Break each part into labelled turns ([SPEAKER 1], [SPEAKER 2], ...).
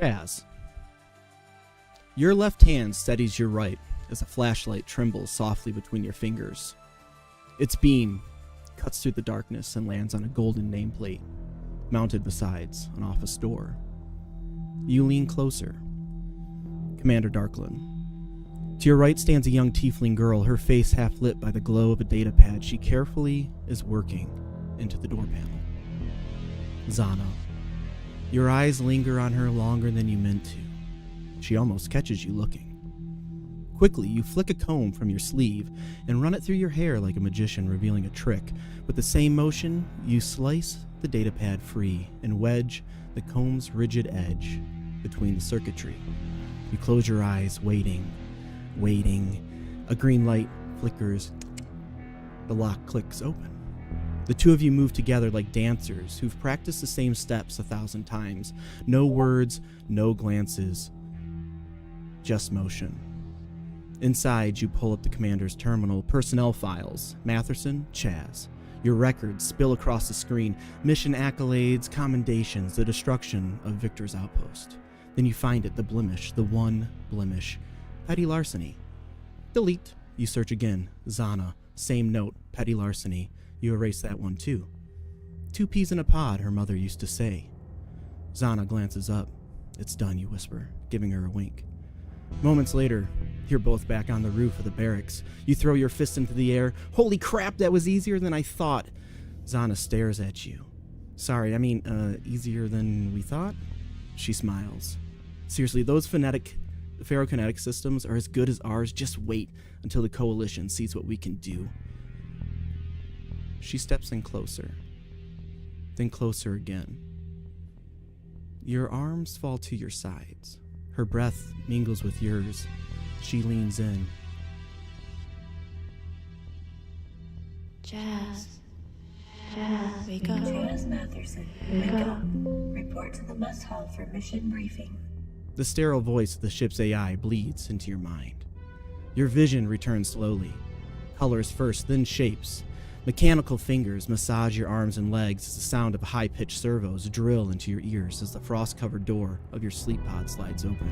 [SPEAKER 1] Chaz. Your left hand steadies your right as a flashlight trembles softly between your fingers. Its beam cuts through the darkness and lands on a golden nameplate, mounted beside an office door. You lean closer. Commander Darklin. To your right stands a young tiefling girl, her face half lit by the glow of a datapad she carefully is working into the door panel. Zana. Your eyes linger on her longer than you meant to. She almost catches you looking. Quickly, you flick a comb from your sleeve and run it through your hair like a magician revealing a trick. With the same motion, you slice the datapad free and wedge the comb's rigid edge between the circuitry. You close your eyes, waiting. A green light flickers. The lock clicks open. The two of you move together like dancers who've practiced the same steps 1,000 times. No words, no glances, just motion. Inside, you pull up the commander's terminal, personnel files. Matherson, Chaz. Your records spill across the screen. Mission accolades, commendations, the destruction of Victor's outpost. Then you find it, the blemish, the one blemish. Petty larceny. Delete. You search again. Zana. Same note. Petty larceny. You erase that one too. 2 peas in a pod, her mother used to say. Zana glances up. It's done, you whisper, giving her a wink. Moments later, you're both back on the roof of the barracks. You throw your fist into the air. Holy crap, that was easier than I thought. Zana stares at you. Sorry, easier than we thought? She smiles. Seriously, those ferrokinetic systems are as good as ours. Just wait until the Coalition sees what we can do. She steps in closer, then closer again. Your arms fall to your sides. Her breath mingles with yours. She leans in.
[SPEAKER 2] Chaz, wake up.
[SPEAKER 3] Chaz Matherson, wake up. Report to the mess hall for mission briefing.
[SPEAKER 1] The sterile voice of the ship's AI bleeds into your mind. Your vision returns slowly. Colors first, then shapes. Mechanical fingers massage your arms and legs as the sound of high-pitched servos drill into your ears as the frost-covered door of your sleep pod slides open.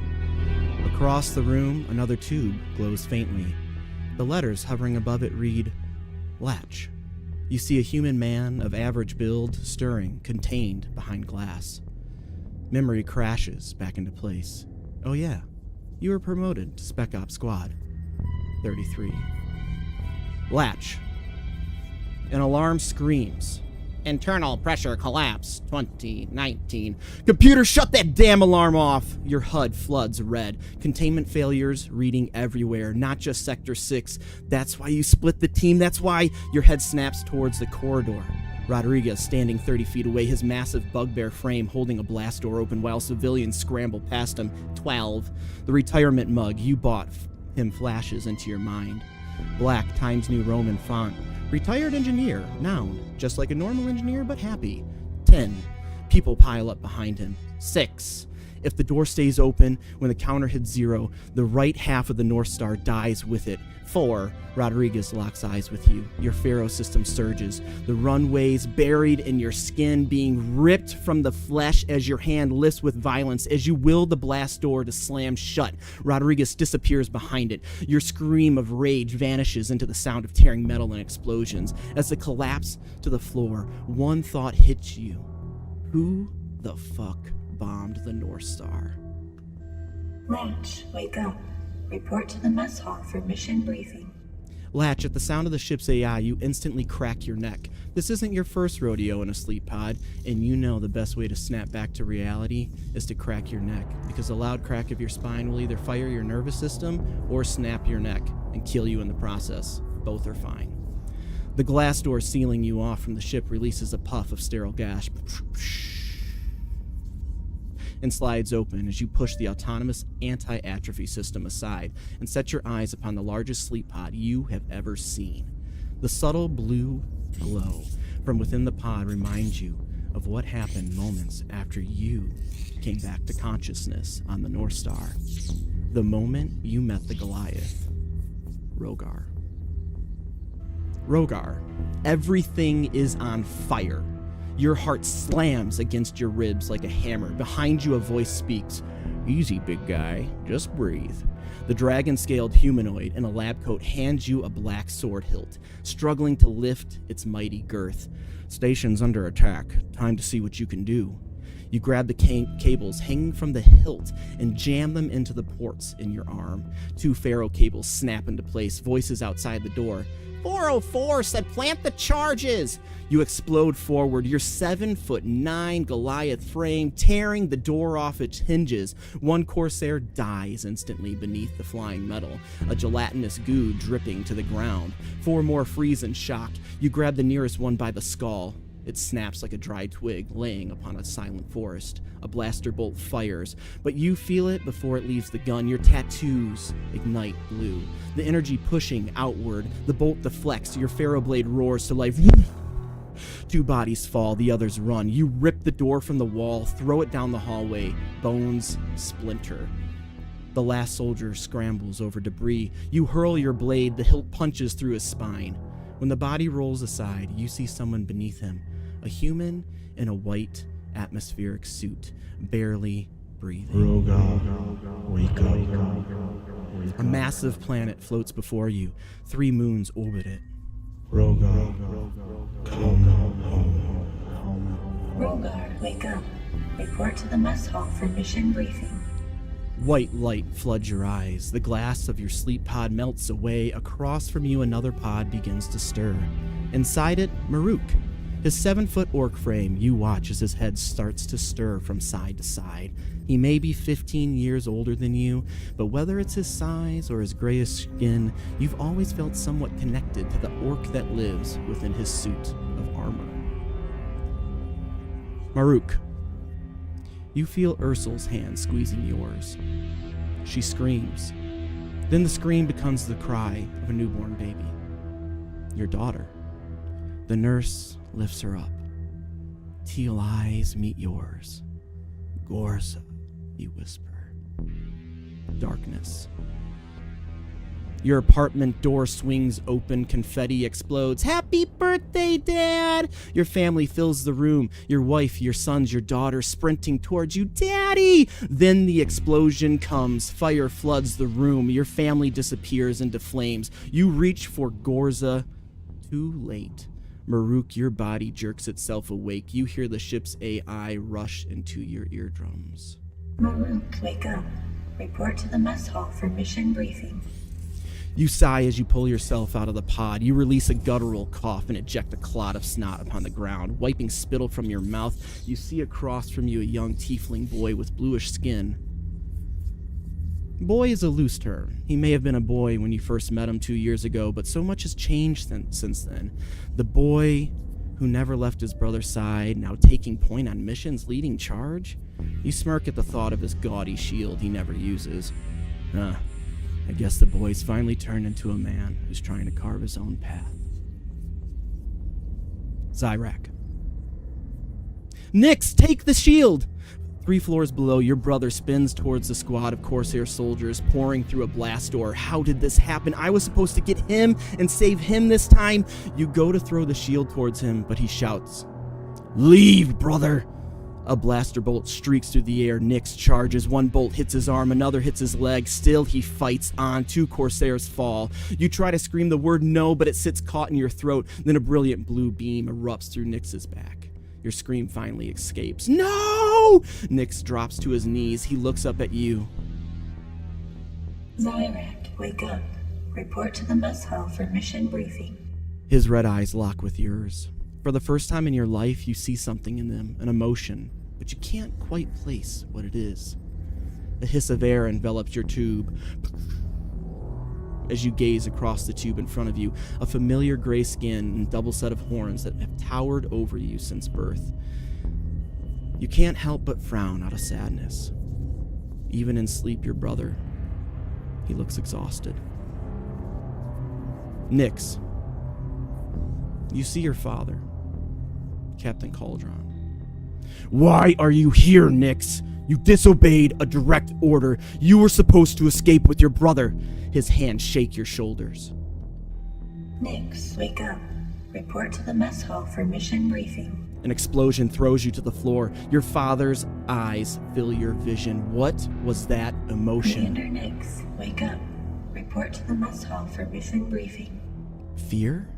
[SPEAKER 1] Across the room, another tube glows faintly. The letters hovering above it read, Latch. You see a human man of average build stirring, contained behind glass. Memory crashes back into place. Oh yeah, you were promoted to Spec Ops Squad 33. Latch. An alarm screams. Internal pressure collapse, 2019. Computer, shut that damn alarm off! Your HUD floods red. Containment failures reading everywhere, not just Sector 6. That's why you split the team. That's why your head snaps towards the corridor. Rodriguez standing 30 feet away, his massive bugbear frame holding a blast door open while civilians scramble past him. 12. The retirement mug you bought him flashes into your mind. Black Times New Roman font. Retired engineer, noun, just like a normal engineer, but happy. 10. People pile up behind him. 6. If the door stays open, when the counter hits 0, the right half of the North Star dies with it. 4. Rodriguez locks eyes with you. Your Pharaoh system surges. The runways buried in your skin, being ripped from the flesh as your hand lifts with violence as you will the blast door to slam shut. Rodriguez disappears behind it. Your scream of rage vanishes into the sound of tearing metal and explosions. As they collapse to the floor, one thought hits you. Who the fuck bombed the North Star?
[SPEAKER 3] Latch, wake up. Report to the mess hall for mission briefing.
[SPEAKER 1] Latch, at the sound of the ship's AI, you instantly crack your neck. This isn't your first rodeo in a sleep pod, and you know the best way to snap back to reality is to crack your neck, because a loud crack of your spine will either fire your nervous system or snap your neck and kill you in the process. Both are fine. The glass door sealing you off from the ship releases a puff of sterile gas and slides open as you push the autonomous anti-atrophy system aside and set your eyes upon the largest sleep pod you have ever seen. The subtle blue glow from within the pod reminds you of what happened moments after you came back to consciousness on the North Star. The moment you met the Goliath, Rogar. Rogar, everything is on fire. Your heart slams against your ribs like a hammer. Behind you, a voice speaks. Easy, big guy. Just breathe. The dragon-scaled humanoid in a lab coat hands you a black sword hilt, struggling to lift its mighty girth. Station's under attack. Time to see what you can do. You grab the cables hanging from the hilt and jam them into the ports in your arm. 2 ferro cables snap into place, voices outside the door. 404 said plant the charges! You explode forward, your 7'9" Goliath frame tearing the door off its hinges. 1 Corsair dies instantly beneath the flying metal, a gelatinous goo dripping to the ground. 4 more freeze in shock. You grab the nearest one by the skull. It snaps like a dry twig laying upon a silent forest. A blaster bolt fires, but you feel it before it leaves the gun. Your tattoos ignite blue, the energy pushing outward. The bolt deflects, your ferro blade roars to life. 2 bodies fall, the others run. You rip the door from the wall, throw it down the hallway. Bones splinter. The last soldier scrambles over debris. You hurl your blade, the hilt punches through his spine. When the body rolls aside, you see someone beneath him, a human in a white atmospheric suit, barely breathing.
[SPEAKER 4] Rogar, wake up.
[SPEAKER 1] A massive planet floats before you. 3 moons orbit it.
[SPEAKER 4] Rogar, come home.
[SPEAKER 3] Rogar, wake up. Report to the mess hall for mission briefing.
[SPEAKER 1] White light floods your eyes. The glass of your sleep pod melts away. Across from you, another pod begins to stir. Inside it, Maruk. His 7-foot orc frame, you watch as his head starts to stir from side to side. He may be 15 years older than you, but whether it's his size or his grayish skin, you've always felt somewhat connected to the orc that lives within his suit of armor. Maruk. You feel Ursul's hand squeezing yours. She screams. Then the scream becomes the cry of a newborn baby. Your daughter. The nurse lifts her up. Teal eyes meet yours. Gorza, you whisper. Darkness. Your apartment door swings open, confetti explodes. Happy birthday, Dad! Your family fills the room. Your wife, your sons, your daughter sprinting towards you. Daddy! Then the explosion comes. Fire floods the room. Your family disappears into flames. You reach for Gorza. Too late. Maruk, your body jerks itself awake. You hear the ship's AI rush into your eardrums.
[SPEAKER 3] Maruk, wake up. Report to the mess hall for mission briefing.
[SPEAKER 1] You sigh as you pull yourself out of the pod. You release a guttural cough and eject a clot of snot upon the ground. Wiping spittle from your mouth, you see across from you a young tiefling boy with bluish skin. Boy is a loose term. He may have been a boy when you first met him 2 years ago, but so much has changed since then. The boy who never left his brother's side, now taking point on missions, leading charge? You smirk at the thought of his gaudy shield he never uses. I guess the boy's finally turned into a man who's trying to carve his own path. Zyrak. Nyx, take the shield! 3 floors below, your brother spins towards the squad of Corsair soldiers pouring through a blast door. How did this happen? I was supposed to get him and save him this time. You go to throw the shield towards him, but he shouts, "Leave, brother!" A blaster bolt streaks through the air. Nyx charges. 1 bolt hits his arm, another hits his leg. Still, he fights on. 2 Corsairs fall. You try to scream the word no, but it sits caught in your throat. Then a brilliant blue beam erupts through Nyx's back. Your scream finally escapes. No! Nyx drops to his knees. He looks up at you.
[SPEAKER 3] Zyrak, wake up. Report to the mess hall for mission briefing.
[SPEAKER 1] His red eyes lock with yours. For the first time in your life, you see something in them, an emotion, but you can't quite place what it is. A hiss of air envelops your tube. As you gaze across the tube in front of you, a familiar gray skin and double set of horns that have towered over you since birth. You can't help but frown out of sadness. Even in sleep, your brother, he looks exhausted. Nyx, you see your father, Captain Cauldron. Why are you here, Nyx? You disobeyed a direct order. You were supposed to escape with your brother. His hands shake your shoulders.
[SPEAKER 3] Nyx, wake up. Report to the mess hall for mission briefing.
[SPEAKER 1] An explosion throws you to the floor. Your father's eyes fill your vision. What was that emotion?
[SPEAKER 3] Commander Nyx, wake up. Report to the mess hall for mission briefing.
[SPEAKER 1] Fear?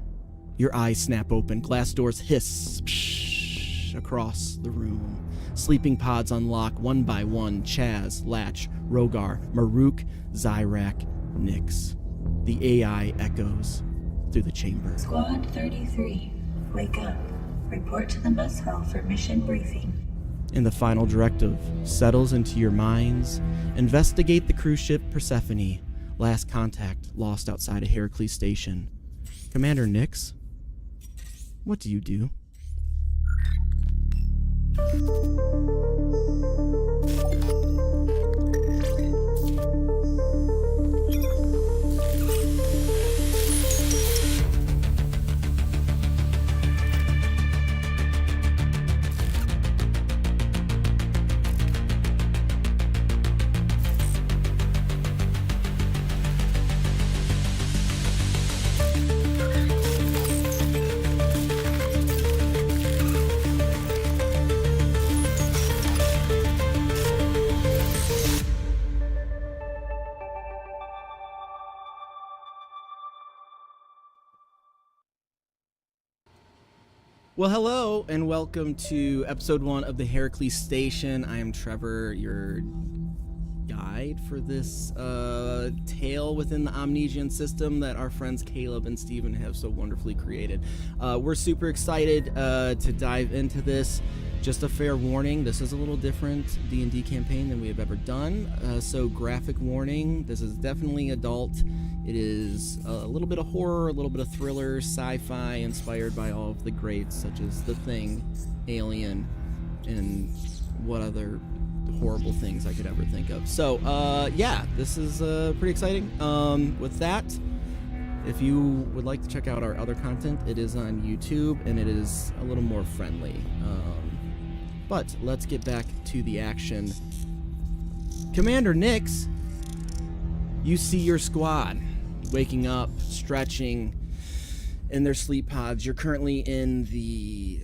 [SPEAKER 1] Your eyes snap open. Glass doors hiss across the room. Sleeping pods unlock one by one. Chaz, Latch, Rogar, Maruk, Zyrak, Nyx. The AI echoes through the chamber.
[SPEAKER 3] Squad 33, wake up. Report to the mess hall for mission briefing.
[SPEAKER 1] And the final directive settles into your minds. Investigate the cruise ship Persephone. Last contact lost outside of Herakles Station. Commander Nyx, what do you do? Well, hello, and welcome to episode 1 of the Herakles Station. I am Trevor, your guide for this tale within the Omnesian system that our friends Caleb and Steven have so wonderfully created. We're super excited to dive into this. Just a fair warning, this is a little different D&D campaign than we have ever done, so graphic warning, this is definitely adult. It is a little bit of horror, a little bit of thriller, sci-fi, inspired by all of the greats, such as The Thing, Alien, and what other horrible things I could ever think of. So, yeah, this is pretty exciting. With that, if you would like to check out our other content, it is on YouTube, and it is a little more friendly. But let's get back to the action. Commander Nyx, you see your squad waking up, stretching in their sleep pods. You're currently in the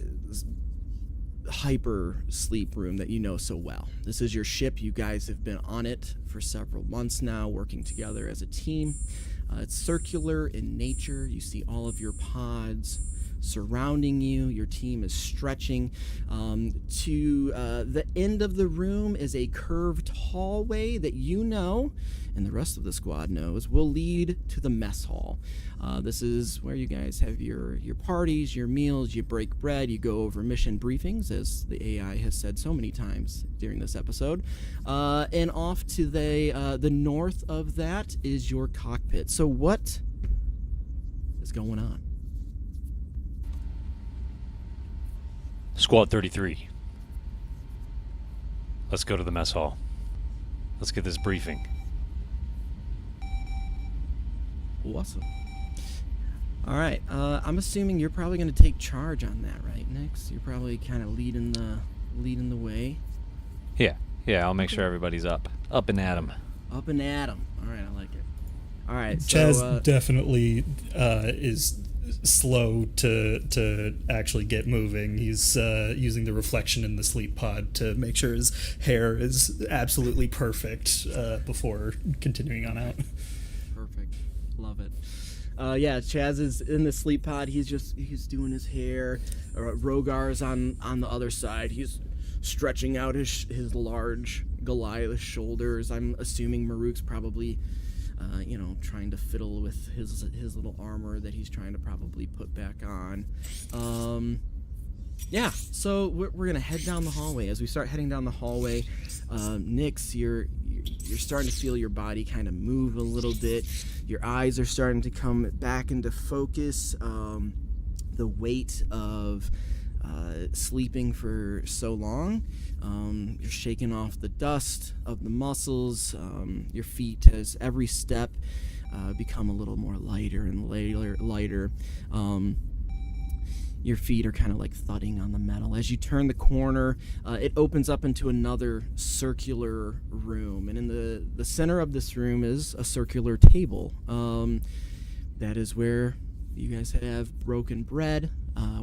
[SPEAKER 1] hyper sleep room that you know so well. This is your ship. You guys have been on it for several months now, working together as a team. It's circular in nature. You see all of your pods surrounding you. Your team is stretching. To the end of the room is a curved hallway that you know, and the rest of the squad knows, will lead to the mess hall. This is where you guys have your parties, your meals, you break bread, you go over mission briefings, as the AI has said so many times during this episode. And off to the north of that is your cockpit. So what is going on?
[SPEAKER 5] Squad 33. Let's go to the mess hall. Let's get this briefing.
[SPEAKER 1] Awesome. All right. I'm assuming you're probably going to take charge on that, right, Nyx? You're probably kind of leading the way.
[SPEAKER 5] Yeah, I'll make sure everybody's up and at 'em.
[SPEAKER 1] Up and at 'em. All right, I like it. All right.
[SPEAKER 6] Chaz
[SPEAKER 1] So,
[SPEAKER 6] definitely is slow to actually get moving. He's using the reflection in the sleep pod to make sure his hair is absolutely perfect before continuing on out.
[SPEAKER 1] perfect. Love it. Yeah, Chaz is in the sleep pod. He's doing his hair. Rogar's on the other side. He's stretching out his large Goliath shoulders. I'm assuming Maruk's probably trying to fiddle with his little armor that he's trying to probably put back on. Yeah, so we're gonna head down the hallway. As we start heading down the hallway, Nyx, you're starting to feel your body kind of move a little bit. Your eyes are starting to come back into focus. The weight of sleeping for so long, you're shaking off the dust of the muscles. Your feet, as every step, become a little more lighter and lighter. Your feet are kind of like thudding on the metal. As you turn the corner, it opens up into another circular room. And in the center of this room is a circular table. That is where you guys have broken bread,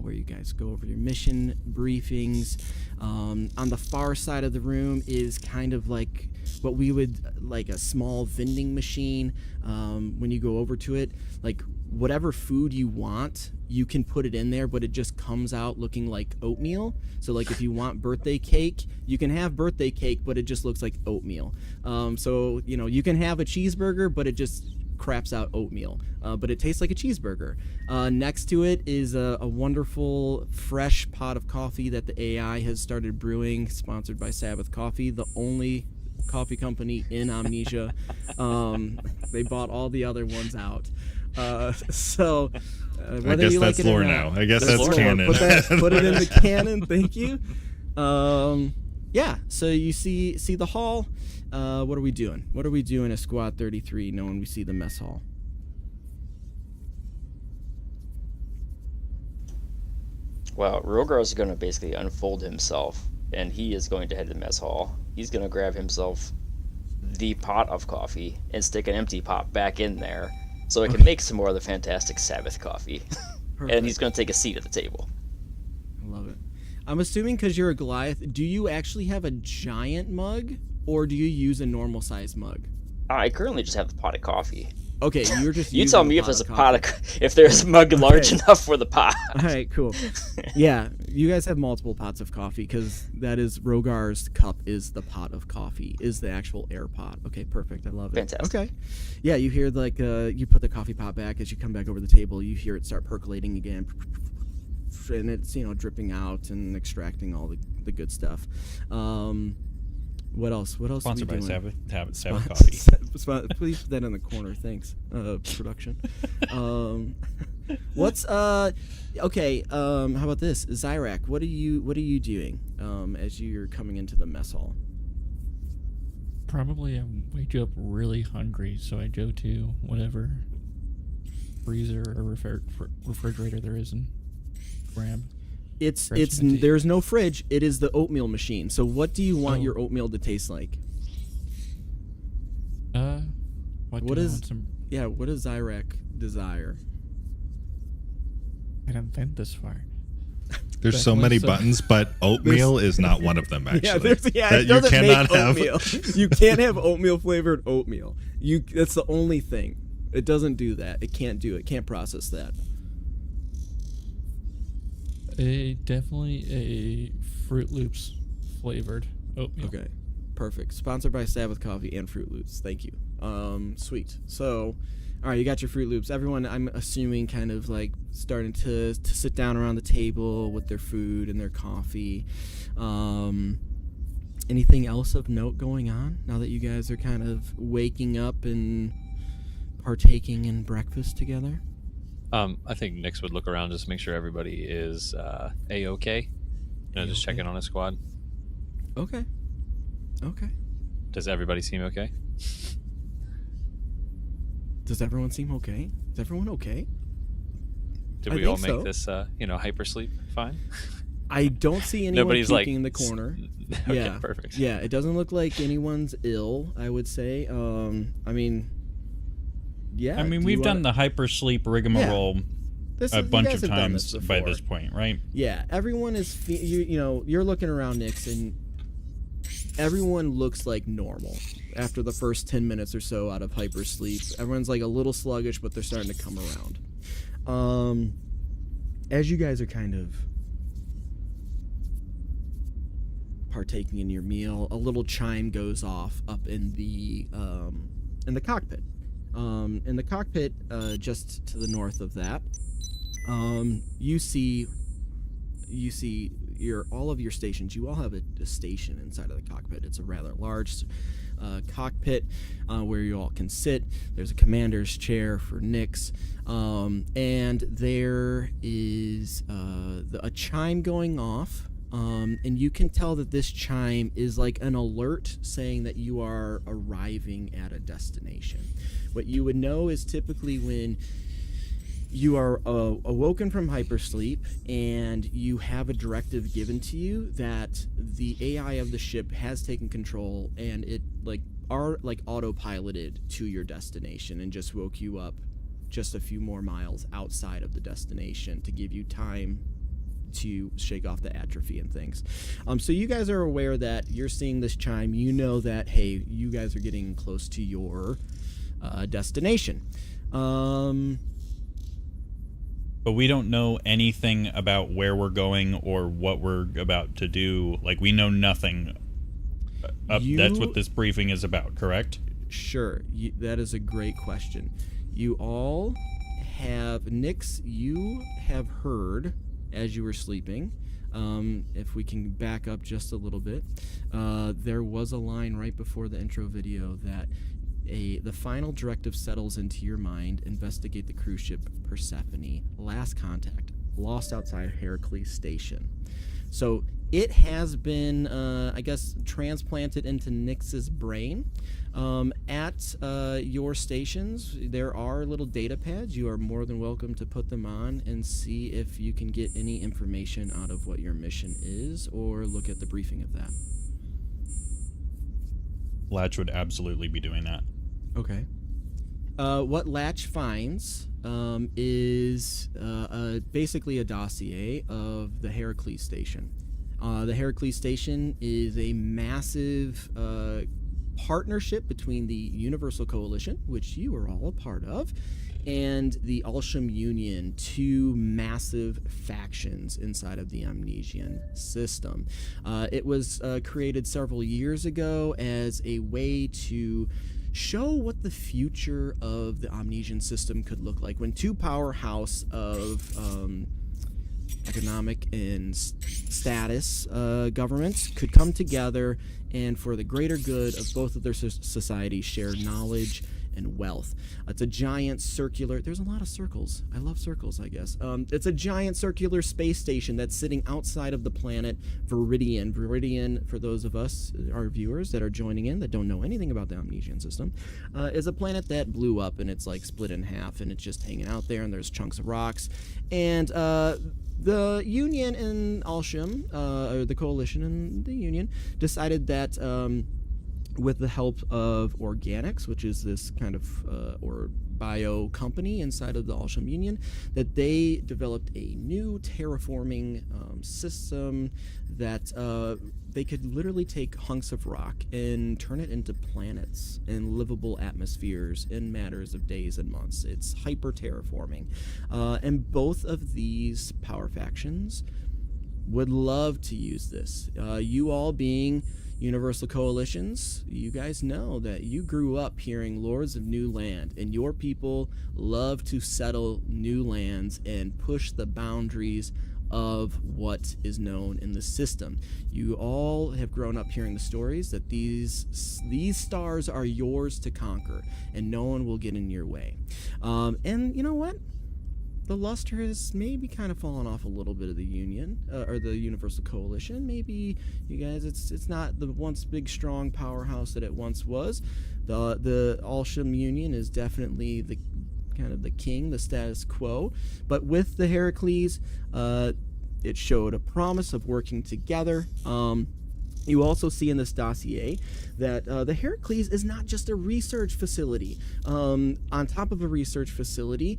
[SPEAKER 1] where you guys go over your mission briefings. On the far side of the room is kind of like what we would, like a small vending machine. When you go over to it, like whatever food you want, you can put it in there, but it just comes out looking like oatmeal. So like if you want birthday cake, you can have birthday cake, but it just looks like oatmeal. So you can have a cheeseburger, but it just craps out oatmeal, but it tastes like a cheeseburger. Next to it is a wonderful fresh pot of coffee that the AI has started brewing, sponsored by Sabbath Coffee, the only coffee company in Amnesia. They bought all the other ones out. So
[SPEAKER 7] I guess that's lore now. I guess that's canon.
[SPEAKER 1] Put it in the canon. Thank you. Yeah. So you see the hall. What are we doing? What are we doing at Squad 33? Knowing we see the mess hall.
[SPEAKER 8] Well, Rogar is going to basically unfold himself, and he is going to head to the mess hall. He's going to grab himself the pot of coffee and stick an empty pot back in there, so it can make some more of the fantastic Sabbath coffee. And he's going to take a seat at the table.
[SPEAKER 1] I love it. I'm assuming because you're a Goliath, do you actually have a giant mug, or do you use a normal size mug?
[SPEAKER 8] I currently just have the pot of coffee.
[SPEAKER 1] Okay, you're just.
[SPEAKER 8] You tell me if there's if there's a mug large enough for the pot.
[SPEAKER 1] All right, cool. Yeah, you guys have multiple pots of coffee because that is Rogar's cup. Is the pot of coffee? Is the actual air pot? Okay, perfect. I love it.
[SPEAKER 8] Fantastic.
[SPEAKER 1] Okay, yeah, you hear like you put the coffee pot back as you come back over the table. You hear it start percolating again, and it's dripping out and extracting all the good stuff. What else? What else?
[SPEAKER 7] Sponsored by
[SPEAKER 1] Sabbath
[SPEAKER 7] Coffee.
[SPEAKER 1] Please put that in the corner. Thanks, production. What's okay? How about this, Zyrak? What are you doing as you're coming into the mess hall?
[SPEAKER 9] Probably I wake up really hungry, so I go to whatever freezer or refrigerator there is and grab.
[SPEAKER 1] It's there's no fridge. It is the oatmeal machine. So what do you want your oatmeal to taste like? What does Zyrak desire?
[SPEAKER 9] I didn't think this far.
[SPEAKER 7] There's so many buttons, but oatmeal is not one of them. Actually,
[SPEAKER 1] it doesn't make oatmeal. You can't have oatmeal flavored oatmeal. That's the only thing. It doesn't do that. It can't do it. Can't process that.
[SPEAKER 9] Definitely a Fruit Loops flavored oatmeal.
[SPEAKER 1] Okay, perfect. Sponsored by Sabbath Coffee and Fruit Loops. Thank you. Sweet. So, all right, you got your Fruit Loops. Everyone, I'm assuming, kind of like starting to sit down around the table with their food and their coffee. Anything else of note going on now that you guys are kind of waking up and partaking in breakfast together?
[SPEAKER 5] I think Nyx would look around just to make sure everybody is A-okay. Just check in on his squad.
[SPEAKER 1] Okay.
[SPEAKER 5] Does everybody seem okay?
[SPEAKER 1] Does everyone seem okay? Is everyone okay?
[SPEAKER 5] Did we all make this, hypersleep fine?
[SPEAKER 1] I don't see anyone
[SPEAKER 5] Nobody's
[SPEAKER 1] puking in the corner.
[SPEAKER 5] Okay,
[SPEAKER 1] yeah,
[SPEAKER 5] perfect.
[SPEAKER 1] Yeah, it doesn't look like anyone's ill, I would say. Yeah.
[SPEAKER 10] I mean, we've done the hypersleep rigmarole a bunch of times by this point, right?
[SPEAKER 1] Yeah, everyone is. You're looking around, Nyx, and everyone looks like normal after the first 10 minutes or so out of hypersleep. Everyone's like a little sluggish, but they're starting to come around. As you guys are kind of partaking in your meal, a little chime goes off up in the cockpit. In the cockpit, just to the north of that, you see all of your stations. You all have a station inside of the cockpit. It's a rather large cockpit where you all can sit. There's a commander's chair for Nyx, and there is a chime going off. And you can tell that this chime is like an alert saying that you are arriving at a destination. What you would know is typically when you are awoken from hypersleep and you have a directive given to you that the AI of the ship has taken control and it are autopiloted to your destination and just woke you up just a few more miles outside of the destination to give you time to shake off the atrophy and things. So you guys are aware that you're seeing this chime. You know that, hey, you guys are getting close to your destination.
[SPEAKER 10] But we don't know anything about where we're going or what we're about to do. Like, we know nothing. That's what this briefing is about, correct?
[SPEAKER 1] Sure. That is a great question. You all have... Nyx, you have heard, as you were sleeping, if we can back up just a little bit, there was a line right before the intro video that the final directive settles into your mind: investigate the cruise ship Persephone, last contact, lost outside Herakles Station. So it has been, I guess, transplanted into Nyx's brain. At your stations, there are little data pads. You are more than welcome to put them on and see if you can get any information out of what your mission is, or look at the briefing of that.
[SPEAKER 10] Latch would absolutely be doing that.
[SPEAKER 1] Okay. What Latch finds is basically a dossier of the Herakles Station. The Herakles Station is a massive partnership between the Universal Coalition, which you are all a part of, and the Alsham Union, two massive factions inside of the Amnesian system. It was created several years ago as a way to show what the future of the Amnesian system could look like when two powerhouse of economic and status governments could come together and, for the greater good of both of their societies, share knowledge and wealth. It's a giant circular... There's a lot of circles. I love circles, I guess. It's a giant circular space station that's sitting outside of the planet Viridian. Viridian, for those of us, our viewers that are joining in that don't know anything about the Amnesian system, is a planet that blew up and it's like split in half and it's just hanging out there and there's chunks of rocks. And the Union and Alsham, or the Coalition and the Union, decided that with the help of Organics, which is this kind of or bio company inside of the Alsham Union, that they developed a new terraforming system that they could literally take hunks of rock and turn it into planets and livable atmospheres in matters of days and months. It's hyper terraforming. And both of these power factions would love to use this. You all being Universal Coalitions, you guys know that you grew up hearing Lords of New Land, and your people love to settle new lands and push the boundaries of what is known in the system. You all have grown up hearing the stories that these stars are yours to conquer, and no one will get in your way. And you know what? The luster has maybe kind of fallen off a little bit of the Union, or the Universal Coalition. Maybe, you guys, it's not the once big, strong powerhouse that it once was. The Alsham Union is definitely the kind of the king, the status quo. But with the Herakles, it showed a promise of working together. You also see in this dossier that the Herakles is not just a research facility. On top of a research facility,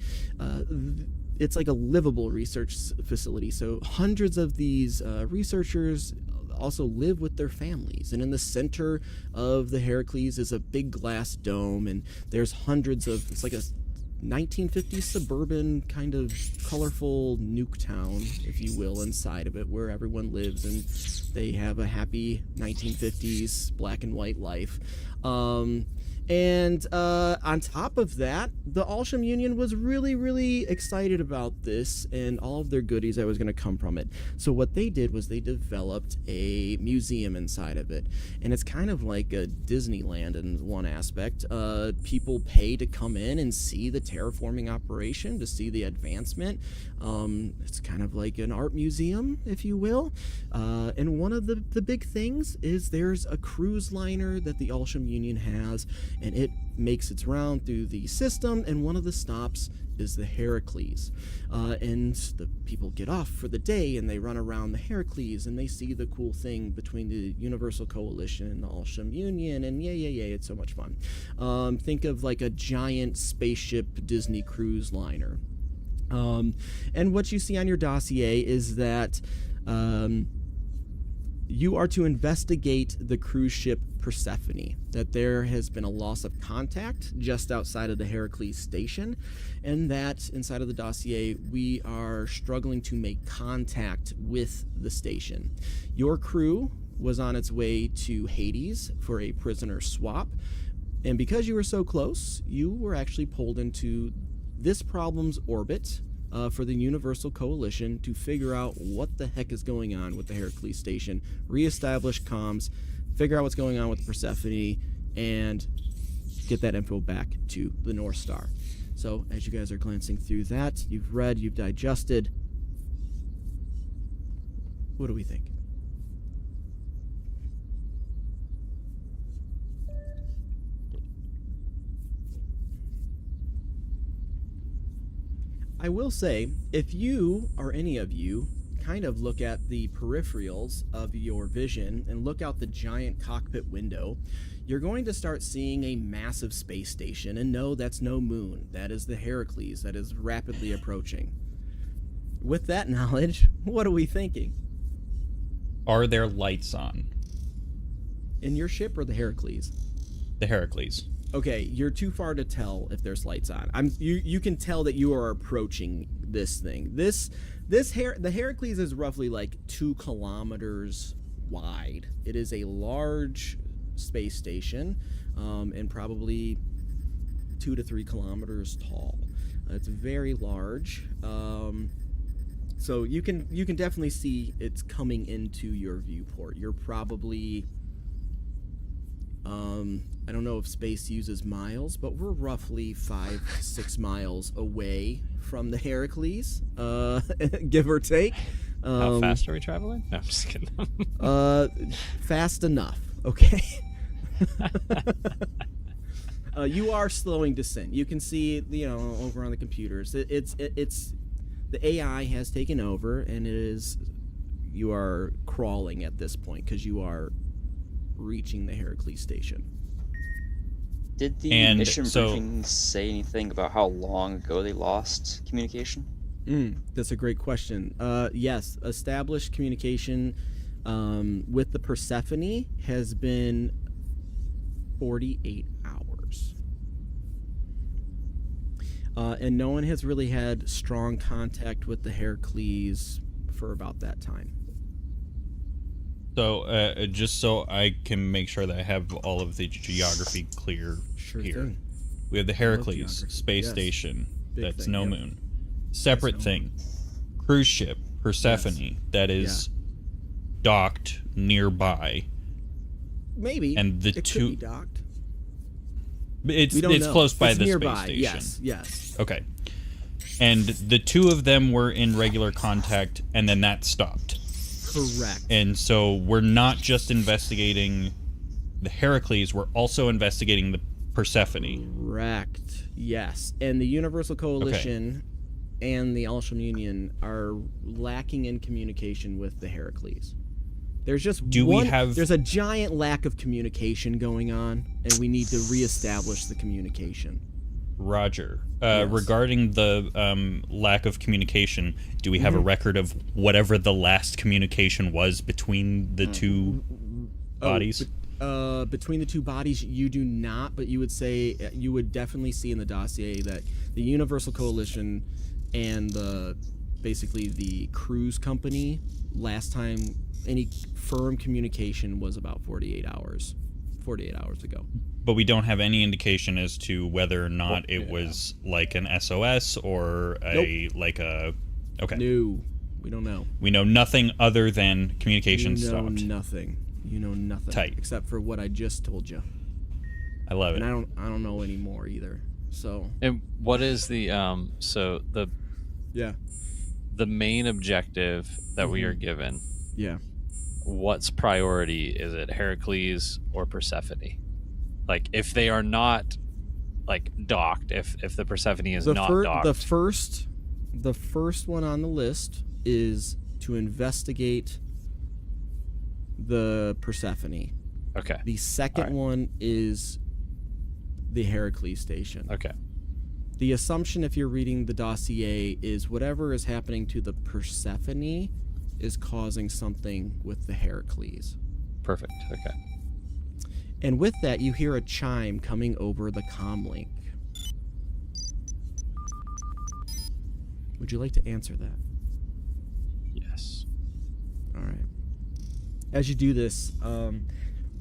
[SPEAKER 1] it's like a livable research facility. So hundreds of these researchers also live with their families. And in the center of the Herakles is a big glass dome, and there's hundreds of... It's like a 1950s suburban kind of colorful nuke town, if you will, inside of it, where everyone lives and they have a happy 1950s black and white life. And on top of that, the Alsham Union was really, really excited about this and all of their goodies that was going to come from it. So what they did was they developed a museum inside of it. And it's kind of like a Disneyland in one aspect. People pay to come in and see the terraforming operation, to see the advancement. It's kind of like an art museum, if you will. And one of the big things is there's a cruise liner that the Alsham Union has, and it makes its round through the system, and one of the stops is the Herakles. And the people get off for the day, and they run around the Herakles, and they see the cool thing between the Universal Coalition and the Alsham Union, and yay, it's so much fun. Think of like a giant spaceship Disney cruise liner. And what you see on your dossier is that you are to investigate the cruise ship Persephone, that there has been a loss of contact just outside of the Herakles Station, and that inside of the dossier we are struggling to make contact with the station. Your crew was on its way to Hades for a prisoner swap, and because you were so close, you were actually pulled into this problem's orbit for the Universal Coalition to figure out what the heck is going on with the Herakles Station, reestablish comms, figure out what's going on with Persephone, and get that info back to the North Star. So as you guys are glancing through that, you've read, you've digested. What do we think? I will say, if you, or any of you, kind of look at the peripherals of your vision and look out the giant cockpit window, you're going to start seeing a massive space station, and no, that's no moon. That is the Herakles that is rapidly approaching. With that knowledge, what are we thinking?
[SPEAKER 10] Are there lights on?
[SPEAKER 1] In your ship or the Herakles?
[SPEAKER 10] The Herakles.
[SPEAKER 1] Okay, you're too far to tell if there's lights on. You can tell that you are approaching this thing. The Herakles is roughly like 2 kilometers wide. It is a large space station, and probably 2 to 3 kilometers tall. It's very large. So you can definitely see it's coming into your viewport. You're probably I don't know if space uses miles, but we're roughly 5 to 6 miles away from the Herakles, give or take.
[SPEAKER 5] How fast are we traveling? No, I'm just kidding.
[SPEAKER 1] Fast enough, okay? You are slowing descent. You can see, over on the computers. It's the AI has taken over, and you are crawling at this point because you are reaching the Herakles Station.
[SPEAKER 8] Did the mission briefing say anything about how long ago they lost communication?
[SPEAKER 1] That's a great question. Yes, established communication with the Persephone has been 48 hours. And no one has really had strong contact with the Herakles for about that time.
[SPEAKER 10] So, just so I can make sure that I have all of the geography clear here.
[SPEAKER 1] Thing.
[SPEAKER 10] We have the Herakles space station.
[SPEAKER 1] Big
[SPEAKER 10] That's
[SPEAKER 1] thing,
[SPEAKER 10] no
[SPEAKER 1] yep.
[SPEAKER 10] moon. Separate thing. Cruise ship Persephone that is docked nearby.
[SPEAKER 1] Maybe.
[SPEAKER 10] And the
[SPEAKER 1] it
[SPEAKER 10] two
[SPEAKER 1] could be docked.
[SPEAKER 10] It's close by
[SPEAKER 1] it's
[SPEAKER 10] the
[SPEAKER 1] nearby.
[SPEAKER 10] space station.
[SPEAKER 1] Yes.
[SPEAKER 10] Okay. And the two of them were in regular contact, and then that stopped.
[SPEAKER 1] Correct.
[SPEAKER 10] And so we're not just investigating the Herakles, we're also investigating the Persephone.
[SPEAKER 1] Correct. Yes. And the Universal Coalition and the Alsham Union are lacking in communication with the Herakles. There's just there's a giant lack of communication going on, and we need to reestablish the communication.
[SPEAKER 10] Roger. Regarding the lack of communication, do we have a record of whatever the last communication was between the two bodies?
[SPEAKER 1] Between the two bodies, you do not, but you would definitely see in the dossier that the Universal Coalition and basically the cruise company, last time any firm communication was about 48 hours 48 hours ago.
[SPEAKER 10] But we don't have any indication as to whether or not it was like an SOS or a okay.
[SPEAKER 1] No, we don't know.
[SPEAKER 10] We know nothing other than communication stopped.
[SPEAKER 1] Nothing. You know nothing.
[SPEAKER 10] Tight.
[SPEAKER 1] Except for what I just told you.
[SPEAKER 10] I love it.
[SPEAKER 1] And I don't know anymore either. So.
[SPEAKER 5] And what is the the main objective that we are given?
[SPEAKER 1] Yeah.
[SPEAKER 5] What's priority? Is it Herakles or Persephone? Like, if they are not like docked, if the Persephone is not docked,
[SPEAKER 1] the first one on the list is to investigate the Persephone.
[SPEAKER 5] Okay.
[SPEAKER 1] The second one is the Herakles Station.
[SPEAKER 5] Okay.
[SPEAKER 1] The assumption, if you're reading the dossier, is whatever is happening to the Persephone is causing something with the Herakles.
[SPEAKER 5] Perfect. Okay.
[SPEAKER 1] And with that, you hear a chime coming over the comlink. Would you like to answer that?
[SPEAKER 5] Yes.
[SPEAKER 1] All right. As you do this,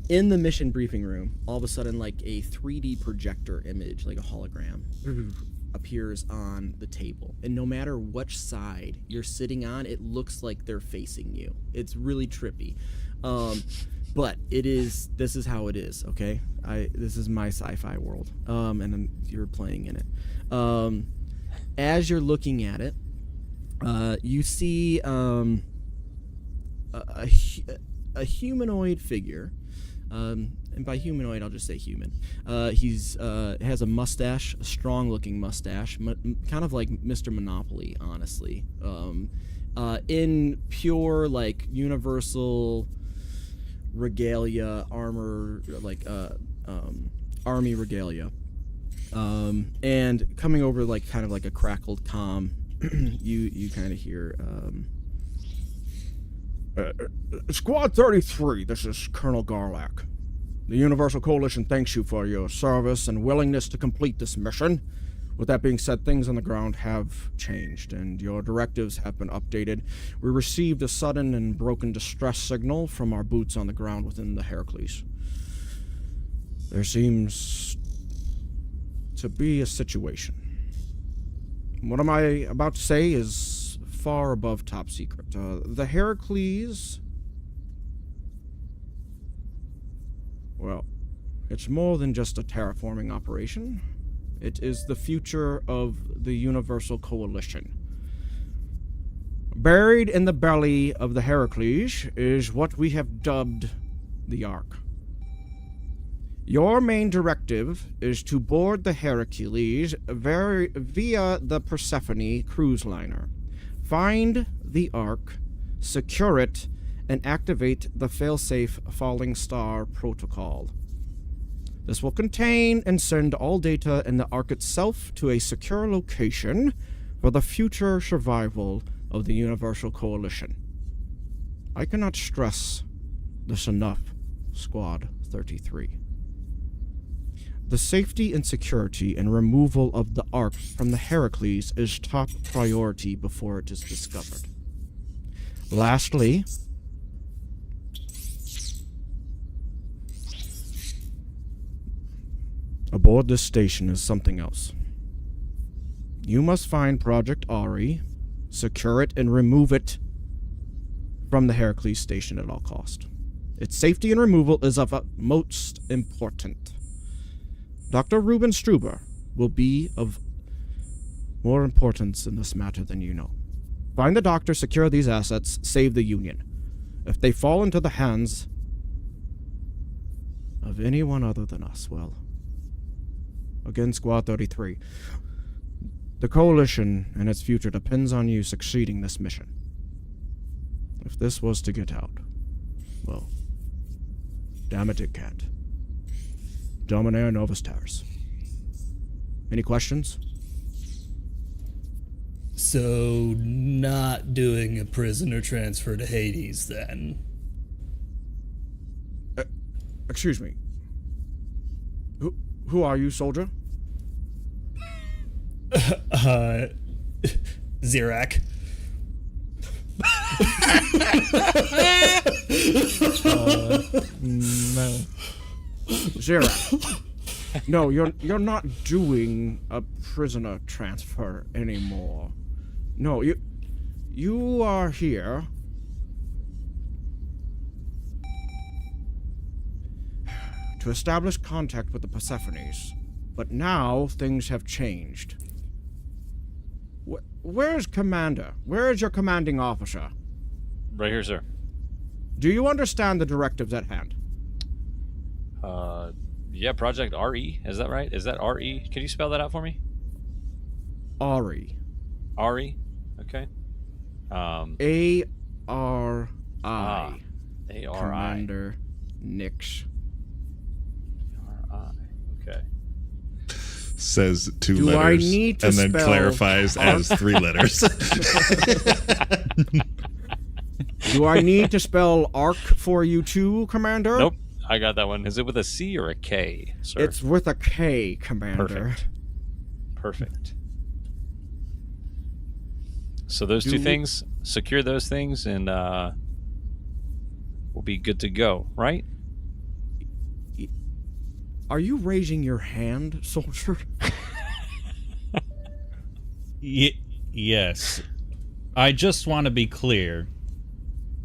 [SPEAKER 1] in the mission briefing room, all of a sudden, like a 3D projector image, like a hologram, appears on the table. And no matter which side you're sitting on, it looks like they're facing you. It's really trippy. But this is how it is, okay? This is my sci-fi world, and you're playing in it. As you're looking at it, you see a humanoid figure, and by humanoid I'll just say human. He's has a mustache, a strong-looking mustache, kind of like Mr. Monopoly, honestly. In pure like universal regalia, armor, like army regalia, and coming over like kind of like a crackled comm, you kind of hear Squad 33, this is Colonel Garlack. The Universal Coalition thanks you for your service and willingness to complete this mission. With that being said, things on the ground have changed, and your directives have been updated. We received a sudden and broken distress signal from our boots on the ground within the Herakles. There seems to be a situation. What am I about to say is far above top secret. The Herakles... Well, it's more than just a terraforming operation. It is the future of the Universal Coalition. Buried in the belly of the Herakles is what we have dubbed the Ark. Your main directive is to board the Herakles via the Persephone cruise liner. Find the Ark, secure it, and activate the failsafe Falling Star protocol. This will contain and send all data in the Ark itself to a secure location for the future survival of the Universal Coalition. I cannot stress this enough, Squad 33. The safety and security and removal of the Ark from the Herakles is top priority before it is discovered. Lastly, aboard this station is something else. You must find Project Ari, secure it, and remove it from the Herakles station at all cost. Its safety and removal is of utmost importance. Dr. Ruben Struber will be of more importance in this matter than you know. Find the doctor, secure these assets, save the Union. If they fall into the hands of anyone other than us, well... Again, Squad 33. The Coalition and its future depends on you succeeding this mission. If this was to get out, well, damn it can't. Dominaire Novus Terrace. Any questions?
[SPEAKER 6] So, not doing a prisoner transfer to Hades, then?
[SPEAKER 1] Excuse me. Who are you, soldier?
[SPEAKER 6] Zirak.
[SPEAKER 9] No.
[SPEAKER 1] Zira. No, you're not doing a prisoner transfer anymore. No, you are here to establish contact with the Persephones. But now things have changed. Where's Commander? Where is your commanding officer?
[SPEAKER 5] Right here, sir.
[SPEAKER 1] Do you understand the directives at hand?
[SPEAKER 5] Yeah, Project RE. Is that right? Is that RE? Can you spell that out for me?
[SPEAKER 1] Ari.
[SPEAKER 5] RE? Okay.
[SPEAKER 1] A-R-I.
[SPEAKER 5] A-R-I.
[SPEAKER 1] Commander Nix.
[SPEAKER 5] R-I. Okay.
[SPEAKER 7] Says two
[SPEAKER 1] Do I
[SPEAKER 7] letters
[SPEAKER 1] need to
[SPEAKER 7] and then
[SPEAKER 1] spell
[SPEAKER 7] clarifies as 3 letters.
[SPEAKER 1] Do I need to spell ARC for you too, Commander?
[SPEAKER 5] Nope. I got that one. Is it with a C or a K, sir?
[SPEAKER 1] It's with a K, Commander.
[SPEAKER 5] Perfect. So those two things, secure those things, and we'll be good to go, right?
[SPEAKER 1] Are you raising your hand, soldier?
[SPEAKER 10] Yes. I just want to be clear.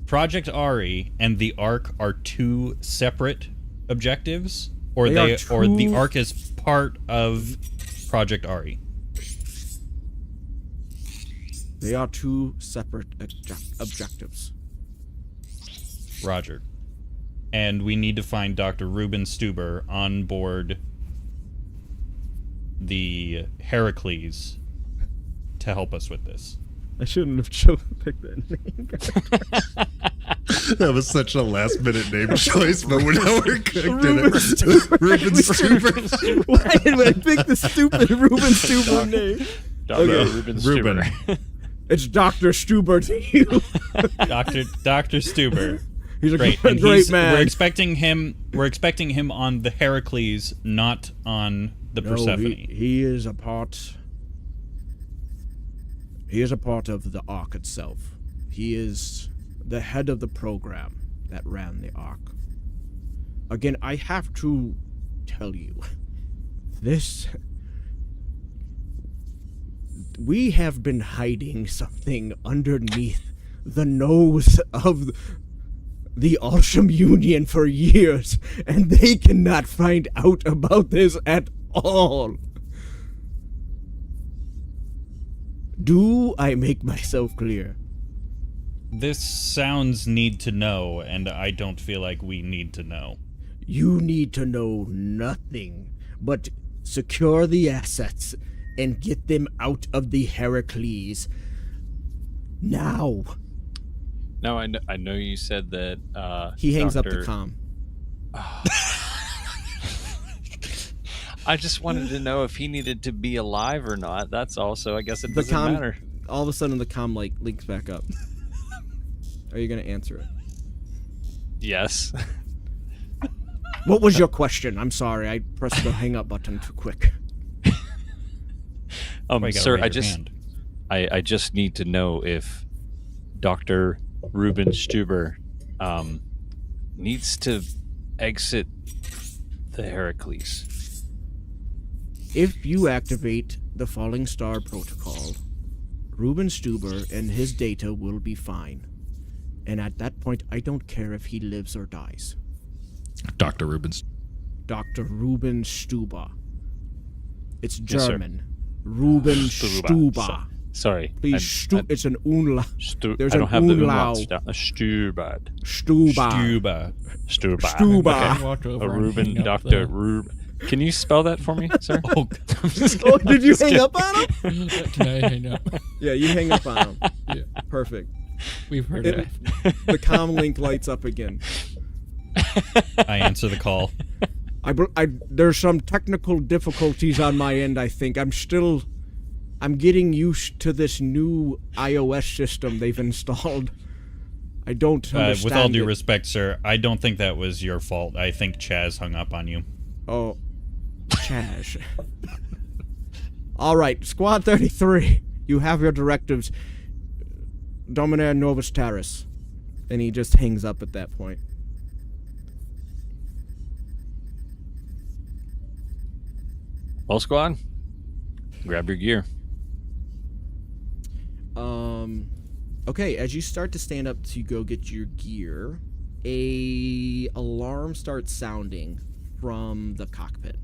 [SPEAKER 10] Project Ari and the Ark are 2 separate objectives, or or the Ark is part of Project Ari.
[SPEAKER 1] They are 2 separate objectives.
[SPEAKER 10] Roger. And we need to find Dr. Ruben Stuber on board the Herakles to help us with this.
[SPEAKER 1] I shouldn't have picked that name.
[SPEAKER 7] That was such a last-minute name choice, but now we're cooked in it. Ruben Stuber.
[SPEAKER 1] Why did I pick the stupid Ruben Stuber name?
[SPEAKER 5] Dr. Ruben Stuber.
[SPEAKER 1] It's Dr. Stuber to you.
[SPEAKER 10] Dr. Stuber.
[SPEAKER 1] He's a
[SPEAKER 10] great
[SPEAKER 1] man.
[SPEAKER 10] We're expecting him on the Herakles, not on the Persephone.
[SPEAKER 1] He is a part. He is a part of the Ark itself. He is the head of the program that ran the Ark. Again, I have to tell you, we have been hiding something underneath the nose of the Awesome Union for years, and they cannot find out about this at all. Do I make myself clear?
[SPEAKER 10] This sounds need to know, and I don't feel like we need to know.
[SPEAKER 1] You need to know nothing but secure the assets and get them out of the Herakles now.
[SPEAKER 5] No, I know you said that.
[SPEAKER 1] He hangs up the comm.
[SPEAKER 5] I just wanted to know if he needed to be alive or not. That's all. So I guess it doesn't matter.
[SPEAKER 1] All of a sudden, the comm links back up. Are you going to answer it?
[SPEAKER 5] Yes.
[SPEAKER 1] What was your question? I'm sorry, I pressed the hang up button too quick.
[SPEAKER 5] Sir, I just need to know if Dr. Ruben Stuber needs to exit the Herakles.
[SPEAKER 1] If you activate the Falling Star Protocol, Ruben Stuber and his data will be fine. And at that point, I don't care if he lives or dies.
[SPEAKER 7] Dr. Rubens.
[SPEAKER 1] Dr. Ruben Stuber. It's
[SPEAKER 5] Yes,
[SPEAKER 1] German. Ruben Stuber.
[SPEAKER 5] Sorry.
[SPEAKER 1] Please, it's an umlaut. There's
[SPEAKER 5] I don't
[SPEAKER 1] an
[SPEAKER 5] have the
[SPEAKER 1] umlaut.
[SPEAKER 5] umlauts down. Stuber.
[SPEAKER 1] Stuber.
[SPEAKER 5] Okay. A Ruben, Dr. Ruben. Can you spell that for me, sir?
[SPEAKER 1] Oh, did you hang up on him?
[SPEAKER 9] Can I hang up?
[SPEAKER 1] Yeah, you hang up on him.
[SPEAKER 9] Yeah.
[SPEAKER 1] Perfect.
[SPEAKER 9] We've heard it.
[SPEAKER 1] The comm link lights up again.
[SPEAKER 10] I answer the call.
[SPEAKER 1] There's some technical difficulties on my end, I think. I'm getting used to this new iOS system they've installed. I don't understand
[SPEAKER 10] with all due respect, sir, I don't think that was your fault. I think Chaz hung up on you.
[SPEAKER 1] Oh, Chaz. All right, Squad 33, you have your directives. Dominaire Novus Terrace. And he just hangs up at that point.
[SPEAKER 5] Well, squad, grab your gear.
[SPEAKER 1] Okay, as you start to stand up to go get your gear, a alarm starts sounding from the cockpit.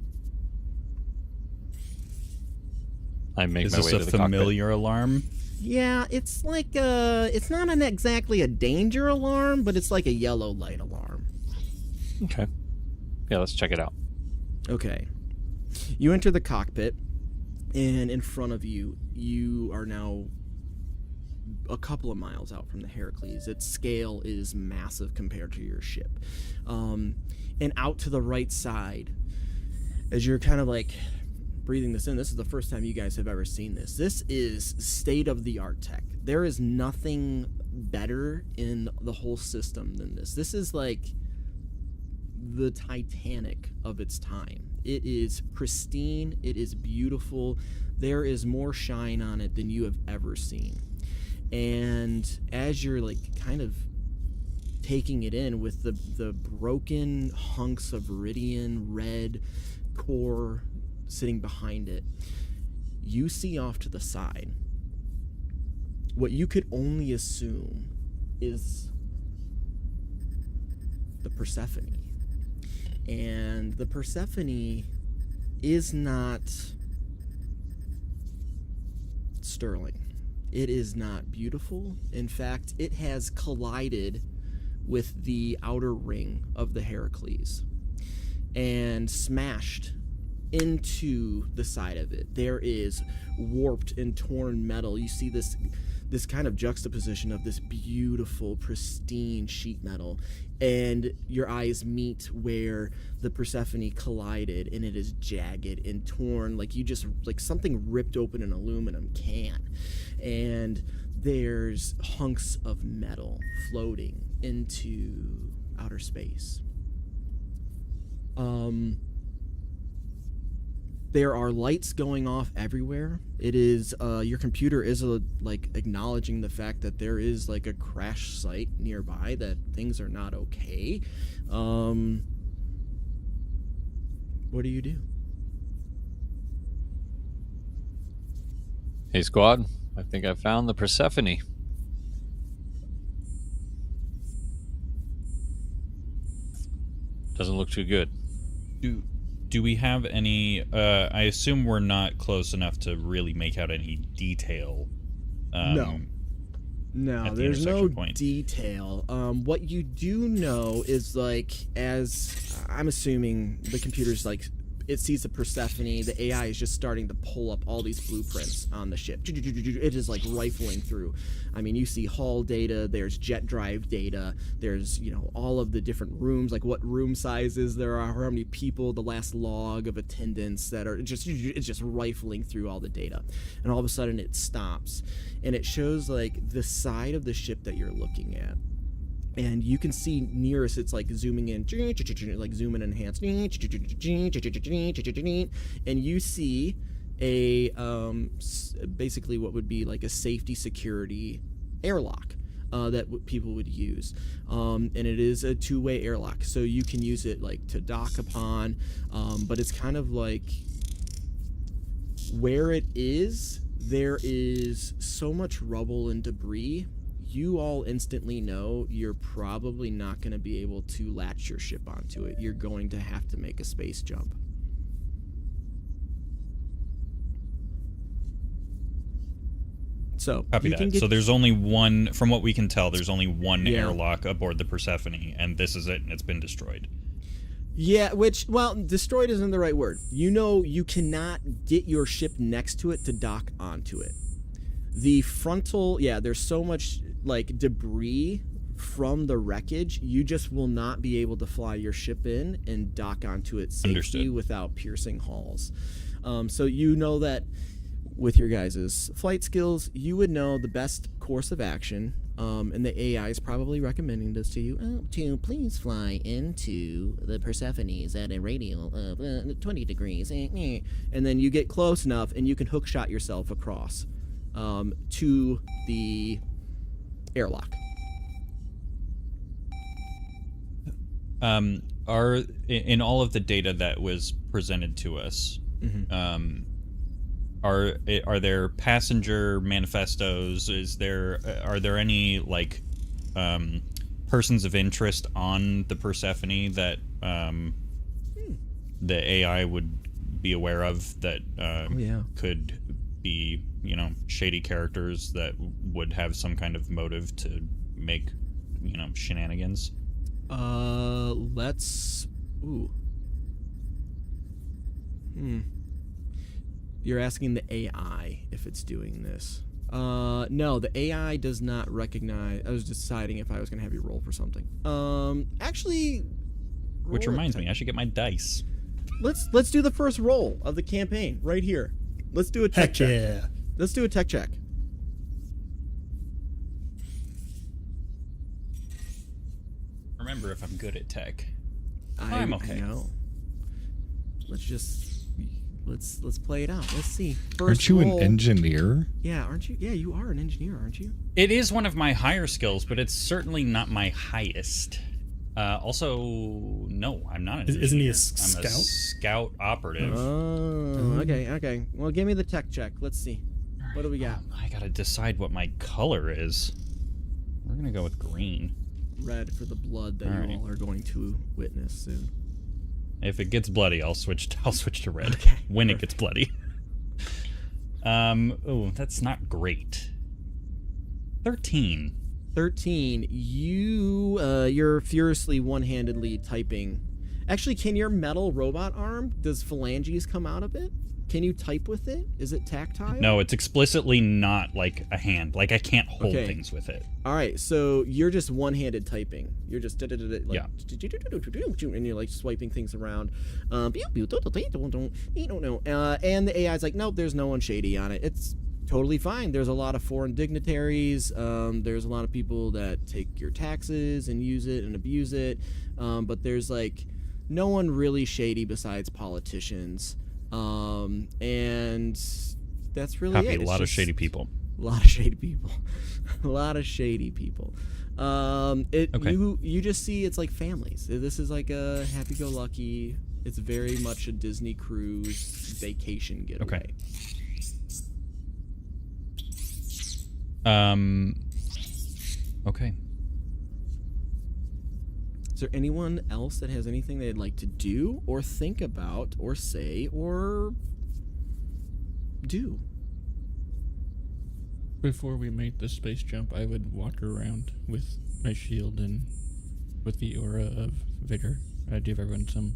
[SPEAKER 5] I make
[SPEAKER 10] Is
[SPEAKER 5] my
[SPEAKER 10] this
[SPEAKER 5] way to
[SPEAKER 10] a
[SPEAKER 5] the
[SPEAKER 10] familiar alarm?
[SPEAKER 1] Yeah, it's like it's not exactly a danger alarm, but it's like a yellow light alarm.
[SPEAKER 5] cockpit. Okay. Yeah, let's check it out.
[SPEAKER 1] Okay. You enter the cockpit, and in front of you, you are now a couple of miles out from the Herakles. Its scale is massive compared to your ship. And out to the right side, as you're kind of like breathing this in, this is the first time you guys have ever seen this. This is state-of-the-art tech. There is nothing better in the whole system than this. This is like the Titanic of its time. It is pristine. It is beautiful. There is more shine on it than you have ever seen. And as you're like kind of taking it in with the broken hunks of Viridian red core sitting behind it, you see off to the side what you could only assume is the Persephone. And the Persephone is not sterling. It is not beautiful. In fact, it has collided with the outer ring of the Herakles and smashed into the side of it. There is warped and torn metal. You see this kind of juxtaposition of this beautiful, pristine sheet metal, and your eyes meet where the Persephone collided, and it is jagged and torn, like something ripped open an aluminum can. And there's hunks of metal floating into outer space. There are lights going off everywhere. It is your computer is acknowledging the fact that there is like a crash site nearby, that things are not okay. What do you do?
[SPEAKER 5] Hey, squad. I think I found the Persephone. Doesn't look too good.
[SPEAKER 10] Do we have any... I assume we're not close enough to really make out any detail.
[SPEAKER 1] No, there's no detail. What you do know is, like, as I'm assuming the computer's like, it sees the Persephone, the AI is just starting to pull up all these blueprints on the ship. It is like rifling through. I mean, you see hull data, there's jet drive data, there's, all of the different rooms, like what room sizes there are, how many people, the last log of attendance that are it's just rifling through all the data. And all of a sudden it stops, and it shows like the side of the ship that you're looking at. And you can see nearest, it's like zooming in, like zoom and enhance, and you see a basically what would be like a safety security airlock that people would use, and it is a two-way airlock, so you can use it like to dock upon, but it's kind of like where it is, there is so much rubble and debris. You all instantly know you're probably not going to be able to latch your ship onto it. You're going to have to make a space jump. So
[SPEAKER 10] Copy that. So there's only one, from what we can tell, there's only one airlock aboard the Persephone, and this is it, and it's been destroyed.
[SPEAKER 1] Yeah, destroyed isn't the right word. You cannot get your ship next to it to dock onto it. The frontal, there's so much like debris from the wreckage, you just will not be able to fly your ship in and dock onto it safely without piercing hulls. So that with your guys' flight skills, you would know the best course of action, and the AI is probably recommending this to you, to please fly into the Persephones at a radial of 20 degrees, and then you get close enough and you can hook shot yourself across to the airlock.
[SPEAKER 10] Are in all of the data that was presented to us,
[SPEAKER 1] Mm-hmm.
[SPEAKER 10] Are there passenger manifestos? Are there any like persons of interest on the Persephone that the AI would be aware of that could be, shady characters that would have some kind of motive to make, shenanigans?
[SPEAKER 1] Let's... Ooh. You're asking the AI if it's doing this. No, the AI does not recognize... I was deciding if I was going to have you roll for something. Actually...
[SPEAKER 10] Which reminds me, I should get my dice.
[SPEAKER 1] Let's do the first roll of the campaign right here. Let's do a tech check.
[SPEAKER 6] Yeah.
[SPEAKER 1] Let's do a tech check.
[SPEAKER 10] Remember, if I'm good at tech,
[SPEAKER 1] I'm
[SPEAKER 10] okay.
[SPEAKER 1] No. Let's play it out. Let's see. First
[SPEAKER 7] Aren't you
[SPEAKER 1] roll.
[SPEAKER 7] an engineer?
[SPEAKER 1] Yeah, aren't you? Yeah, you are an engineer, aren't you?
[SPEAKER 10] It is one of my higher skills, but it's certainly not my highest. Also, no, I'm not an engineer.
[SPEAKER 6] Isn't he a
[SPEAKER 10] I'm
[SPEAKER 6] scout?
[SPEAKER 10] a scout operative.
[SPEAKER 1] Oh, okay. Well, give me the tech check. Let's see. What do we got?
[SPEAKER 10] I gotta decide what my color is. We're gonna go with green.
[SPEAKER 1] Red for the blood that you all are going to witness soon.
[SPEAKER 10] If it gets bloody, I'll switch to red.
[SPEAKER 1] Okay,
[SPEAKER 10] when it gets bloody. Oh, that's not great. 13.
[SPEAKER 1] 13. You're furiously one-handedly typing. Actually, can your metal robot arm, does phalanges come out of it? Can you type with it? Is it tactile?
[SPEAKER 10] No, it's explicitly not like a hand. Like, I can't hold things with it.
[SPEAKER 1] All right, so you're just one-handed typing. You're just and you're like swiping things around. And the AI's like, nope, there's no one shady on it. It's totally fine. There's a lot of foreign dignitaries. There's a lot of people that take your taxes and use it and abuse it. But there's like no one really shady besides politicians. And that's really it.
[SPEAKER 10] A lot of shady people.
[SPEAKER 1] A lot of shady people. A lot of shady people. You just see it's like families. This is like a happy-go-lucky. It's very much a Disney cruise vacation getaway.
[SPEAKER 10] Okay.
[SPEAKER 1] Is there anyone else that has anything they'd like to do or think about or say or do?
[SPEAKER 9] Before we make the space jump, I would walk around with my shield and with the aura of vigor. I'd give everyone some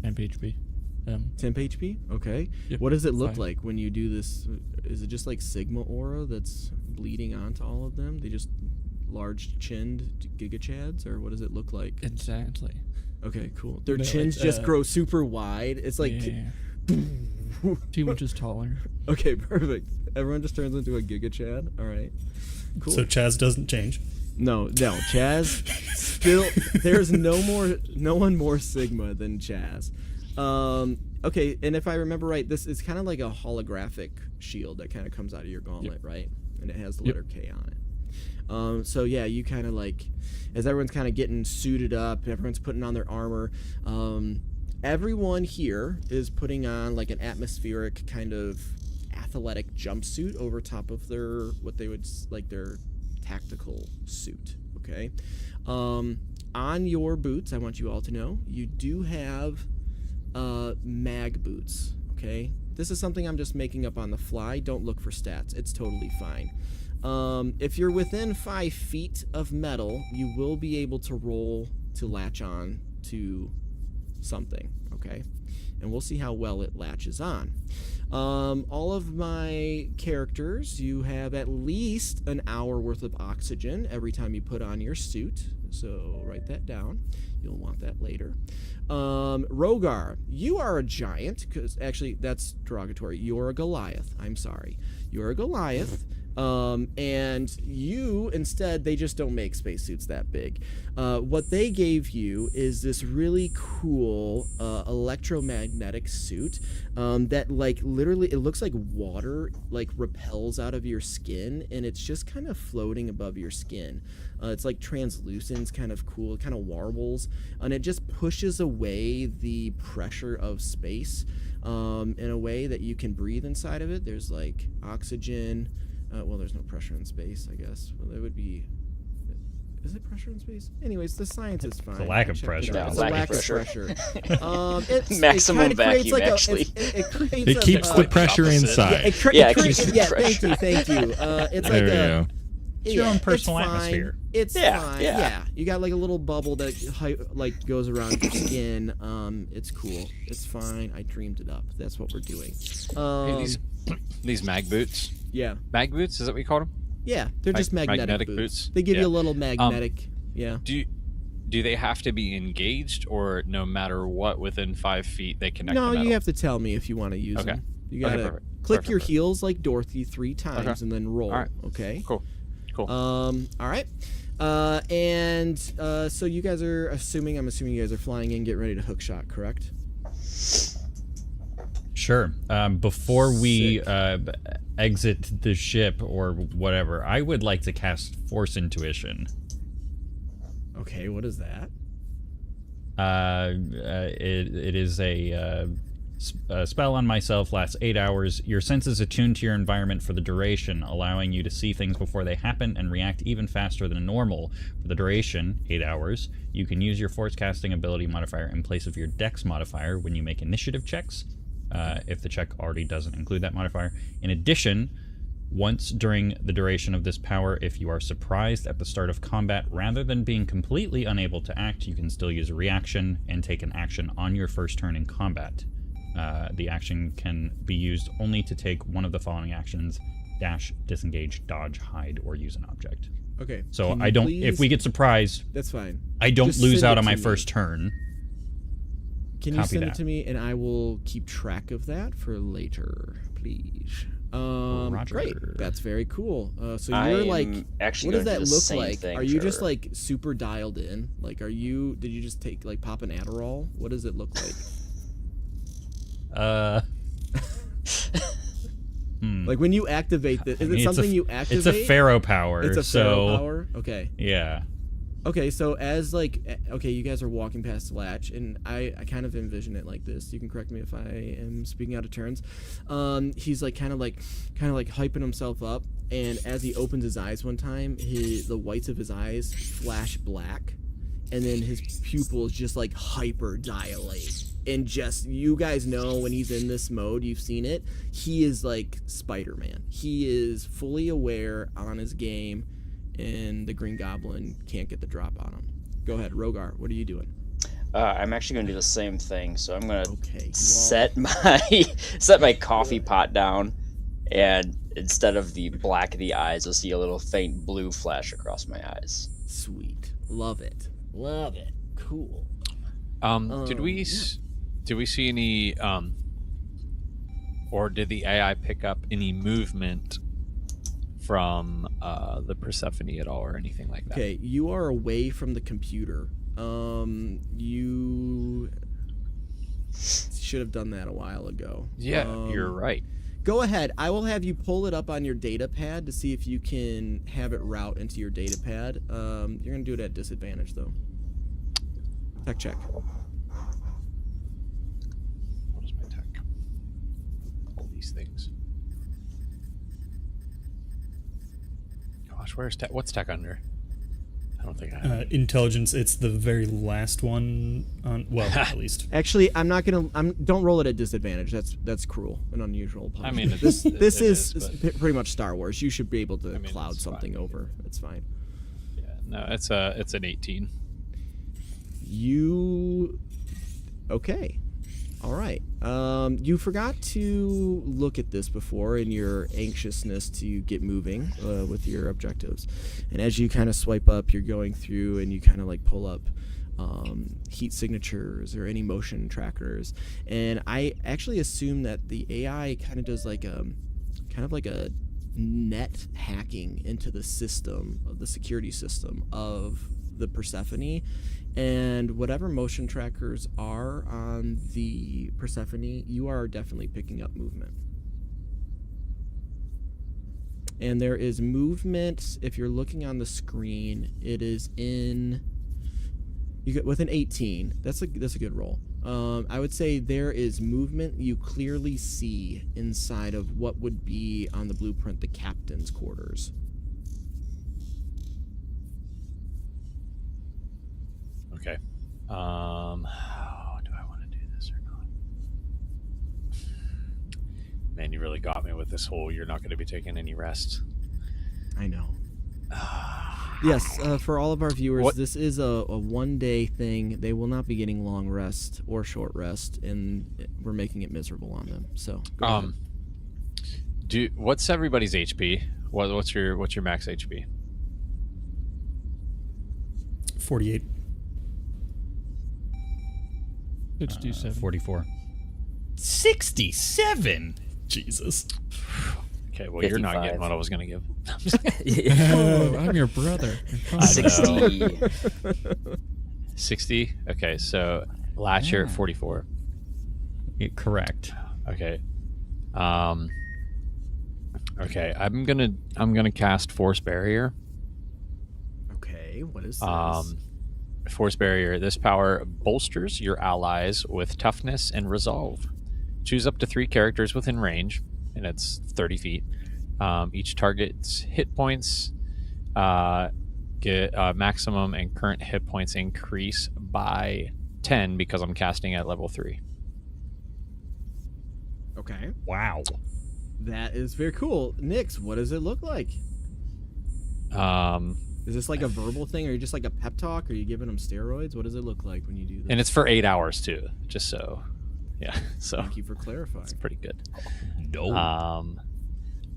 [SPEAKER 9] temp HP.
[SPEAKER 1] Temp HP? Okay.
[SPEAKER 9] Yep,
[SPEAKER 1] What does it look
[SPEAKER 9] 5.
[SPEAKER 1] like when you do this? Is it just like Sigma aura that's bleeding onto all of them? They just large-chinned gigachads, or what does it look like?
[SPEAKER 9] Exactly.
[SPEAKER 1] Okay, cool. Their chins just grow super wide. It's like...
[SPEAKER 9] Yeah. 2 inches taller.
[SPEAKER 1] Okay, perfect. Everyone just turns into a gigachad. All right. Cool.
[SPEAKER 6] So Chaz doesn't change.
[SPEAKER 1] No, Chaz still there's no one more Sigma than Chaz. Okay, and if I remember right, this is kind of like a holographic shield that kind of comes out of your gauntlet, right? And it has the letter K on it. So yeah, you kind of like, as everyone's kind of getting suited up, everyone's putting on their armor. Everyone here is putting on like an atmospheric kind of athletic jumpsuit over top of their their tactical suit. Okay. On your boots, I want you all to know you do have mag boots. Okay. This is something I'm just making up on the fly. Don't look for stats. It's totally fine. If you're within 5 feet of metal, you will be able to roll to latch on to something, okay? And we'll see how well it latches on. All of my characters, you have at least an hour worth of oxygen every time you put on your suit, so write that down. You'll want that later. Rogar, you are a giant, because actually that's derogatory. You're a Goliath. I'm sorry. You're a Goliath. And you, instead, they just don't make spacesuits that big. What they gave you is this really cool electromagnetic suit that, like, literally, it looks like water, like, repels out of your skin, and it's just kind of floating above your skin. It's like translucent, it's kind of cool, it kind of warbles, and it just pushes away the pressure of space in a way that you can breathe inside of it. There's, like, oxygen. Well, there's no pressure in space, I guess. Well, there would be. Is it pressure in space? Anyways, the science is fine.
[SPEAKER 10] The lack of pressure.
[SPEAKER 8] Yeah,
[SPEAKER 1] It's
[SPEAKER 8] lack
[SPEAKER 1] a
[SPEAKER 8] of
[SPEAKER 1] pressure.
[SPEAKER 8] Maximum vacuum, actually.
[SPEAKER 1] It
[SPEAKER 11] keeps the pressure inside.
[SPEAKER 8] it keeps the pressure.
[SPEAKER 1] Thank you. It's
[SPEAKER 11] There
[SPEAKER 1] like
[SPEAKER 11] we go.
[SPEAKER 10] It's your own personal
[SPEAKER 1] it's fine.
[SPEAKER 10] atmosphere.
[SPEAKER 1] It's
[SPEAKER 8] Yeah,
[SPEAKER 1] fine.
[SPEAKER 8] yeah.
[SPEAKER 1] Yeah, you got like a little bubble that like goes around your skin. It's cool. It's fine. I dreamed it up. That's what we're doing.
[SPEAKER 5] Hey, these mag boots.
[SPEAKER 1] Yeah.
[SPEAKER 5] Mag boots, is that what you call them?
[SPEAKER 1] Yeah, they're just magnetic boots. They give
[SPEAKER 5] Yeah.
[SPEAKER 1] you a little magnetic. Yeah.
[SPEAKER 5] Do they have to be engaged, or no matter what, within 5 feet they connect?
[SPEAKER 1] No,
[SPEAKER 5] the metal?
[SPEAKER 1] you have to tell me if you want to use them. You gotta
[SPEAKER 5] perfect.
[SPEAKER 1] click your
[SPEAKER 5] Perfect.
[SPEAKER 1] heels like Dorothy 3 times and then roll.
[SPEAKER 5] All right.
[SPEAKER 1] Okay.
[SPEAKER 5] Cool.
[SPEAKER 1] All right. So you guys are assuming you guys are flying in, getting ready to hook shot, correct?
[SPEAKER 10] Sure. Before we exit the ship or whatever, I would like to cast Force Intuition.
[SPEAKER 1] Okay, what is that?
[SPEAKER 10] It is a spell on myself, lasts 8 hours. Your senses attune to your environment for the duration, allowing you to see things before they happen and react even faster than normal. For the duration, 8 hours, you can use your Force Casting ability modifier in place of your Dex modifier when you make initiative checks, if the check already doesn't include that modifier. In addition, once during the duration of this power, if you are surprised at the start of combat, rather than being completely unable to act, you can still use a reaction and take an action on your first turn in combat. The action can be used only to take one of the following actions: dash, disengage, dodge, hide, or use an object.
[SPEAKER 1] Okay.
[SPEAKER 10] So I don't. If we get surprised,
[SPEAKER 1] that's fine.
[SPEAKER 10] I don't
[SPEAKER 1] Just
[SPEAKER 10] lose
[SPEAKER 1] send
[SPEAKER 10] out
[SPEAKER 1] it
[SPEAKER 10] on my
[SPEAKER 1] to me.
[SPEAKER 10] first turn.
[SPEAKER 1] Can you
[SPEAKER 10] Copy
[SPEAKER 1] send
[SPEAKER 10] that.
[SPEAKER 1] it to me, and I will keep track of that for later, please.
[SPEAKER 10] Roger.
[SPEAKER 1] Great. That's very cool. So
[SPEAKER 8] I
[SPEAKER 1] you're
[SPEAKER 8] am
[SPEAKER 1] like,
[SPEAKER 8] actually
[SPEAKER 1] what does
[SPEAKER 8] gonna
[SPEAKER 1] that
[SPEAKER 8] do the
[SPEAKER 1] look
[SPEAKER 8] same
[SPEAKER 1] like?
[SPEAKER 8] thing,
[SPEAKER 1] Are you just
[SPEAKER 8] Trevor.
[SPEAKER 1] like super dialed in? Like, did you just take like pop an Adderall? What does it look like? Like when you activate this, is it something you activate?
[SPEAKER 10] It's a Pharaoh power.
[SPEAKER 1] It's a Pharaoh power? Okay.
[SPEAKER 10] Yeah.
[SPEAKER 1] Okay, so as like, okay, you guys are walking past the latch, and I kind of envision it like this. You can correct me if I am speaking out of turns. He's like kind of like hyping himself up, and as he opens his eyes one time, the whites of his eyes flash black, and then his pupils just like hyper dilate. And just, you guys know when he's in this mode, you've seen it, he is like Spider-Man. He is fully aware, on his game, and the Green Goblin can't get the drop on him. Go ahead, Rogar, what are you doing?
[SPEAKER 8] I'm actually going to do the same thing. So I'm going to
[SPEAKER 1] Okay,
[SPEAKER 8] set my coffee pot down, and instead of the black of the eyes, you'll see a little faint blue flash across my eyes.
[SPEAKER 1] Sweet. Love it. Love it. Cool.
[SPEAKER 5] Did we see any or did the AI pick up any movement from the Persephone at all, or anything like that?
[SPEAKER 1] Okay, you are away from the computer. You should have done that a while ago.
[SPEAKER 5] Yeah, you're right.
[SPEAKER 1] Go ahead. I will have you pull it up on your data pad to see if you can have it route into your data pad. You're going to do it at disadvantage, though. Tech check.
[SPEAKER 5] What is my tech? All these things. Gosh, where's tech? What's tech under? I don't think I have.
[SPEAKER 6] Intelligence, it's the very last one on, well, at least.
[SPEAKER 1] Actually, I'm not gonna. Don't roll it at disadvantage. That's cruel and unusual.
[SPEAKER 5] I mean,
[SPEAKER 1] this
[SPEAKER 5] it
[SPEAKER 1] is
[SPEAKER 5] is,
[SPEAKER 1] pretty much Star Wars. You should be able to cloud
[SPEAKER 5] it's
[SPEAKER 1] something
[SPEAKER 5] fine.
[SPEAKER 1] over. It's fine.
[SPEAKER 5] Yeah, no, it's an 18.
[SPEAKER 1] You okay? All right. You forgot to look at this before in your anxiousness to get moving with your objectives, and as you kind of swipe up, you're going through and you kind of like pull up heat signatures or any motion trackers, and I actually assume that the AI kind of does like a net hacking into the system, of the security system of the Persephone, and whatever motion trackers are on the Persephone, you are definitely picking up movement. And there is movement, if you're looking on the screen, it is in, you get with an 18. That's a good roll. I would say there is movement you clearly see inside of what would be on the blueprint the captain's quarters.
[SPEAKER 5] Okay. Do I want to do this or not? Man, you really got me with this whole you're not going to be taking any rest.
[SPEAKER 1] I know. Yes, for all of our viewers, this is a one-day thing. They will not be getting long rest or short rest, and we're making it miserable on them. So, go ahead.
[SPEAKER 5] What's everybody's HP? What's your max HP?
[SPEAKER 6] 48.
[SPEAKER 9] 67.
[SPEAKER 10] 44. 67.
[SPEAKER 6] Jesus.
[SPEAKER 5] Okay, well, you're not getting what I was going to give.
[SPEAKER 9] Oh, I'm your brother.
[SPEAKER 8] 60.
[SPEAKER 5] 60? Okay, so last year at 44.
[SPEAKER 10] Correct.
[SPEAKER 5] Okay. Okay, I'm gonna cast Force Barrier.
[SPEAKER 1] Okay, what is this?
[SPEAKER 5] Force Barrier. This power bolsters your allies with toughness and resolve. Choose up to 3 characters within range, and it's 30 feet. Each target's hit points get maximum and current hit points increase by 10 because I'm casting at level 3.
[SPEAKER 1] Okay.
[SPEAKER 10] Wow.
[SPEAKER 1] That is very cool. Nix, what does it look like? Is this like a verbal thing, or are you just like a pep talk? Are you giving them steroids? What does it look like when you do this?
[SPEAKER 5] And it's for 8 hours too, just so, yeah. So
[SPEAKER 1] thank you for clarifying.
[SPEAKER 5] It's pretty good.
[SPEAKER 10] No.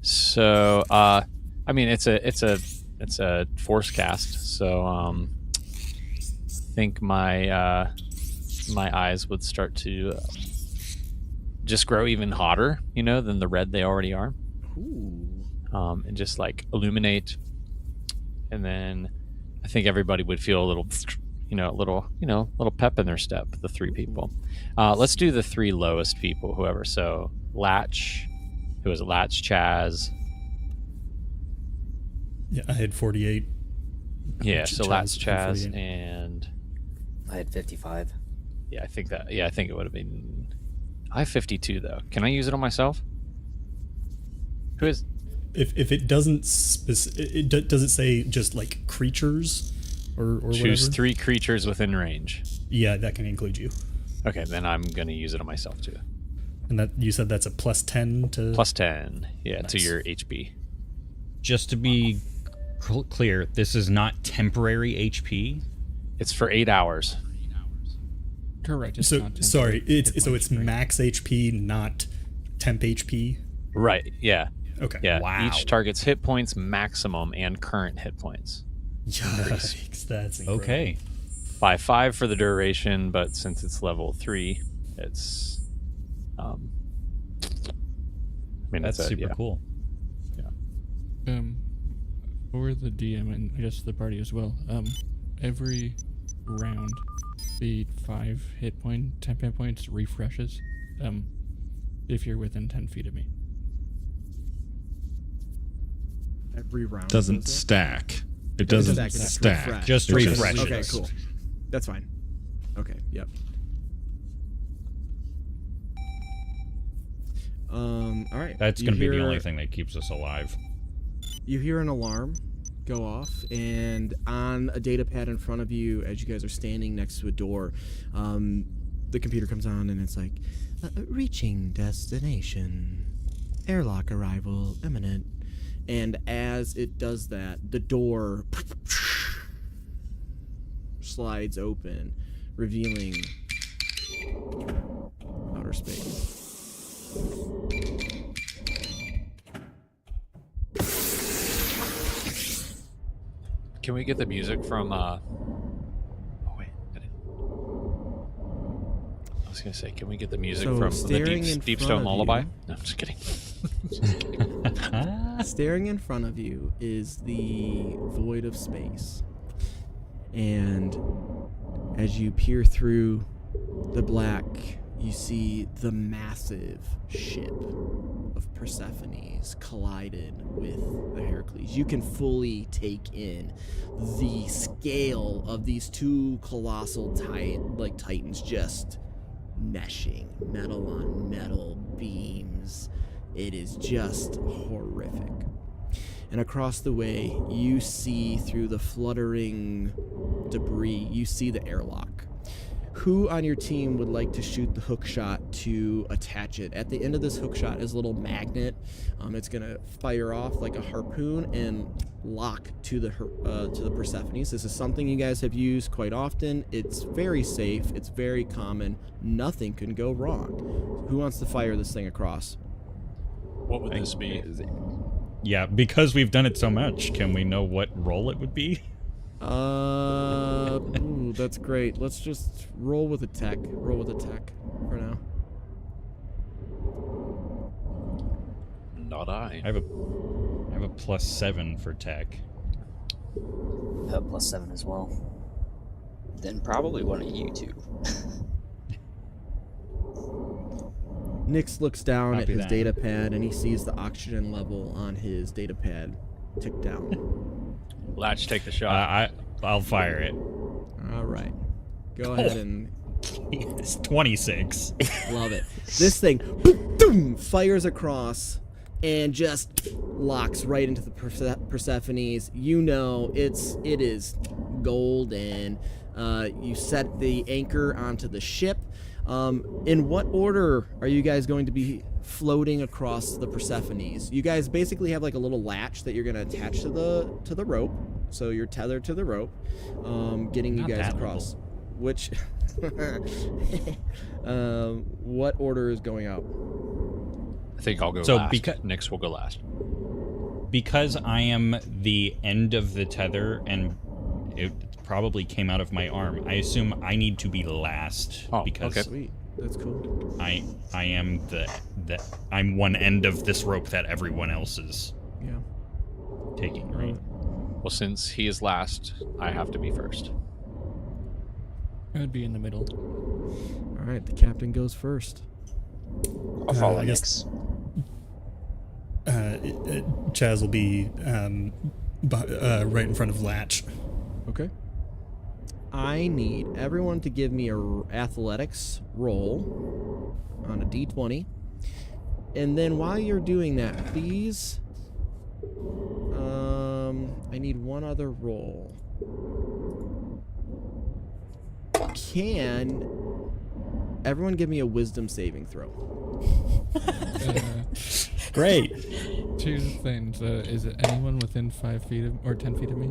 [SPEAKER 5] So I mean, it's a force cast. So I think my my eyes would start to just grow even hotter, than the red they already are.
[SPEAKER 1] Ooh.
[SPEAKER 5] And just like illuminate. And then I think everybody would feel a little, little pep in their step, the 3 people. Let's do the 3 lowest people, whoever. So Latch, who was it? Latch, Chaz.
[SPEAKER 6] Yeah, I had 48.
[SPEAKER 5] Yeah, so Latch, Chaz, and
[SPEAKER 11] I had 55.
[SPEAKER 5] Yeah, I think it would have been. I have 52 though. Can I use it on myself? Who is?
[SPEAKER 6] If it doesn't does it say just like creatures or
[SPEAKER 5] choose
[SPEAKER 6] whatever?
[SPEAKER 5] 3 creatures within range.
[SPEAKER 6] Yeah, that can include you.
[SPEAKER 5] Okay, then I'm gonna use it on myself too.
[SPEAKER 6] And that you said that's a plus 10 to
[SPEAKER 5] plus 10, yeah,
[SPEAKER 6] nice.
[SPEAKER 5] to your HP.
[SPEAKER 10] Just to be clear, this is not temporary HP.
[SPEAKER 5] It's for 8 hours.
[SPEAKER 9] Correct.
[SPEAKER 6] So sorry, it's max HP, not temp HP.
[SPEAKER 5] Right. Yeah.
[SPEAKER 6] Okay.
[SPEAKER 5] Yeah.
[SPEAKER 10] Wow.
[SPEAKER 5] Each target's hit points maximum and current hit points.
[SPEAKER 6] Yikes, that's incredible.
[SPEAKER 10] Okay.
[SPEAKER 5] By 5 for the duration, but since it's level 3, it's I mean,
[SPEAKER 10] that's super cool.
[SPEAKER 5] Yeah.
[SPEAKER 9] For the DM and I guess the party as well. Every round, the 5 temp hit points refreshes. If you're within 10 feet of me.
[SPEAKER 1] Every round
[SPEAKER 7] Doesn't stack. It doesn't stack.
[SPEAKER 1] Refresh.
[SPEAKER 10] Just
[SPEAKER 7] Okay.
[SPEAKER 10] refreshes.
[SPEAKER 1] Okay, cool. That's fine. Okay, yep. All right.
[SPEAKER 10] That's going to be the only thing that keeps us alive.
[SPEAKER 1] You hear an alarm go off, and on a data pad in front of you, as you guys are standing next to a door, the computer comes on, and it's like, reaching destination. Airlock arrival imminent. And as it does that, the door slides open, revealing outer space.
[SPEAKER 5] Can we get the music from oh wait, I was gonna say, can we get the music from the Deep Stone Lullaby? No, I'm just kidding.
[SPEAKER 1] Staring in front of you is the void of space. And as you peer through the black, you see the massive ship of Persephone's collided with the Herakles. You can fully take in the scale of these two colossal titans just meshing, metal on metal beams. It is just horrific. And across the way, you see through the fluttering debris, you see the airlock. Who on your team would like to shoot the hook shot to attach it? At the end of this hook shot is a little magnet. It's gonna fire off like a harpoon and lock to the Persephone's. This is something you guys have used quite often. It's very safe. It's very common. Nothing can go wrong. Who wants to fire this thing across?
[SPEAKER 5] What would this be?
[SPEAKER 10] Yeah, because we've done it so much, can we know what role it would be?
[SPEAKER 1] Ooh, that's great. Let's just roll with a tech. Roll with a tech for now.
[SPEAKER 5] Not I.
[SPEAKER 10] I have a +7 for tech.
[SPEAKER 11] +7 as well.
[SPEAKER 8] Then probably one of you two.
[SPEAKER 1] Nix looks down
[SPEAKER 10] Copy
[SPEAKER 1] at his
[SPEAKER 10] that.
[SPEAKER 1] data pad and he sees the oxygen level on his data pad tick down.
[SPEAKER 5] Latch, take the shot.
[SPEAKER 10] I'll fire it.
[SPEAKER 1] All right. Go ahead and...
[SPEAKER 10] It's 26.
[SPEAKER 1] Love it. This thing boom, fires across and just locks right into the Persephone's. You know it is golden. You set the anchor onto the ship. In what order are you guys going to be floating across the Persephone's? You guys basically have like a little latch that you're going to attach to the rope. So you're tethered to the rope, getting you
[SPEAKER 10] Not
[SPEAKER 1] guys
[SPEAKER 10] that
[SPEAKER 1] across. Which, what order is going out?
[SPEAKER 5] I think I'll go
[SPEAKER 10] So
[SPEAKER 5] last. Nix will go last.
[SPEAKER 10] Because I am the end of the tether and it probably came out of my arm, I assume I need to be last.
[SPEAKER 5] Oh,
[SPEAKER 10] because
[SPEAKER 5] okay.
[SPEAKER 1] Sweet. That's cool.
[SPEAKER 10] I am I'm one end of this rope that everyone else is
[SPEAKER 1] Yeah.
[SPEAKER 10] taking, right?
[SPEAKER 5] Well, since he is last, I have to be first.
[SPEAKER 9] I would be in the middle.
[SPEAKER 1] All right. The captain goes first.
[SPEAKER 8] I'll follow
[SPEAKER 6] I
[SPEAKER 8] Nix.
[SPEAKER 6] Chaz will be right in front of Latch.
[SPEAKER 1] Okay. I need everyone to give me a athletics roll on a d20. And then while you're doing that, please, I need one other roll. Can everyone give me a wisdom saving throw?
[SPEAKER 6] Great.
[SPEAKER 9] Two things. Is it anyone within 5 feet of, or 10 feet of me?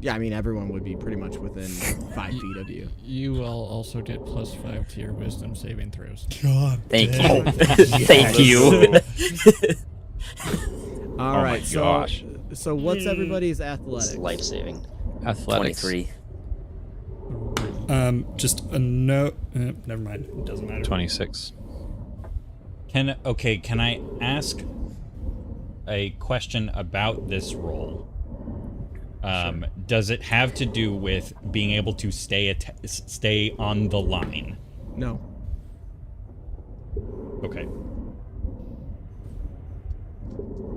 [SPEAKER 1] Yeah, I mean, everyone would be pretty much within 5 feet of you.
[SPEAKER 9] You all also get +5 to your wisdom saving throws.
[SPEAKER 6] God.
[SPEAKER 11] Thank
[SPEAKER 6] damn.
[SPEAKER 11] you. Thank you.
[SPEAKER 1] All right,
[SPEAKER 5] my gosh.
[SPEAKER 1] So what's everybody's athletics?
[SPEAKER 8] It's life saving.
[SPEAKER 5] Athletics.
[SPEAKER 11] 23.
[SPEAKER 6] Just a note. Never mind. It doesn't matter.
[SPEAKER 5] 26.
[SPEAKER 10] Can I ask a question about this roll?
[SPEAKER 1] Sure.
[SPEAKER 10] Does it have to do with being able to stay on the line?
[SPEAKER 1] No.
[SPEAKER 10] Okay.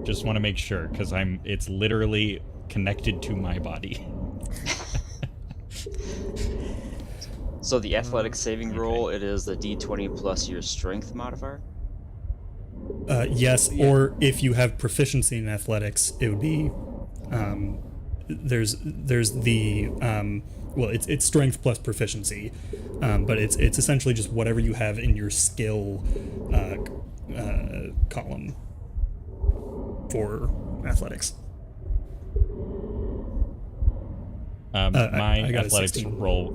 [SPEAKER 10] Just want to make sure, because it's literally connected to my body.
[SPEAKER 8] So the athletic saving roll, it is the d20 plus your strength modifier?
[SPEAKER 6] Yes, or if you have proficiency in athletics, it would be there's the well, it's strength plus proficiency, but it's essentially just whatever you have in your skill column for athletics.
[SPEAKER 10] My
[SPEAKER 6] I got a
[SPEAKER 10] athletics
[SPEAKER 6] 16.
[SPEAKER 10] roll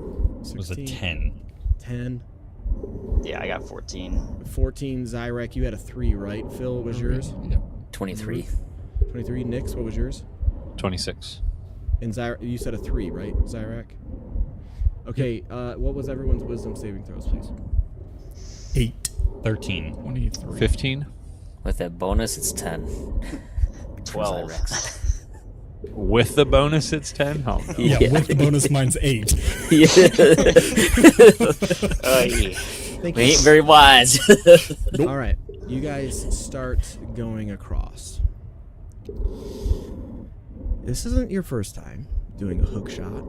[SPEAKER 10] was a
[SPEAKER 1] 16.
[SPEAKER 10] 10.
[SPEAKER 1] 10.
[SPEAKER 8] Yeah, I got 14.
[SPEAKER 1] 14, Zyrek, you had a 3, right? Phil, what was yours?
[SPEAKER 9] Yep.
[SPEAKER 11] 23.
[SPEAKER 1] 23. Nix, what was yours?
[SPEAKER 5] 26.
[SPEAKER 1] And you said a 3, right, Zyrek? Okay, what was everyone's wisdom saving throws, please?
[SPEAKER 6] 8.
[SPEAKER 10] 13.
[SPEAKER 9] 23.
[SPEAKER 5] 15.
[SPEAKER 11] With that bonus, it's 10.
[SPEAKER 8] 12.
[SPEAKER 11] Rex.
[SPEAKER 5] With the bonus, it's 10. Oh, no.
[SPEAKER 6] Yeah, with the bonus, mine's 8.
[SPEAKER 11] Oh, yeah.
[SPEAKER 1] Thank
[SPEAKER 11] We
[SPEAKER 1] you.
[SPEAKER 11] ain't very wise.
[SPEAKER 1] All right, you guys start going across. This isn't your first time doing a hook shot,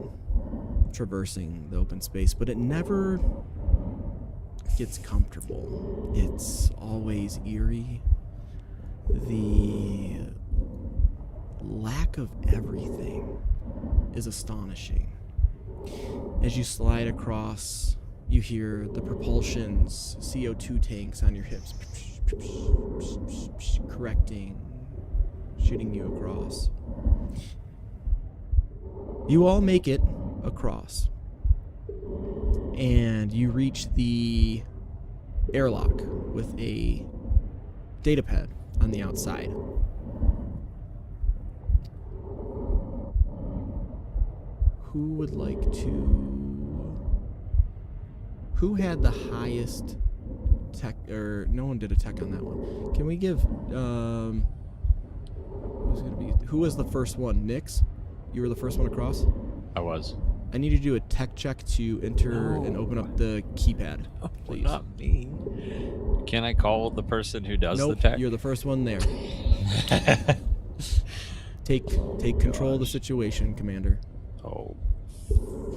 [SPEAKER 1] traversing the open space, but it never gets comfortable. It's always eerie. The lack of everything is astonishing. As you slide across, you hear the propulsion's CO2 tanks on your hips correcting, shooting you across. You all make it across, and you reach the airlock with a data pad on the outside. Who would like to... Who had the highest tech, or no one did a tech on that one. Can we give, who was the first one? Nix? You were the first one across?
[SPEAKER 5] I was.
[SPEAKER 1] I need you to do a tech check to enter and open up the keypad, please.
[SPEAKER 5] Not me. Can I call the person who does
[SPEAKER 1] Nope,
[SPEAKER 5] the tech?
[SPEAKER 1] you're the first one there. Take control of the situation, Commander.
[SPEAKER 5] Oh,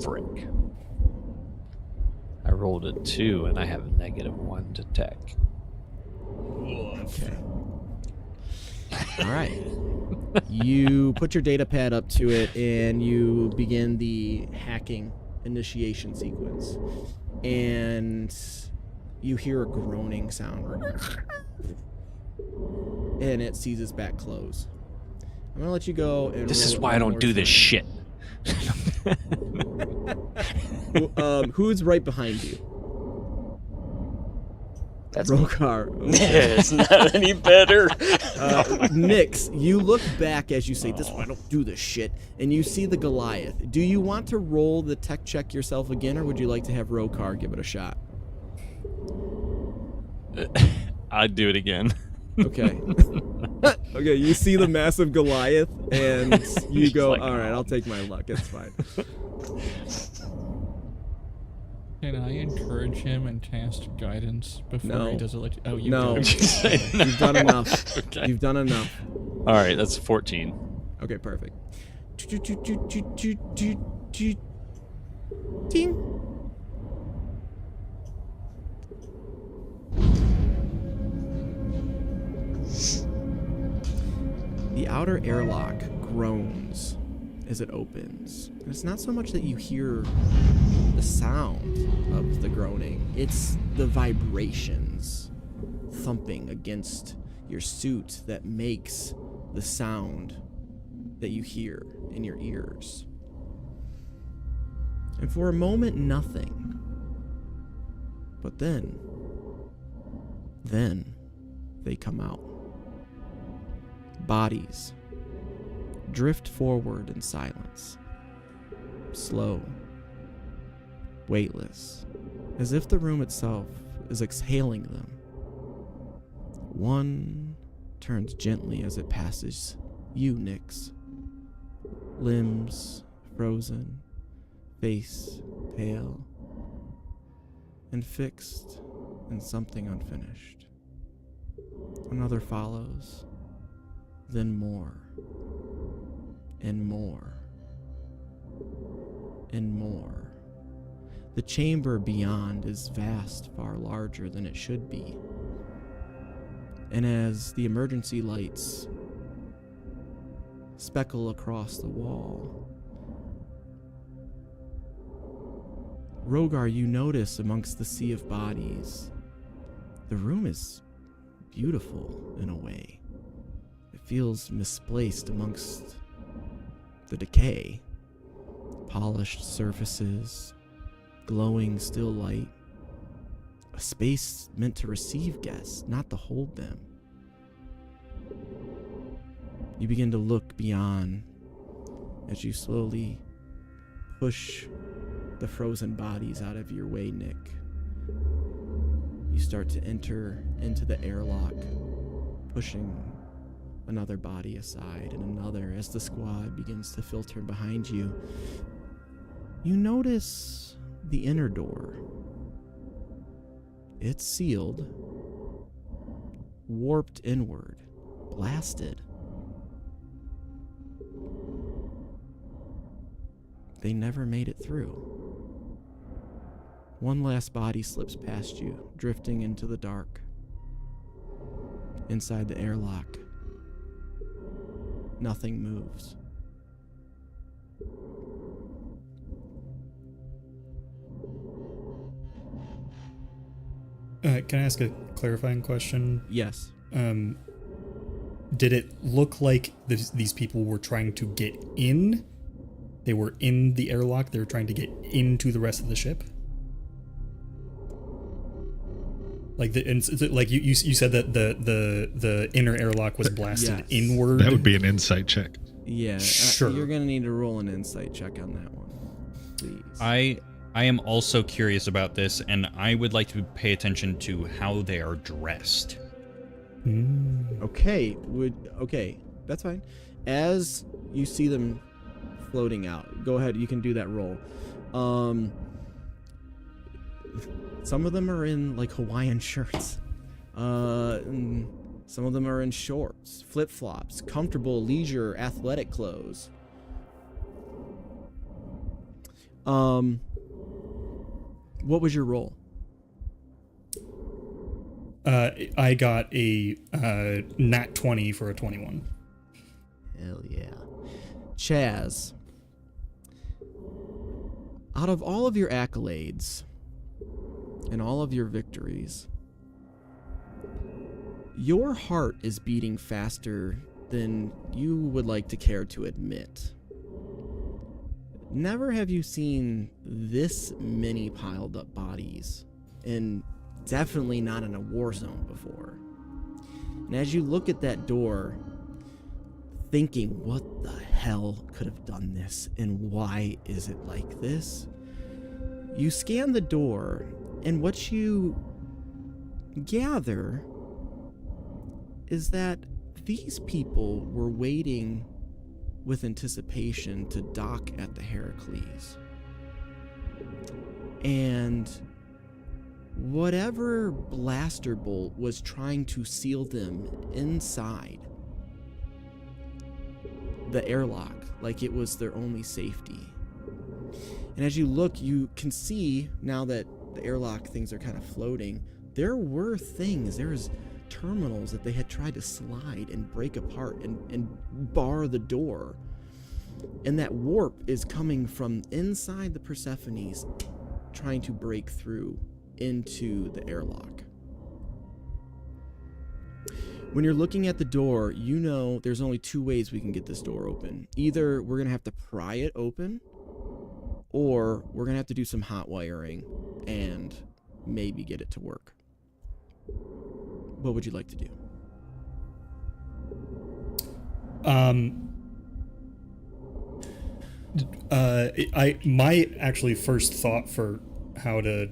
[SPEAKER 5] frick. I rolled a 2 and I have a -1 to tech.
[SPEAKER 1] Okay. All right. You put your data pad up to it and you begin the hacking initiation sequence. And you hear a groaning sound. And it seizes back close. I'm going to let you go and
[SPEAKER 5] This
[SPEAKER 1] roll
[SPEAKER 5] is
[SPEAKER 1] it
[SPEAKER 5] why I
[SPEAKER 1] one
[SPEAKER 5] don't
[SPEAKER 1] more
[SPEAKER 5] do this
[SPEAKER 1] time.
[SPEAKER 5] shit.
[SPEAKER 1] Who's right behind you?
[SPEAKER 8] That's
[SPEAKER 1] Rokar.
[SPEAKER 8] It's not any better.
[SPEAKER 1] Nix, you look back as you say, "This is why I don't do this shit," and you see the Goliath. Do you want to roll the tech check yourself again, or would you like to have Rokar give it a shot?
[SPEAKER 5] I'd do it again.
[SPEAKER 1] Okay. Okay, you see the massive Goliath, and you go,
[SPEAKER 5] like,
[SPEAKER 1] all right, I'll take my luck. It's fine.
[SPEAKER 9] Can I encourage him and cast guidance before
[SPEAKER 1] No.
[SPEAKER 9] he does it? Oh, you
[SPEAKER 1] No.
[SPEAKER 9] don't.
[SPEAKER 1] You've done enough.
[SPEAKER 5] Okay.
[SPEAKER 1] You've done enough.
[SPEAKER 5] All right, that's 14.
[SPEAKER 1] Okay, perfect. Ting. The outer airlock groans as it opens. It's not so much that you hear the sound of the groaning, it's the vibrations thumping against your suit that makes the sound that you hear in your ears. And for a moment, nothing. But then they come out. Bodies drift forward in silence, slow, weightless, as if the room itself is exhaling them. One turns gently as it passes you, Nix. Limbs frozen, face pale, and fixed in something unfinished. Another follows, then more, and more, and more. The chamber beyond is vast, far larger than it should be. And as the emergency lights speckle across the wall, Rogar, you notice amongst the sea of bodies, the room is beautiful in a way. It feels misplaced amongst the decay. Polished surfaces, glowing still light. A space meant to receive guests, not to hold them. You begin to look beyond as you slowly push the frozen bodies out of your way, Nick. You start to enter into the airlock, pushing another body aside and another as the squad begins to filter behind you. You notice the inner door. It's sealed, warped inward, blasted. They never made it through. One last body slips past you, drifting into the dark. Inside the airlock, nothing moves.
[SPEAKER 6] Can I ask a clarifying question?
[SPEAKER 1] Yes.
[SPEAKER 6] Did it look like these people were trying to get in? They were in the airlock. They were trying to get into the rest of the ship. Like you said that the inner airlock was blasted inward.
[SPEAKER 7] That would be an insight check.
[SPEAKER 1] Yeah,
[SPEAKER 6] sure.
[SPEAKER 1] You're gonna need to roll an insight check on that one, please.
[SPEAKER 10] I am also curious about this, and I would like to pay attention to how they are dressed.
[SPEAKER 1] Okay, that's fine. As you see them floating out, go ahead. You can do that roll. Some of them are in like Hawaiian shirts. Some of them are in shorts, flip-flops, comfortable leisure athletic clothes. What was your roll?
[SPEAKER 6] I got a nat 20 for a 21.
[SPEAKER 1] Hell yeah. Chaz, out of all of your accolades and all of your victories, your heart is beating faster than you would like to care to admit. Never have you seen this many piled up bodies, and definitely not in a war zone before. And as you look at that door, thinking, what the hell could have done this, and why is it like this? You scan the door, and what you gather is that these people were waiting with anticipation to dock at the Herakles. And whatever blaster bolt was trying to seal them inside the airlock, like it was their only safety. And as you look, you can see now that the airlock things are kind of floating, there were things, there was terminals that they had tried to slide and break apart and bar the door. And that warp is coming from inside the Persephones, trying to break through into the airlock. When you're looking at the door, you know there's only two ways we can get this door open. Either we're going to have to pry it open, or we're going to have to do some hot wiring and maybe get it to work. What would you like to do? My actually first thought for how to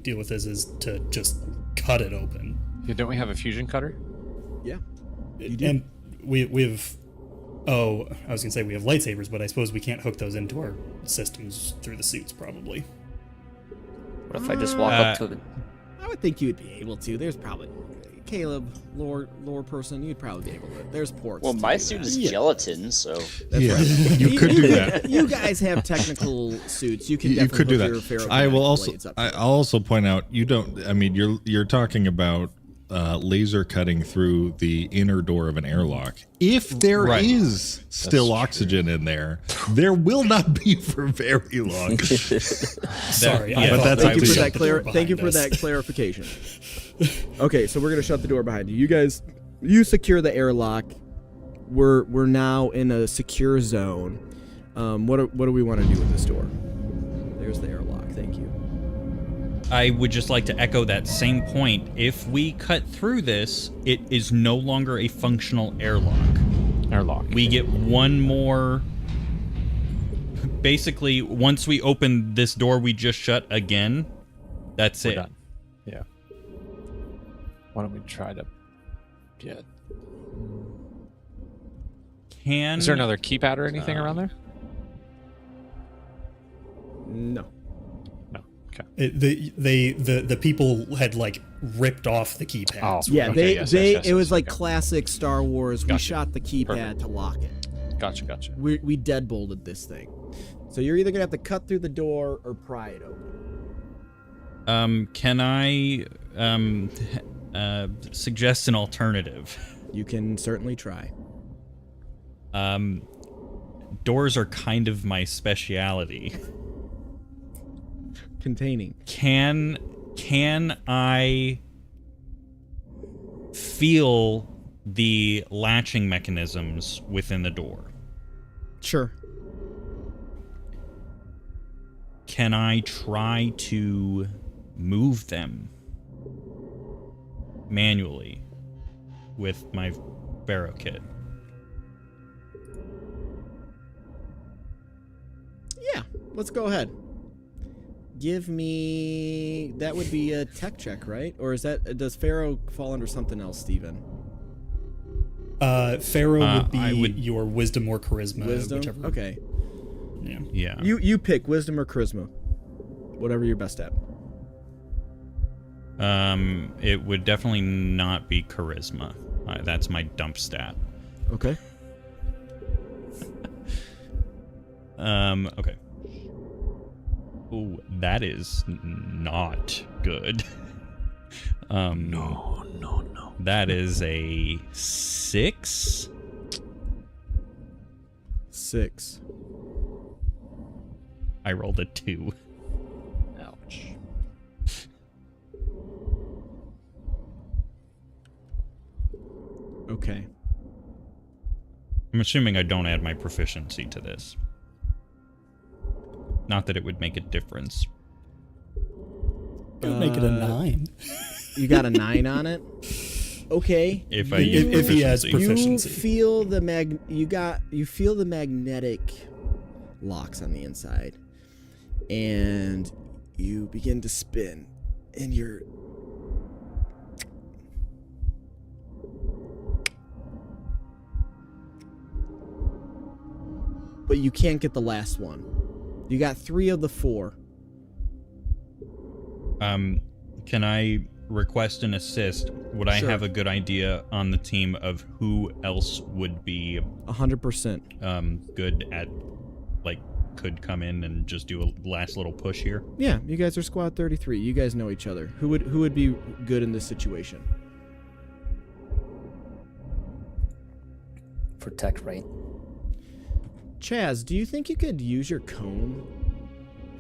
[SPEAKER 1] deal with this is to just cut it open.
[SPEAKER 5] Yeah, don't we have a fusion cutter?
[SPEAKER 1] Yeah, you do.
[SPEAKER 6] And we've I was gonna say we have lightsabers, but I suppose we can't hook those into our systems through the suits, probably.
[SPEAKER 11] What if I just walk up to the...
[SPEAKER 1] I would think you'd be able to. There's probably Caleb, lore person. You'd probably be able to. There's ports.
[SPEAKER 8] Well, my suit is gelatin, so
[SPEAKER 1] that's right.
[SPEAKER 7] You could do that.
[SPEAKER 1] You guys have technical suits. You can definitely
[SPEAKER 7] could do
[SPEAKER 1] hook your
[SPEAKER 7] that.
[SPEAKER 1] ferrochromatic
[SPEAKER 7] I will also.
[SPEAKER 1] blades up.
[SPEAKER 7] I'll also point out you don't. I mean, you're talking about laser cutting through the inner door of an airlock. If there is still oxygen in there, there will not be for very long.
[SPEAKER 6] Sorry,
[SPEAKER 1] but
[SPEAKER 6] that's
[SPEAKER 1] thank you for that clarification. Okay, so we're gonna shut the door behind you. You secure the airlock. We're now in a secure zone. What do we want to do with this door? There's the airlock. Thank you.
[SPEAKER 10] I would just like to echo that same point. If we cut through this, it is no longer a functional airlock. We get one more... Basically, once we open this door we just shut again, that's it.
[SPEAKER 5] Done. Yeah. Why don't we try to Yeah.
[SPEAKER 10] Can
[SPEAKER 5] Is there another keypad or anything around there?
[SPEAKER 1] No.
[SPEAKER 5] No. Okay.
[SPEAKER 6] The people had like ripped off the keypads.
[SPEAKER 5] Oh,
[SPEAKER 1] Yeah,
[SPEAKER 5] okay,
[SPEAKER 1] it was like
[SPEAKER 5] okay.
[SPEAKER 1] classic Star Wars. We
[SPEAKER 5] Gotcha.
[SPEAKER 1] shot the keypad
[SPEAKER 5] Perfect.
[SPEAKER 1] to lock it.
[SPEAKER 5] Gotcha.
[SPEAKER 1] We deadbolted this thing. So you're either gonna have to cut through the door or pry it open.
[SPEAKER 10] Can I suggest an alternative?
[SPEAKER 1] You can certainly try.
[SPEAKER 10] Doors are kind of my speciality.
[SPEAKER 1] Containing.
[SPEAKER 10] Can I feel the latching mechanisms within the door?
[SPEAKER 1] Sure.
[SPEAKER 10] Can I try to move them manually with my Barrow kit?
[SPEAKER 1] Yeah, let's go ahead. Give me... That would be a tech check, right? Or is that... Does Pharaoh fall under something else, Steven?
[SPEAKER 6] Pharaoh would be your wisdom or charisma.
[SPEAKER 1] Wisdom?
[SPEAKER 6] Whichever.
[SPEAKER 1] Okay.
[SPEAKER 6] Yeah.
[SPEAKER 1] You pick wisdom or charisma. Whatever you're best at.
[SPEAKER 10] It would definitely not be charisma. That's my dump stat.
[SPEAKER 1] Okay.
[SPEAKER 10] Okay. Ooh, that is not good.
[SPEAKER 5] No.
[SPEAKER 10] That is a 6.
[SPEAKER 1] 6.
[SPEAKER 10] I rolled a 2.
[SPEAKER 5] Ouch.
[SPEAKER 1] Okay.
[SPEAKER 10] I'm assuming I don't add my proficiency to this. Not that it would make a difference.
[SPEAKER 6] It would make it a 9.
[SPEAKER 1] You got a 9 on it? Okay.
[SPEAKER 10] If I use
[SPEAKER 6] if he has
[SPEAKER 10] proficiency.
[SPEAKER 1] You feel the you feel the magnetic locks on the inside. And you begin to spin and you're but you can't get the last one. You got 3 of the 4.
[SPEAKER 10] Can I request an assist? Would I
[SPEAKER 1] Sure.
[SPEAKER 10] have a good idea on the team of who else would be
[SPEAKER 1] 100%.
[SPEAKER 10] good at, like, could come in and just do a last little push here?
[SPEAKER 1] Yeah, you guys are squad 33. You guys know each other. Who would be good in this situation?
[SPEAKER 11] Protect, right?
[SPEAKER 1] Chaz, do you think you could use your cone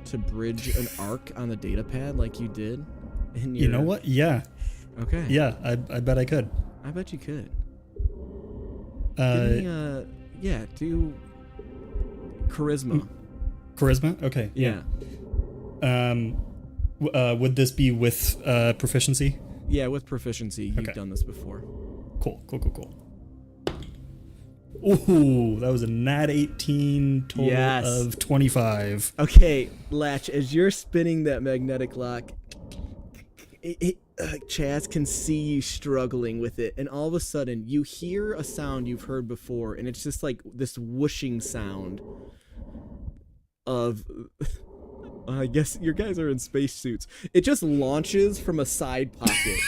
[SPEAKER 1] to bridge an arc on the data pad like you did?
[SPEAKER 6] You know what? Yeah.
[SPEAKER 1] Okay.
[SPEAKER 6] Yeah, I bet I could.
[SPEAKER 1] I bet you could. Give me, yeah, do charisma.
[SPEAKER 6] Charisma? Okay.
[SPEAKER 1] Yeah.
[SPEAKER 6] Would this be with proficiency?
[SPEAKER 1] Yeah, with proficiency. You've
[SPEAKER 6] Okay.
[SPEAKER 1] done this before.
[SPEAKER 6] Cool. Ooh, that was a nat 18 total
[SPEAKER 1] Yes.
[SPEAKER 6] of 25.
[SPEAKER 1] Okay, Latch, as you're spinning that magnetic lock, Chaz can see you struggling with it, and all of a sudden you hear a sound you've heard before, and it's just like this whooshing sound of... I guess your guys are in spacesuits. It just launches from a side pocket.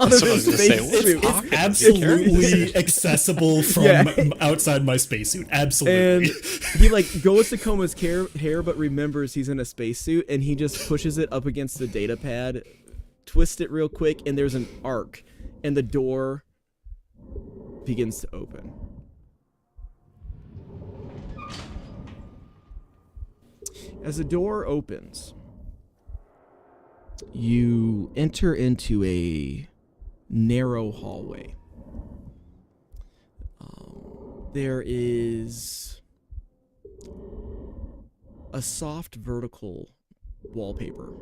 [SPEAKER 1] Out of his spacesuit.
[SPEAKER 6] It's absolutely accessible from outside my spacesuit. Absolutely.
[SPEAKER 1] And he like goes to comb his hair, but remembers he's in a spacesuit, and he just pushes it up against the data pad, twists it real quick, and there's an arc, and the door begins to open. As the door opens, you enter into a narrow hallway. There is a soft vertical wallpaper.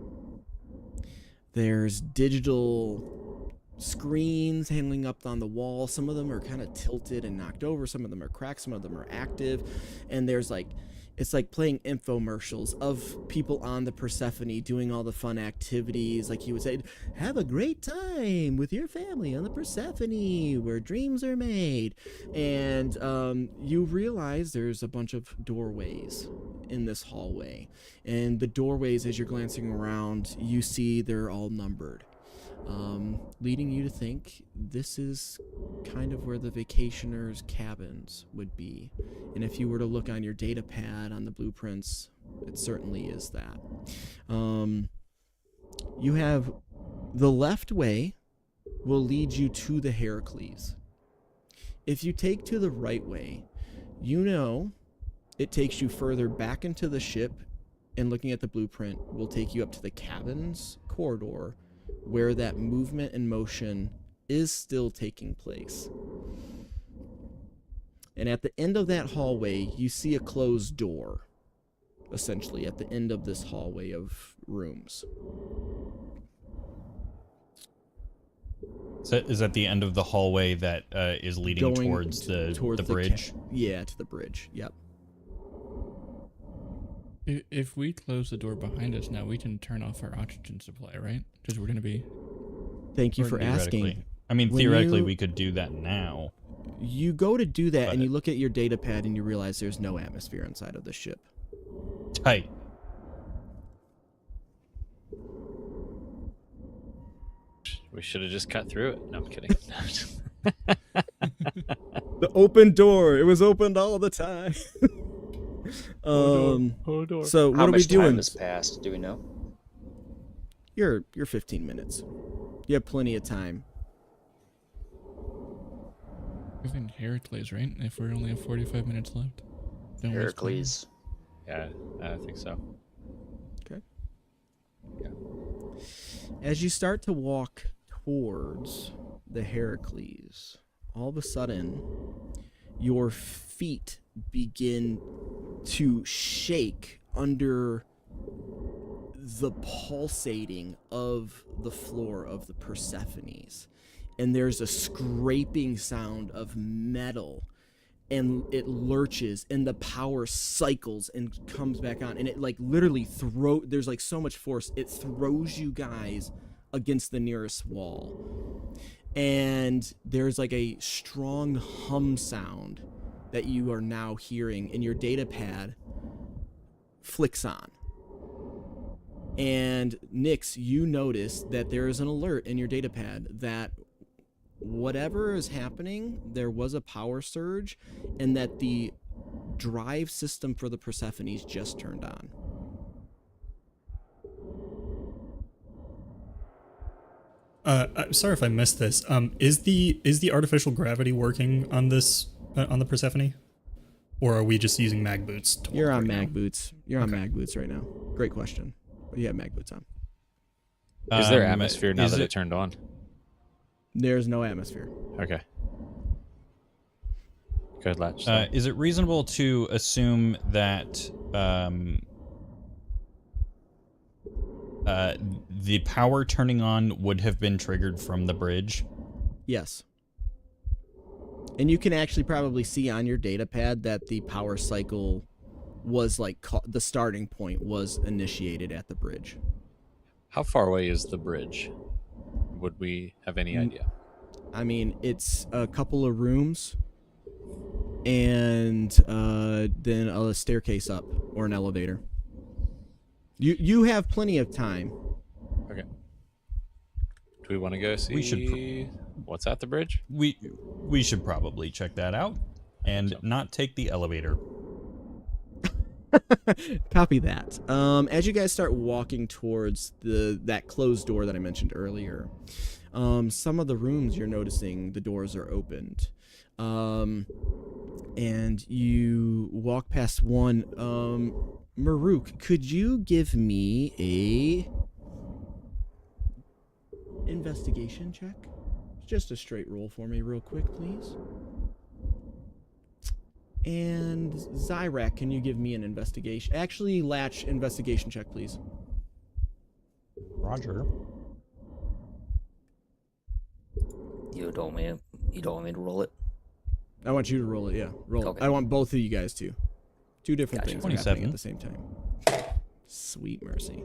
[SPEAKER 1] There's digital screens hanging up on the wall. Some of them are kind of tilted and knocked over. Some of them are cracked. Some of them are active. And there's like It's like playing infomercials of people on the Persephone doing all the fun activities. Like he would say, have a great time with your family on the Persephone where dreams are made. And you realize there's a bunch of doorways in this hallway. And the doorways, as you're glancing around, you see they're all numbered. Leading you to think this is kind of where the vacationers' cabins would be. And if you were to look on your data pad on the blueprints, it certainly is that. You have the left way will lead you to the Herakles. If you take to the right way, you know it takes you further back into the ship, and looking at the blueprint will take you up to the cabins corridor where that movement and motion is still taking place. And at the end of that hallway, you see a closed door, essentially, at the end of this hallway of rooms.
[SPEAKER 10] So is that the end of the hallway that is leading towards the bridge?
[SPEAKER 1] Yeah, to the bridge, yep.
[SPEAKER 9] If we close the door behind us now, we can turn off our oxygen supply, right? Because we're going to be...
[SPEAKER 1] Thank you for asking.
[SPEAKER 10] I mean, theoretically, we could do that now.
[SPEAKER 1] You go to do that, and you look at your data pad, and you realize there's no atmosphere inside of the ship.
[SPEAKER 10] Tight.
[SPEAKER 5] We should have just cut through it. No, I'm kidding.
[SPEAKER 1] The open door. It was opened all the time.
[SPEAKER 5] Hold on.
[SPEAKER 1] So what
[SPEAKER 8] How
[SPEAKER 1] are we
[SPEAKER 8] much
[SPEAKER 1] doing?
[SPEAKER 8] time has passed? Do we know?
[SPEAKER 1] You're 15 minutes. You have plenty of time.
[SPEAKER 9] I think Herakles, right? If we only have 45 minutes left. Don't waste time.
[SPEAKER 8] Herakles.
[SPEAKER 5] Yeah, I think so.
[SPEAKER 1] Okay.
[SPEAKER 5] Yeah.
[SPEAKER 1] As you start to walk towards the Herakles, all of a sudden, your feet begin to shake under the pulsating of the floor of the Persephones. And there's a scraping sound of metal, and it lurches, and the power cycles and comes back on, and it like literally there's like so much force, it throws you guys against the nearest wall. And there's like a strong hum sound that you are now hearing, and your data pad flicks on. And Nyx, you notice that there is an alert in your data pad that whatever is happening, there was a power surge, and that the drive system for the Persephones just turned on.
[SPEAKER 6] I'm sorry if I missed this. Is the artificial gravity working on this on the Persephone, or are we just using mag boots?
[SPEAKER 1] You're on mag boots. You're on mag boots right now. Great question. But you have mag boots on.
[SPEAKER 5] Is there atmosphere now that it turned on?
[SPEAKER 1] There's no atmosphere.
[SPEAKER 5] Okay. Good latch.
[SPEAKER 10] Is it reasonable to assume that the power turning on would have been triggered from the bridge?
[SPEAKER 1] Yes. And you can actually probably see on your data pad that the power cycle was like the starting point was initiated at the bridge.
[SPEAKER 5] How far away is the bridge? Would we have any idea?
[SPEAKER 1] I mean, it's a couple of rooms and then a staircase up or an elevator. You have plenty of time.
[SPEAKER 5] Okay. Do we want to go see what's at the bridge?
[SPEAKER 10] We should probably check that out and not take the elevator.
[SPEAKER 1] Copy that. As you guys start walking towards that closed door that I mentioned earlier, some of the rooms you're noticing the doors are opened. And you walk past one. Maruk, could you give me a investigation check? Just a straight roll for me real quick, please. And Zyrak, can you give me an investigation? Actually, Latch, investigation check, please.
[SPEAKER 10] Roger.
[SPEAKER 11] You don't want me to roll it?
[SPEAKER 1] I want you to roll it, yeah. Roll
[SPEAKER 11] Okay.
[SPEAKER 1] it. I want both of you guys to. Two different
[SPEAKER 11] Gotcha.
[SPEAKER 1] things are happening
[SPEAKER 10] 27.
[SPEAKER 1] at the same time. Sweet mercy.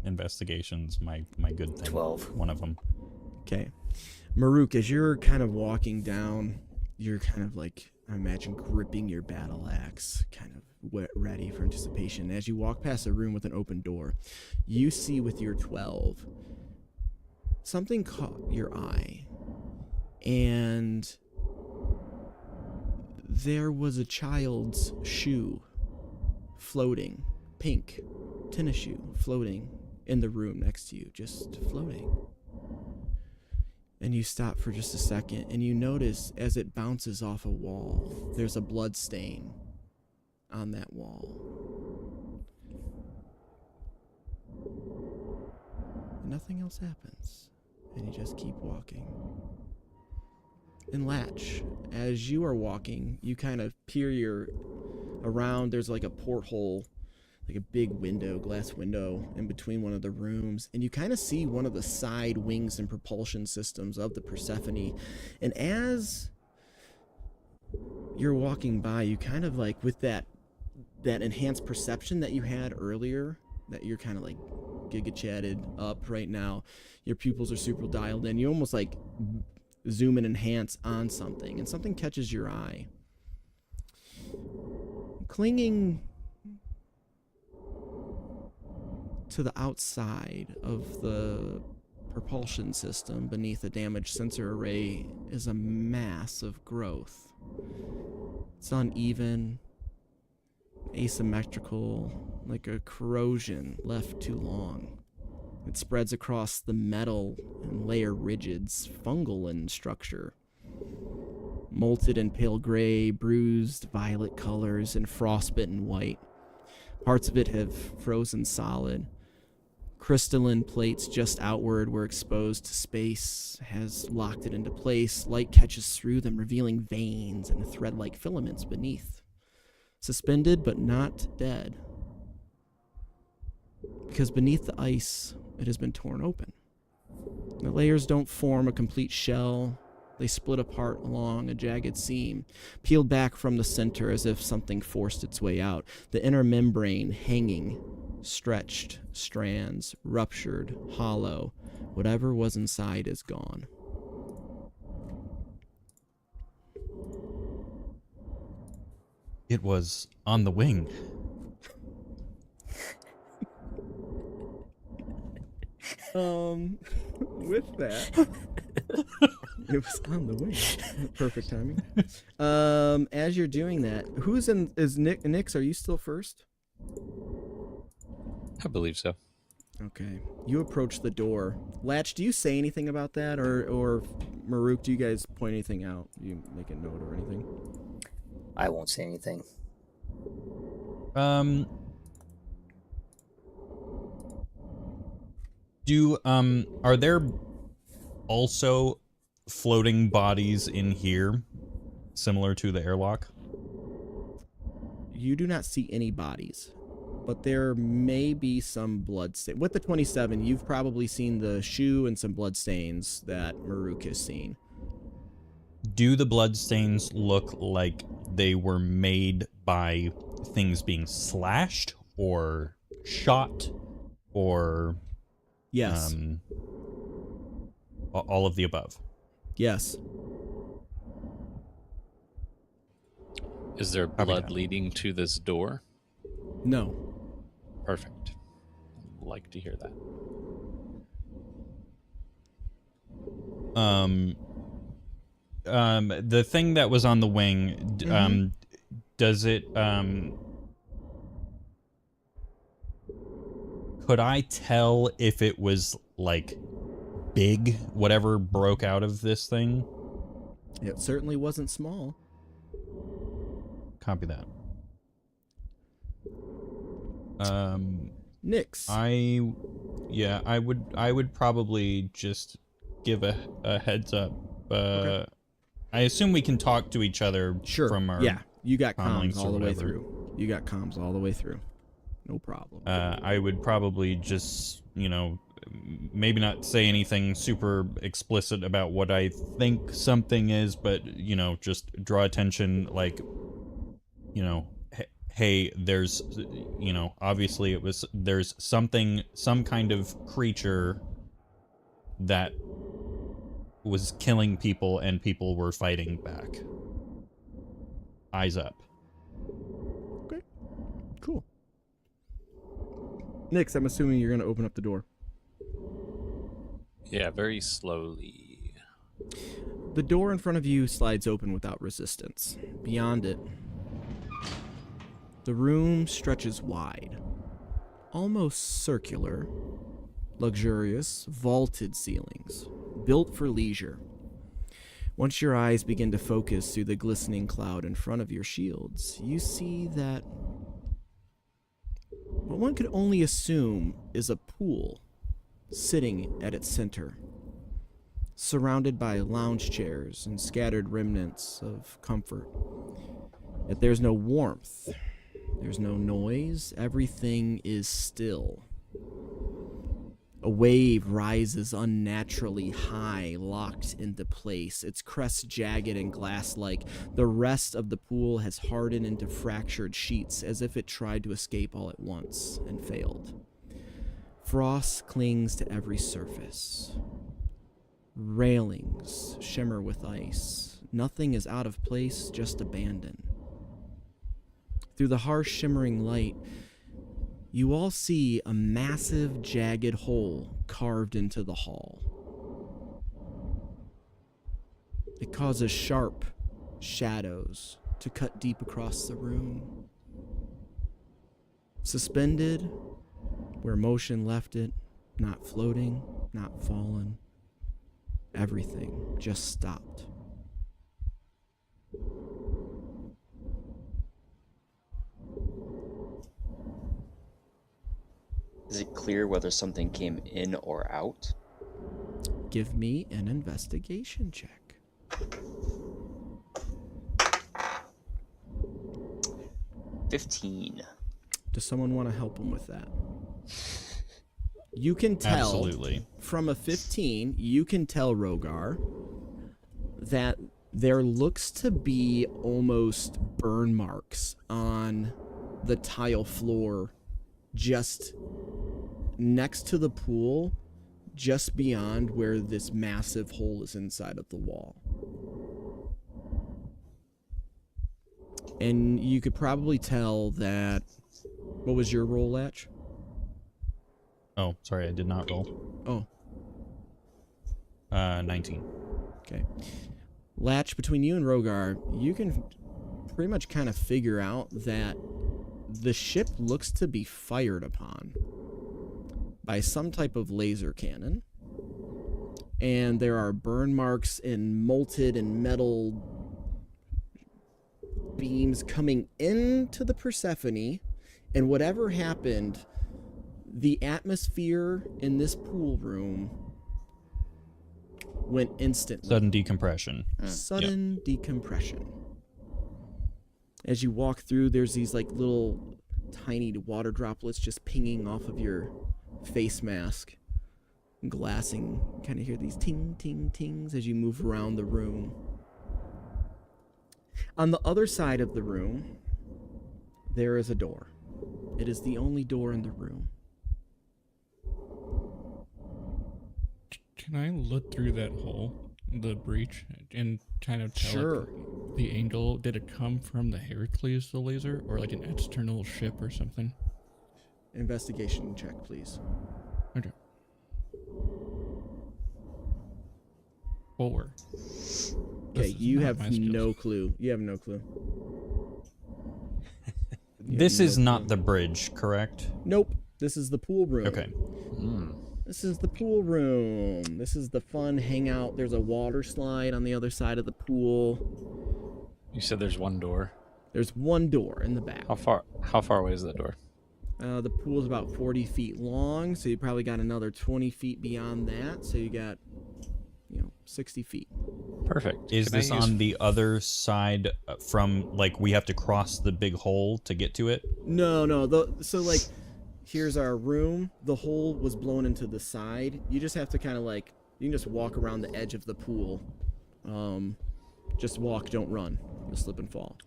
[SPEAKER 10] Investigation's my good thing.
[SPEAKER 11] 12.
[SPEAKER 10] One of them.
[SPEAKER 1] Okay. Maruk, as you're kind of walking down, you're kind of like, I imagine, gripping your battle axe, kind of ready for anticipation. As you walk past a room with an open door, you see with your 12, something caught your eye. And there was a child's shoe floating, pink tennis shoe floating in the room next to you, just floating. And you stop for just a second, and you notice as it bounces off a wall, there's a blood stain on that wall. And nothing else happens, and you just keep walking. And Latch, as you are walking, you kind of peer around. There's like a porthole, like a big window, glass window in between one of the rooms, and you kind of see one of the side wings and propulsion systems of the Persephone. And as you're walking by, you kind of like, with that enhanced perception that you had earlier, that you're kind of like giga-chatted up right now, your pupils are super dialed in, you almost like zoom and enhance on something, and something catches your eye. Clinging to the outside of the propulsion system beneath a damaged sensor array is a mass of growth. It's uneven, asymmetrical, like a corrosion left too long. It spreads across the metal and layer rigids, fungal in structure. Molted in pale gray, bruised violet colors, and frostbitten white. Parts of it have frozen solid. Crystalline plates just outward were exposed to space, has locked it into place. Light catches through them, revealing veins and thread-like filaments beneath. Suspended, but not dead. Because beneath the ice, it has been torn open. The layers don't form a complete shell. They split apart along a jagged seam, peeled back from the center as if something forced its way out. The inner membrane hanging, stretched, strands, ruptured, hollow. Whatever was inside is gone.
[SPEAKER 10] It was on the wing.
[SPEAKER 1] With that, it was on the wing. Perfect timing. As you're doing that, is Nick? Nix, are you still first?
[SPEAKER 5] I believe so.
[SPEAKER 1] Okay. You approach the door. Latch, do you say anything about that, or Maruk, do you guys point anything out? Do you make a note or anything?
[SPEAKER 11] I won't say anything.
[SPEAKER 10] Are there also floating bodies in here, similar to the airlock?
[SPEAKER 1] You do not see any bodies, but there may be some blood stain. With the 27, you've probably seen the shoe and some blood stains that Maruk has seen.
[SPEAKER 10] Do the bloodstains look like they were made by things being slashed or shot or...
[SPEAKER 1] Yes.
[SPEAKER 10] All of the above?
[SPEAKER 1] Yes.
[SPEAKER 5] Is there blood leading to this door?
[SPEAKER 1] No.
[SPEAKER 5] Perfect. I'd like to hear that.
[SPEAKER 10] The thing that was on the wing, does it, could I tell if it was, like, big, whatever broke out of this thing?
[SPEAKER 1] It certainly wasn't small.
[SPEAKER 10] Copy that.
[SPEAKER 1] Nix.
[SPEAKER 10] I would probably just give a heads up.
[SPEAKER 1] Okay.
[SPEAKER 10] I assume we can talk to each other from our
[SPEAKER 1] you got
[SPEAKER 10] comms
[SPEAKER 1] comms all the way
[SPEAKER 10] whatever.
[SPEAKER 1] through. You got comms all the way through. No problem.
[SPEAKER 10] I would probably just, maybe not say anything super explicit about what I think something is, but, just draw attention, like, you know, hey, there's, you know, obviously there's some kind of creature that was killing people and people were fighting back. Eyes up.
[SPEAKER 1] Okay. Cool. Nix, I'm assuming you're going to open up the door.
[SPEAKER 5] Yeah, very slowly.
[SPEAKER 1] The door in front of you slides open without resistance. Beyond it, the room stretches wide, almost circular, luxurious, vaulted ceilings, built for leisure. Once your eyes begin to focus through the glistening cloud in front of your shields, you see that what one could only assume is a pool sitting at its center, surrounded by lounge chairs and scattered remnants of comfort. Yet there's no warmth, there's no noise, everything is still. A wave rises unnaturally high, locked into place, its crest jagged and glass-like. The rest of the pool has hardened into fractured sheets as if it tried to escape all at once and failed. Frost clings to every surface. Railings shimmer with ice. Nothing is out of place, just abandoned. Through the harsh shimmering light, you all see a massive, jagged hole carved into the hull. It causes sharp shadows to cut deep across the room. Suspended, where motion left it, not floating, not fallen. Everything just stopped.
[SPEAKER 8] Is it clear whether something came in or out?
[SPEAKER 1] Give me an investigation check.
[SPEAKER 8] 15.
[SPEAKER 1] Does someone want to help him with that? You can tell,
[SPEAKER 10] absolutely,
[SPEAKER 1] from a 15, you can tell, Rogar, that there looks to be almost burn marks on the tile floor just next to the pool, just beyond where this massive hole is inside of the wall. And you could probably tell that... What was your roll, Latch?
[SPEAKER 10] Oh, sorry, I did not roll.
[SPEAKER 1] Oh.
[SPEAKER 10] 19.
[SPEAKER 1] Okay. Latch, between you and Rogar, you can pretty much kind of figure out that the ship looks to be fired upon by some type of laser cannon. And there are burn marks and molted and metal beams coming into the Persephone. And whatever happened, the atmosphere in this pool room went instantly.
[SPEAKER 10] Sudden decompression.
[SPEAKER 1] Sudden decompression. As you walk through, there's these like little tiny water droplets just pinging off of your face mask. Glassing. You kind of hear these ting, ting, tings as you move around the room. On the other side of the room, there is a door. It is the only door in the room.
[SPEAKER 9] Can I look through that hole, the breach, and kind of tell
[SPEAKER 1] Sure.
[SPEAKER 9] if the angel, did it come from the Herakles, the laser, or like an external ship or something?
[SPEAKER 1] Investigation check, please.
[SPEAKER 9] Okay. 4.
[SPEAKER 1] Okay, you have no clue. You have no clue.
[SPEAKER 10] This is not the bridge, correct?
[SPEAKER 1] Nope. This is the pool room.
[SPEAKER 10] Okay.
[SPEAKER 1] This is the pool room. This is the fun hangout. There's a water slide on the other side of the pool.
[SPEAKER 5] You said there's one door.
[SPEAKER 1] There's one door in the back.
[SPEAKER 5] How far away is that door?
[SPEAKER 1] The pool's about 40 feet long, so you probably got another 20 feet beyond that. So you got, 60 feet.
[SPEAKER 5] Perfect.
[SPEAKER 10] Is this on the other side from, like, we have to cross the big hole to get to it?
[SPEAKER 1] No. Here's our room. The hole was blown into the side. You just have to kind of you can just walk around the edge of the pool. Just walk, don't run. You'll slip and fall.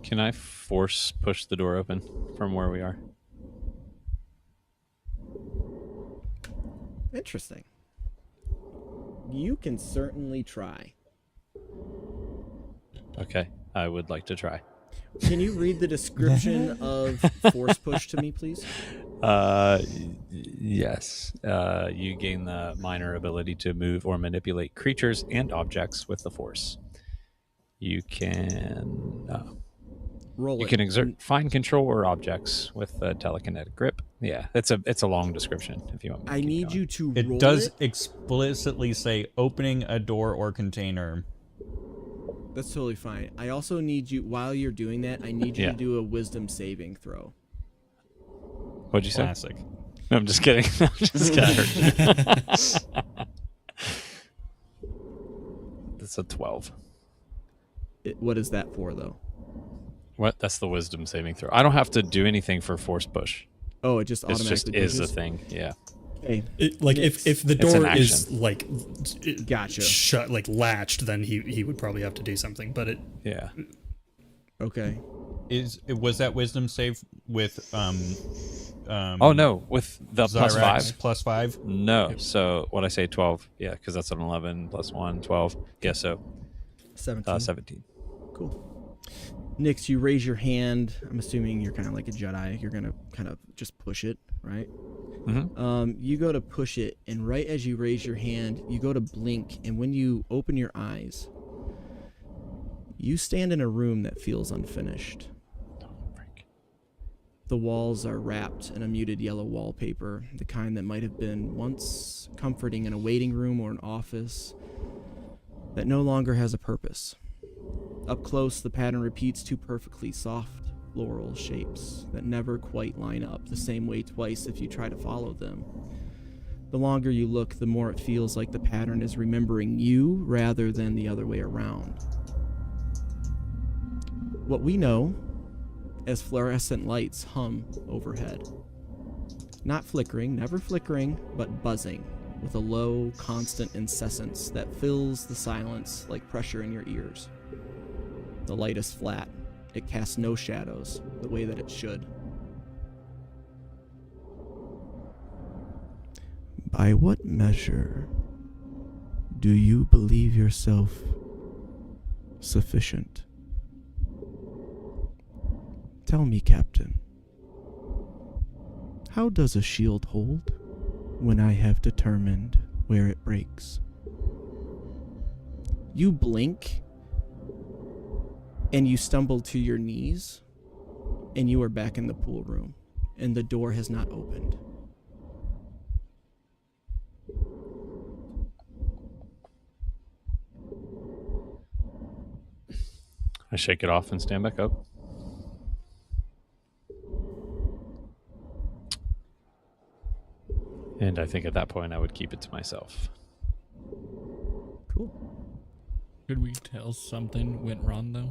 [SPEAKER 5] Can I force push the door open from where we are?
[SPEAKER 1] Interesting. You can certainly try.
[SPEAKER 5] Okay, I would like to try.
[SPEAKER 1] Can you read the description of force push to me, please?
[SPEAKER 5] Yes. You gain the minor ability to move or manipulate creatures and objects with the force. You can
[SPEAKER 1] roll.
[SPEAKER 5] You can exert fine control or objects with a telekinetic grip. Yeah, it's a long description. If you want,
[SPEAKER 1] I need you to roll it.
[SPEAKER 10] It does explicitly say opening a door or container.
[SPEAKER 1] That's totally fine. I also need you, while you're doing that, I need you to do a wisdom saving throw.
[SPEAKER 5] What'd you say?
[SPEAKER 10] Classic.
[SPEAKER 5] No, I'm just kidding. I'm just kidding. That's a 12.
[SPEAKER 1] What is that for, though?
[SPEAKER 5] What? That's the wisdom saving throw. I don't have to do anything for force push.
[SPEAKER 1] Oh, it just automatically
[SPEAKER 5] is
[SPEAKER 1] pushes?
[SPEAKER 5] a thing. Yeah.
[SPEAKER 1] Okay.
[SPEAKER 6] If the door is like
[SPEAKER 1] gotcha
[SPEAKER 6] shut, like latched, then he would probably have to do something. But it
[SPEAKER 1] okay.
[SPEAKER 10] Was that wisdom save with
[SPEAKER 5] oh no, with the
[SPEAKER 10] Zyrax
[SPEAKER 5] +5? No. So what I say 12? Yeah, because that's an 11 plus 1, 12. Yeah, so
[SPEAKER 1] 17.
[SPEAKER 5] 17.
[SPEAKER 1] Cool. Nyx, you raise your hand. I'm assuming you're kind of like a Jedi. You're gonna kind of just push it, right?
[SPEAKER 5] Mm-hmm.
[SPEAKER 1] You go to push it, and right as you raise your hand, you go to blink, and when you open your eyes, you stand in a room that feels unfinished. The walls are wrapped in a muted yellow wallpaper, the kind that might have been once comforting in a waiting room or an office that no longer has a purpose. Up close, the pattern repeats two perfectly soft floral shapes that never quite line up the same way twice if you try to follow them. The longer you look, the more it feels like the pattern is remembering you rather than the other way around. What we know as fluorescent lights hum overhead. Not flickering, never flickering, but buzzing with a low, constant incessance that fills the silence like pressure in your ears. The light is flat. It casts no shadows, the way that it should. By what measure do you believe yourself sufficient? Tell me, Captain, how does a shield hold when I have determined where it breaks? You blink, and you stumble to your knees, and you are back in the pool room, and the door has not opened.
[SPEAKER 5] I shake it off and stand back up. And I think at that point I would keep it to myself.
[SPEAKER 1] Cool.
[SPEAKER 9] Could we tell something went wrong, though?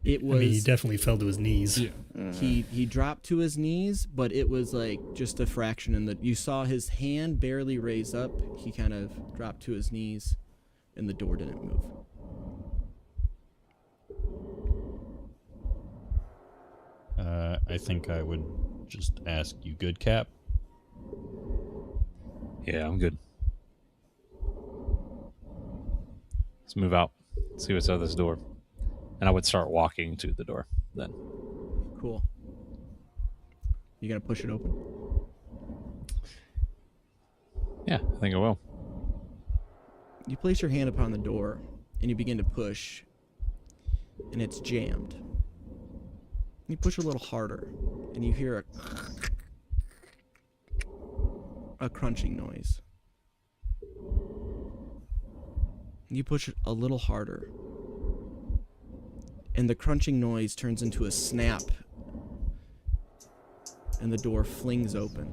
[SPEAKER 1] It was.
[SPEAKER 6] I mean, he definitely fell to his knees.
[SPEAKER 9] Yeah.
[SPEAKER 1] He dropped to his knees, but it was like just a fraction in the. You saw his hand barely raise up. He kind of dropped to his knees, and the door didn't move.
[SPEAKER 10] I think I would just ask, you good, Cap?
[SPEAKER 5] Yeah, I'm good. Let's move out. See what's out this door. And I would start walking to the door then.
[SPEAKER 1] Cool. You gonna push it open?
[SPEAKER 5] Yeah, I think I will.
[SPEAKER 1] You place your hand upon the door, and you begin to push, and it's jammed. You push a little harder, and you hear a crunching noise. You push it a little harder, and the crunching noise turns into a snap, and the door flings open.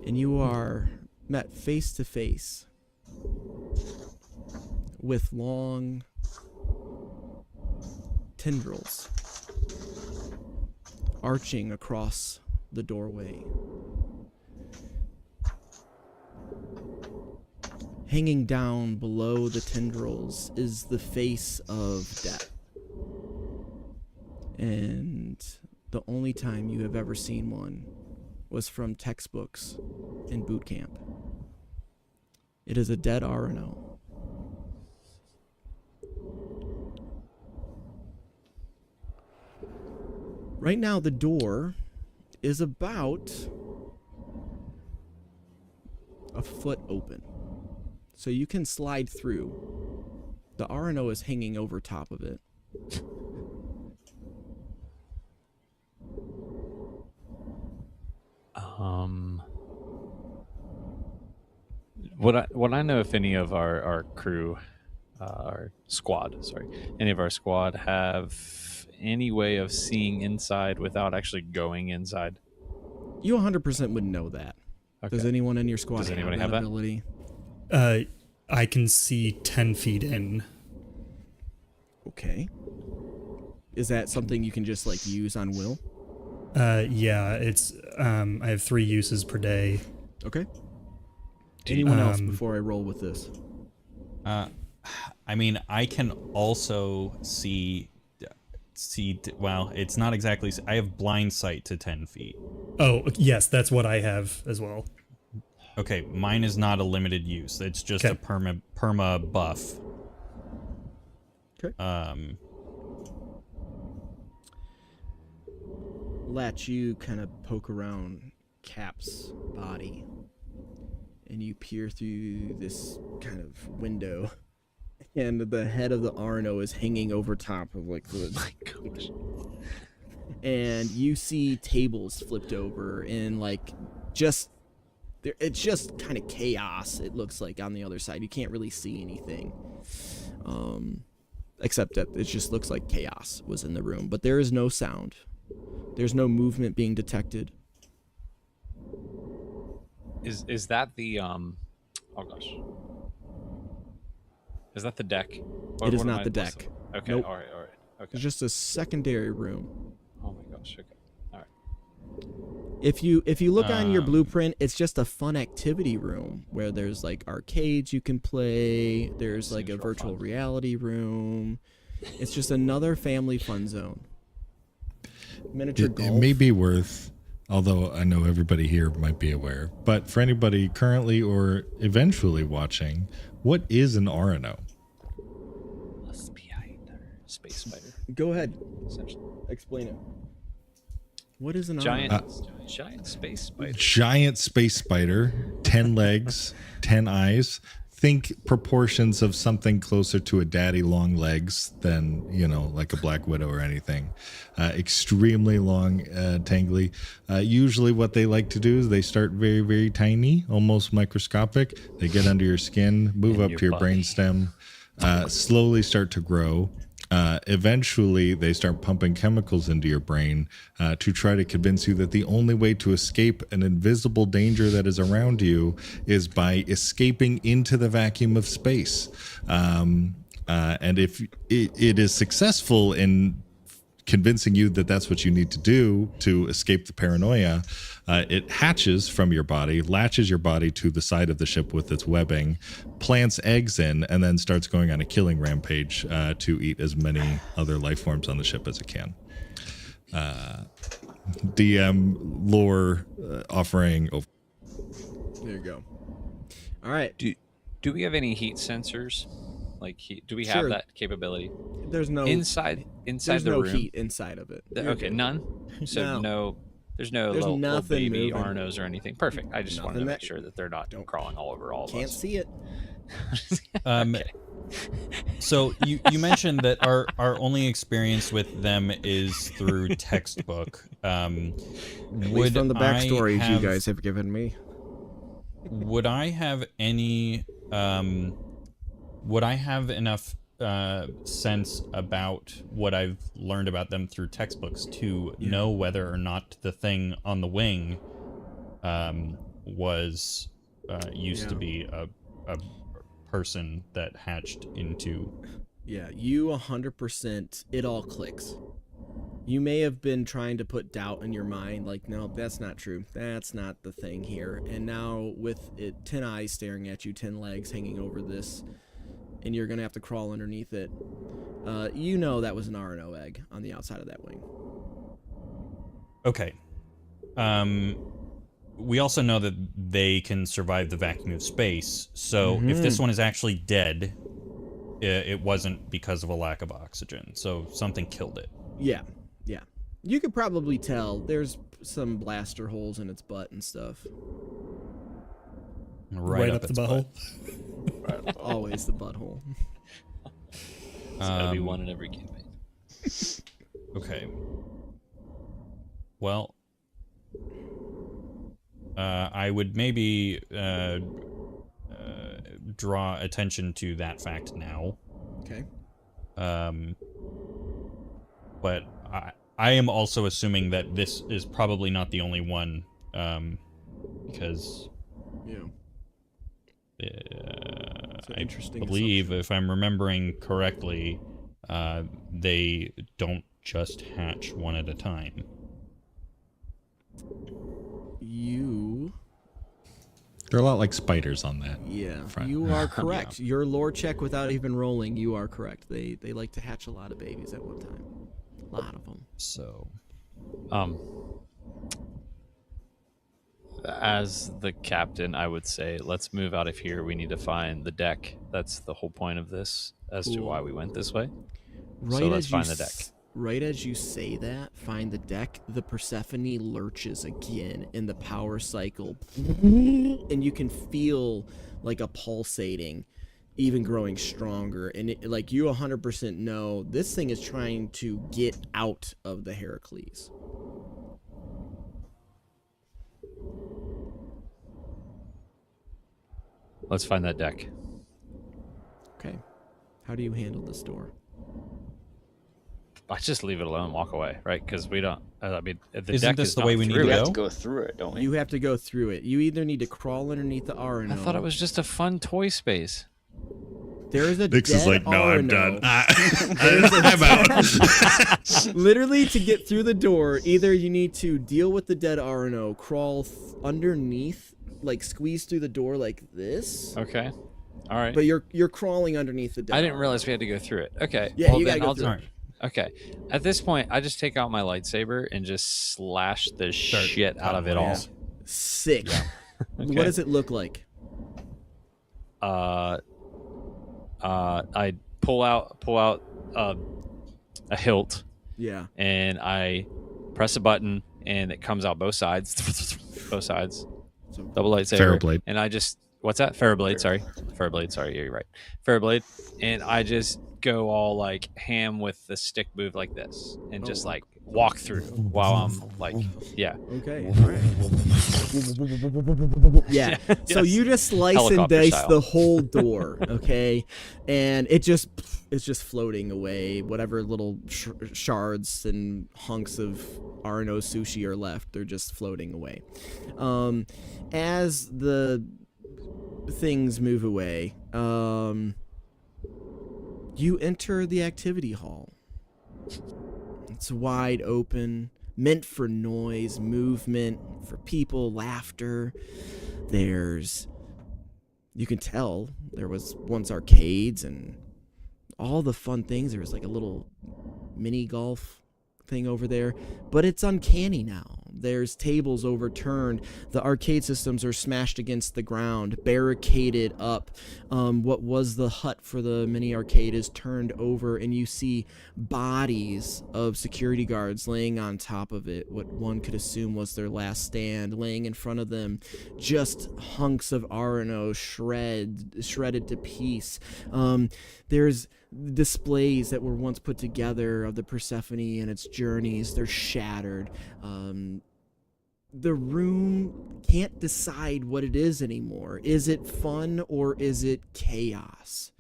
[SPEAKER 1] And you are met face to face with long tendrils arching across the doorway. Hanging down below the tendrils is the face of death. And the only time you have ever seen one was from textbooks in boot camp. It is a dead RNO. Right now, the door is about a foot open. So you can slide through. The RNO is hanging over top of it.
[SPEAKER 5] Would I know if any of our crew, our squad, sorry, any of our squad have any way of seeing inside without actually going inside?
[SPEAKER 1] You 100% would know that.
[SPEAKER 5] Okay.
[SPEAKER 1] Does anyone in your squad
[SPEAKER 5] Does anybody have that
[SPEAKER 1] ability?
[SPEAKER 6] I can see 10 feet in.
[SPEAKER 1] Okay. Is that something you can just like use on will?
[SPEAKER 6] Yeah, it's I have 3 uses per day.
[SPEAKER 1] Okay. Anyone else before I roll with this?
[SPEAKER 10] I mean, I can also see. Well, it's not exactly. I have blind sight to 10 feet.
[SPEAKER 6] Oh, yes, that's what I have as well.
[SPEAKER 10] Okay, mine is not a limited use. It's just a perma buff.
[SPEAKER 1] Okay. Latch, you kind of poke around Cap's body, and you peer through this kind of window, and the head of the RNO is hanging over top of like the. Oh my gosh. And you see tables flipped over and like just. It's just kind of chaos, it looks like, on the other side. You can't really see anything. Except that it just looks like chaos was in the room. But there is no sound. There's no movement being detected.
[SPEAKER 5] Is that the oh gosh. Is that the deck?
[SPEAKER 1] It is not the deck.
[SPEAKER 5] Okay,
[SPEAKER 1] nope.
[SPEAKER 5] alright. Okay.
[SPEAKER 1] It's just a secondary room.
[SPEAKER 5] Oh my gosh, okay. Alright.
[SPEAKER 1] If you look on your blueprint, it's just a fun activity room where there's like arcades you can play. There's like a virtual reality room. It's just another family fun zone. Miniature golf.
[SPEAKER 7] It may be worth, although I know everybody here might be aware, but for anybody currently or eventually watching, what is an RNO?
[SPEAKER 5] A space spider.
[SPEAKER 1] Go ahead.
[SPEAKER 5] Essentially.
[SPEAKER 1] Explain it. What is an
[SPEAKER 5] giant space spider?
[SPEAKER 7] Giant space spider, 10 legs, 10 eyes. Think proportions of something closer to a daddy long legs than, like a black widow or anything. Extremely long, tangly. Usually what they like to do is they start very, very tiny, almost microscopic. They get under your skin, move up to your brainstem, slowly start to grow. Eventually, they start pumping chemicals into your brain to try to convince you that the only way to escape an invisible danger that is around you is by escaping into the vacuum of space. And if it is successful in convincing you that that's what you need to do to escape the paranoia, it hatches from your body, latches your body to the side of the ship with its webbing, plants eggs in, and then starts going on a killing rampage to eat as many other life forms on the ship as it can. DM lore offering.
[SPEAKER 1] There you go. All right.
[SPEAKER 5] Do we have any heat sensors? Like heat? Do we have that capability?
[SPEAKER 1] There's no
[SPEAKER 5] inside
[SPEAKER 1] there's
[SPEAKER 5] the
[SPEAKER 1] no
[SPEAKER 5] room.
[SPEAKER 1] Heat inside of it.
[SPEAKER 5] Okay, none. So there's no little baby
[SPEAKER 1] moving.
[SPEAKER 5] RNOs or anything. Perfect. I just wanted to make sure that they're not crawling all over all of us.
[SPEAKER 1] Can't see it.
[SPEAKER 5] Okay.
[SPEAKER 10] So you mentioned that our only experience with them is through textbook.
[SPEAKER 1] At least from the backstories you guys have given me.
[SPEAKER 10] Would I have any? Would I have enough sense about what I've learned about them through textbooks to know whether or not the thing on the wing was used to be a person that hatched into?
[SPEAKER 1] Yeah, you 100%. It all clicks. You may have been trying to put doubt in your mind, like, no, that's not true. That's not the thing here. And now with it, 10 eyes staring at you, 10 legs hanging over this, and you're going to have to crawl underneath it. You know that was an RNO egg on the outside of that wing.
[SPEAKER 10] Okay. We also know that they can survive the vacuum of space, so if this one is actually dead, it wasn't because of a lack of oxygen, so something killed it.
[SPEAKER 1] Yeah. You could probably tell there's some blaster holes in its butt and stuff.
[SPEAKER 6] Right up the butthole.
[SPEAKER 1] Always the butthole.
[SPEAKER 5] It's gotta be one in every campaign.
[SPEAKER 10] Okay. Well, I would maybe draw attention to that fact now.
[SPEAKER 1] Okay.
[SPEAKER 10] But I am also assuming that this is probably not the only one, because I believe, if I'm remembering correctly, they don't just hatch one at a time.
[SPEAKER 7] They're a lot like spiders on that.
[SPEAKER 1] Yeah,
[SPEAKER 7] front.
[SPEAKER 1] you are correct. Your lore check without even rolling, you are correct. They like to hatch a lot of babies at one time. A lot of them.
[SPEAKER 10] So,
[SPEAKER 5] as the captain, I would say, let's move out of here. We need to find the deck. That's the whole point of this, as to why we went this way.
[SPEAKER 1] Right,
[SPEAKER 5] so let's find the deck.
[SPEAKER 1] Right as you say that, find the deck, the Persephone lurches again in the power cycle. And you can feel like a pulsating, even growing stronger. And it, like you 100% know this thing is trying to get out of the Herakles.
[SPEAKER 5] Let's find that deck.
[SPEAKER 1] Okay. How do you handle this door?
[SPEAKER 5] I just leave it alone and walk away, right? Because we don't. I mean, the
[SPEAKER 10] Isn't
[SPEAKER 5] deck
[SPEAKER 10] this
[SPEAKER 5] is
[SPEAKER 10] the
[SPEAKER 5] not
[SPEAKER 10] way we need
[SPEAKER 5] through.
[SPEAKER 10] to
[SPEAKER 8] We
[SPEAKER 10] go?
[SPEAKER 8] have to go through it, don't we?
[SPEAKER 1] You have to go through it. You either need to crawl underneath the RNO.
[SPEAKER 5] I thought it was just a fun toy space.
[SPEAKER 1] There is a
[SPEAKER 7] Nix
[SPEAKER 1] dead
[SPEAKER 7] is like, no, I'm
[SPEAKER 1] RNO.
[SPEAKER 7] done. I'm out.
[SPEAKER 1] Literally, to get through the door, either you need to deal with the dead RNO, crawl underneath, like squeeze through the door like this.
[SPEAKER 5] Okay. All right.
[SPEAKER 1] But you're crawling underneath the dead.
[SPEAKER 5] I didn't realize we had to go through it. Okay.
[SPEAKER 1] Yeah,
[SPEAKER 5] well,
[SPEAKER 1] you gotta
[SPEAKER 5] then
[SPEAKER 1] go
[SPEAKER 5] I'll
[SPEAKER 1] through
[SPEAKER 5] do-
[SPEAKER 1] it.
[SPEAKER 5] Okay. At this point, I just take out my lightsaber and just slash the shit out of it all.
[SPEAKER 1] Sick.
[SPEAKER 5] Okay.
[SPEAKER 1] What does it look like?
[SPEAKER 5] I pull out a hilt.
[SPEAKER 1] Yeah.
[SPEAKER 5] And I press a button, and it comes out both sides. Both sides. Double lightsaber.
[SPEAKER 7] Ferroblade.
[SPEAKER 5] And I just what's that? Ferroblade. Sorry. Ferroblade. Sorry, you're right. Ferroblade. And I just go all like ham with the stick move like this, and just like walk through while I'm like, yeah.
[SPEAKER 1] Okay. All right. Yeah. So you just slice and
[SPEAKER 5] Helicopter
[SPEAKER 1] dice
[SPEAKER 5] style.
[SPEAKER 1] the whole door, okay? And it's just floating away. Whatever little shards and hunks of RNO sushi are left, they're just floating away. As the things move away, you enter the activity hall. It's wide open, meant for noise, movement, for people, laughter. You can tell there was once arcades and all the fun things. There was like a little mini golf thing over there, but it's uncanny now. There's tables overturned. The arcade systems are smashed against the ground, barricaded up. What was the hut for the mini arcade is turned over, and you see bodies of security guards laying on top of it, what one could assume was their last stand, laying in front of them, just hunks of RNO shredded to piece. There's displays that were once put together of the Persephone and its journeys. They're shattered. The room can't decide what it is anymore. Is it fun or is it chaos?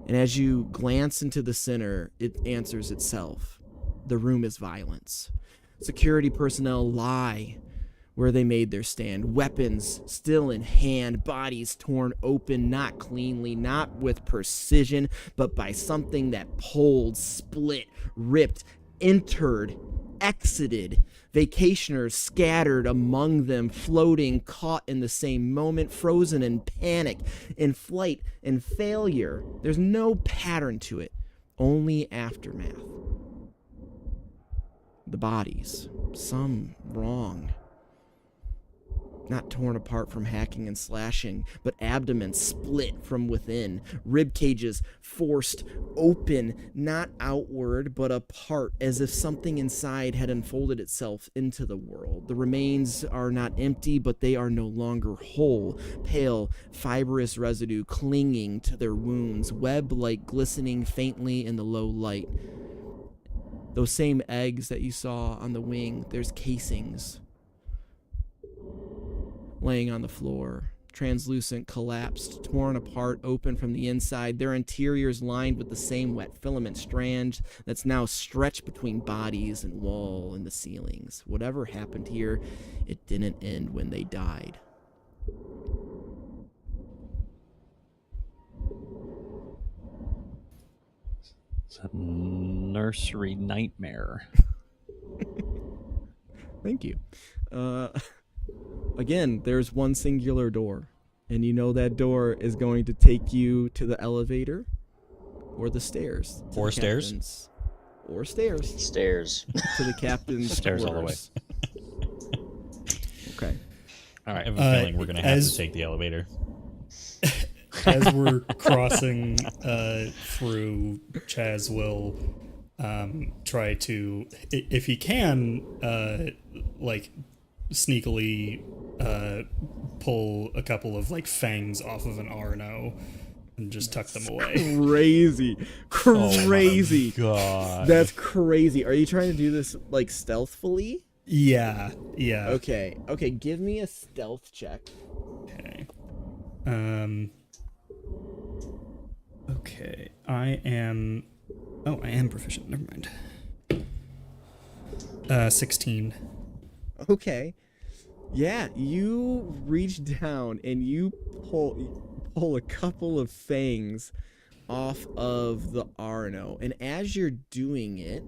[SPEAKER 1] And as you glance into the center, it answers itself. The room is violence. Security personnel lie where they made their stand. Weapons still in hand, bodies torn open, not cleanly, not with precision, but by something that pulled, split, ripped entered, exited. Vacationers scattered among them, floating, caught in the same moment, frozen in panic, in flight, in failure. There's no pattern to it, only aftermath. The bodies, some wrong. Not torn apart from hacking and slashing, but abdomens split from within, rib cages forced open, not outward, but apart, as if something inside had unfolded itself into the world. The remains are not empty, but they are no longer whole, pale, fibrous residue clinging to their wounds, web-like glistening faintly in the low light. Those same eggs that you saw on the wing, there's casings laying on the floor, translucent, collapsed, torn apart, open from the inside, their interiors lined with the same wet filament strand that's now stretched between bodies and wall and the ceilings. Whatever happened here, it didn't end when they died.
[SPEAKER 5] It's a nursery nightmare.
[SPEAKER 1] Thank you. Again, there's one singular door, and you know that door is going to take you to the elevator or the stairs.
[SPEAKER 10] Or stairs?
[SPEAKER 1] Or stairs.
[SPEAKER 8] Stairs.
[SPEAKER 1] To the captain's
[SPEAKER 5] Stairs all the way.
[SPEAKER 1] Okay.
[SPEAKER 10] All right. I have a feeling we're going to have to take the elevator.
[SPEAKER 6] As we're crossing through, Chaz will try to, if he can, sneakily pull a couple of fangs off of an Arno and just tuck them away.
[SPEAKER 1] Crazy.
[SPEAKER 10] Oh God.
[SPEAKER 1] That's crazy. Are you trying to do this stealthfully?
[SPEAKER 6] Yeah.
[SPEAKER 1] Okay, give me a stealth check.
[SPEAKER 6] Okay. Okay, I am proficient. Never mind. 16.
[SPEAKER 1] Okay. Yeah, you reach down and you pull a couple of fangs off of the Arno, and as you're doing it,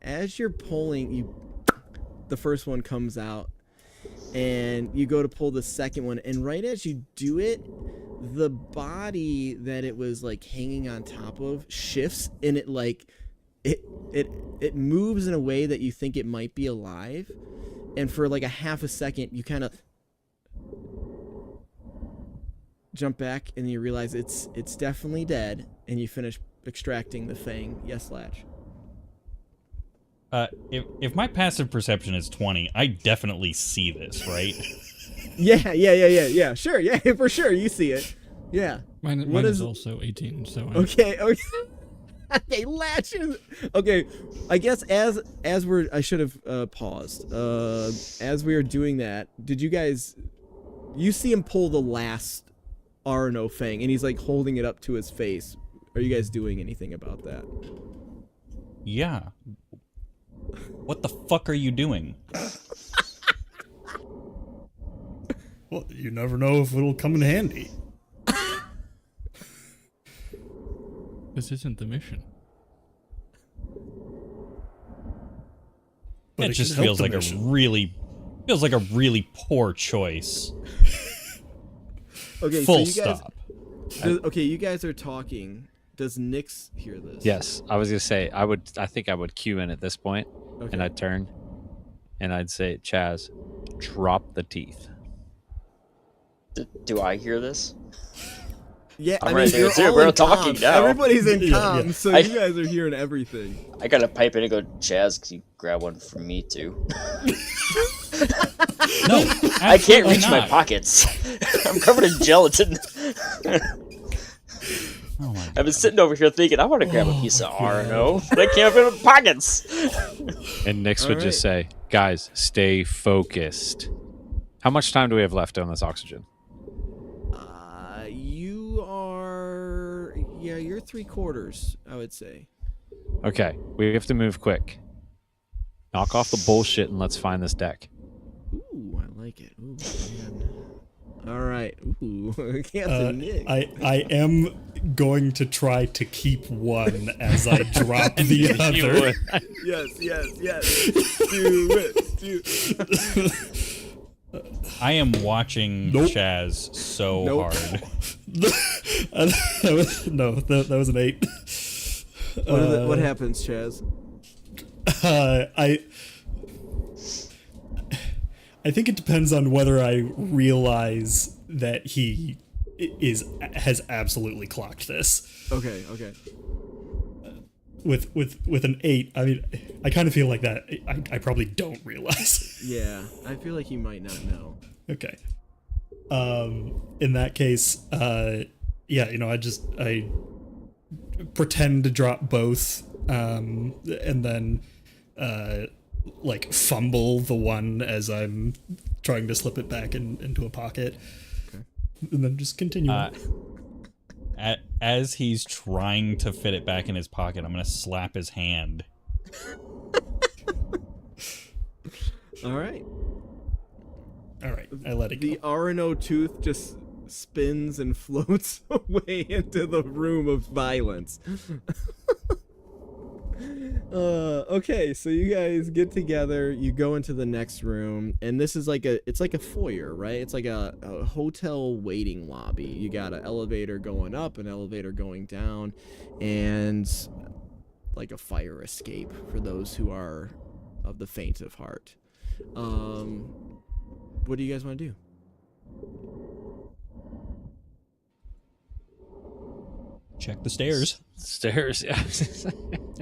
[SPEAKER 1] as you're pulling, the first one comes out, and you go to pull the second one, and right as you do it, the body that it was hanging on top of shifts, and it moves in a way that you think it might be alive, and for a half a second you kind of jump back and you realize it's definitely dead, and you finish extracting the fang. Yes, Latch.
[SPEAKER 10] If my passive perception is 20, I definitely see this, right?
[SPEAKER 1] Yeah. Sure, yeah, for sure, you see it. Yeah.
[SPEAKER 9] Mine is also 18, so
[SPEAKER 1] Okay. Okay, Latches. Okay, I guess as I should have paused. As we were doing that, did you guys? You see him pull the last Arno fang, and he's holding it up to his face. Are you guys doing anything about that?
[SPEAKER 10] Yeah. What the fuck are you doing?
[SPEAKER 6] Well, you never know if it'll come in handy.
[SPEAKER 9] This isn't the mission.
[SPEAKER 6] But
[SPEAKER 10] it just feels like a really poor choice.
[SPEAKER 1] Okay,
[SPEAKER 10] Full
[SPEAKER 1] so you guys,
[SPEAKER 10] stop.
[SPEAKER 1] Okay, you guys are talking. Does Nyx hear this?
[SPEAKER 5] Yes, I was gonna say I think I would cue in at this point,
[SPEAKER 1] Okay.
[SPEAKER 5] and I'd turn, and I'd say, Chaz, drop the teeth.
[SPEAKER 8] Do I hear this?
[SPEAKER 1] Yeah,
[SPEAKER 8] I'm
[SPEAKER 1] I mean,
[SPEAKER 8] right there
[SPEAKER 1] you're
[SPEAKER 8] too.
[SPEAKER 1] all
[SPEAKER 8] We're
[SPEAKER 1] in
[SPEAKER 8] talking
[SPEAKER 1] comms.
[SPEAKER 8] now.
[SPEAKER 1] Everybody's in comms,
[SPEAKER 6] Yeah.
[SPEAKER 1] so you guys are hearing everything.
[SPEAKER 8] I gotta pipe in and go, Chaz, can you grab one from me too?
[SPEAKER 10] No,
[SPEAKER 8] I can't reach
[SPEAKER 10] absolutely
[SPEAKER 8] my
[SPEAKER 10] not.
[SPEAKER 8] pockets. I'm covered in gelatin.
[SPEAKER 10] Oh my
[SPEAKER 8] I've been sitting over here thinking I want to grab a piece of Arno, but I can't fit in my pockets.
[SPEAKER 5] And Nyx would just say, guys, stay focused. How much time do we have left on this oxygen?
[SPEAKER 1] You're 3/4, I would say.
[SPEAKER 5] Okay, we have to move quick. Knock off the bullshit and let's find this deck.
[SPEAKER 1] Ooh, I like it. Ooh, man. All right. Ooh, Captain Nick.
[SPEAKER 6] I am going to try to keep one as I drop the other.
[SPEAKER 1] Yes. Do it.
[SPEAKER 10] I am watching Chaz so hard.
[SPEAKER 6] that was an 8.
[SPEAKER 1] What happens, Chaz?
[SPEAKER 6] I think it depends on whether I realize that he has absolutely clocked this.
[SPEAKER 1] Okay.
[SPEAKER 6] With an 8, I mean, I kind of feel like that. I probably don't realize.
[SPEAKER 1] Yeah, I feel like you might not know.
[SPEAKER 6] Okay. In that case, I pretend to drop both, and then like fumble the one as I'm trying to slip it back into a pocket.
[SPEAKER 1] Okay.
[SPEAKER 6] And then just continue.
[SPEAKER 10] As he's trying to fit it back in his pocket, I'm gonna slap his hand.
[SPEAKER 1] All right.
[SPEAKER 6] I let it go.
[SPEAKER 1] The RNO tooth just spins and floats away into the room of violence. Okay, so you guys get together, you go into the next room, and this is it's like a foyer, right? It's like a hotel waiting lobby. You got an elevator going up, an elevator going down, and like a fire escape for those who are of the faint of heart. What do you guys want to do?
[SPEAKER 10] Check the stairs.
[SPEAKER 5] Stairs, yeah.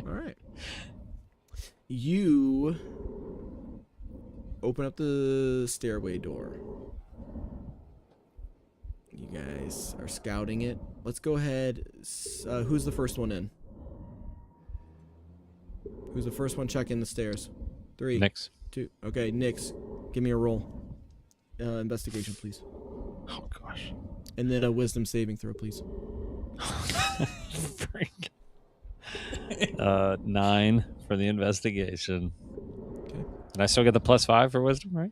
[SPEAKER 1] All right. You open up the stairway door. You guys are scouting it. Let's go ahead. Who's the first one in? Who's the first one checking the stairs? 3,
[SPEAKER 5] Nix.
[SPEAKER 1] 2. Okay, Nix, give me a roll. Investigation, please.
[SPEAKER 5] Oh gosh.
[SPEAKER 1] And then a wisdom saving throw, please.
[SPEAKER 5] Freak. 9 for the investigation.
[SPEAKER 1] Okay.
[SPEAKER 5] And I still get the +5 for wisdom, right?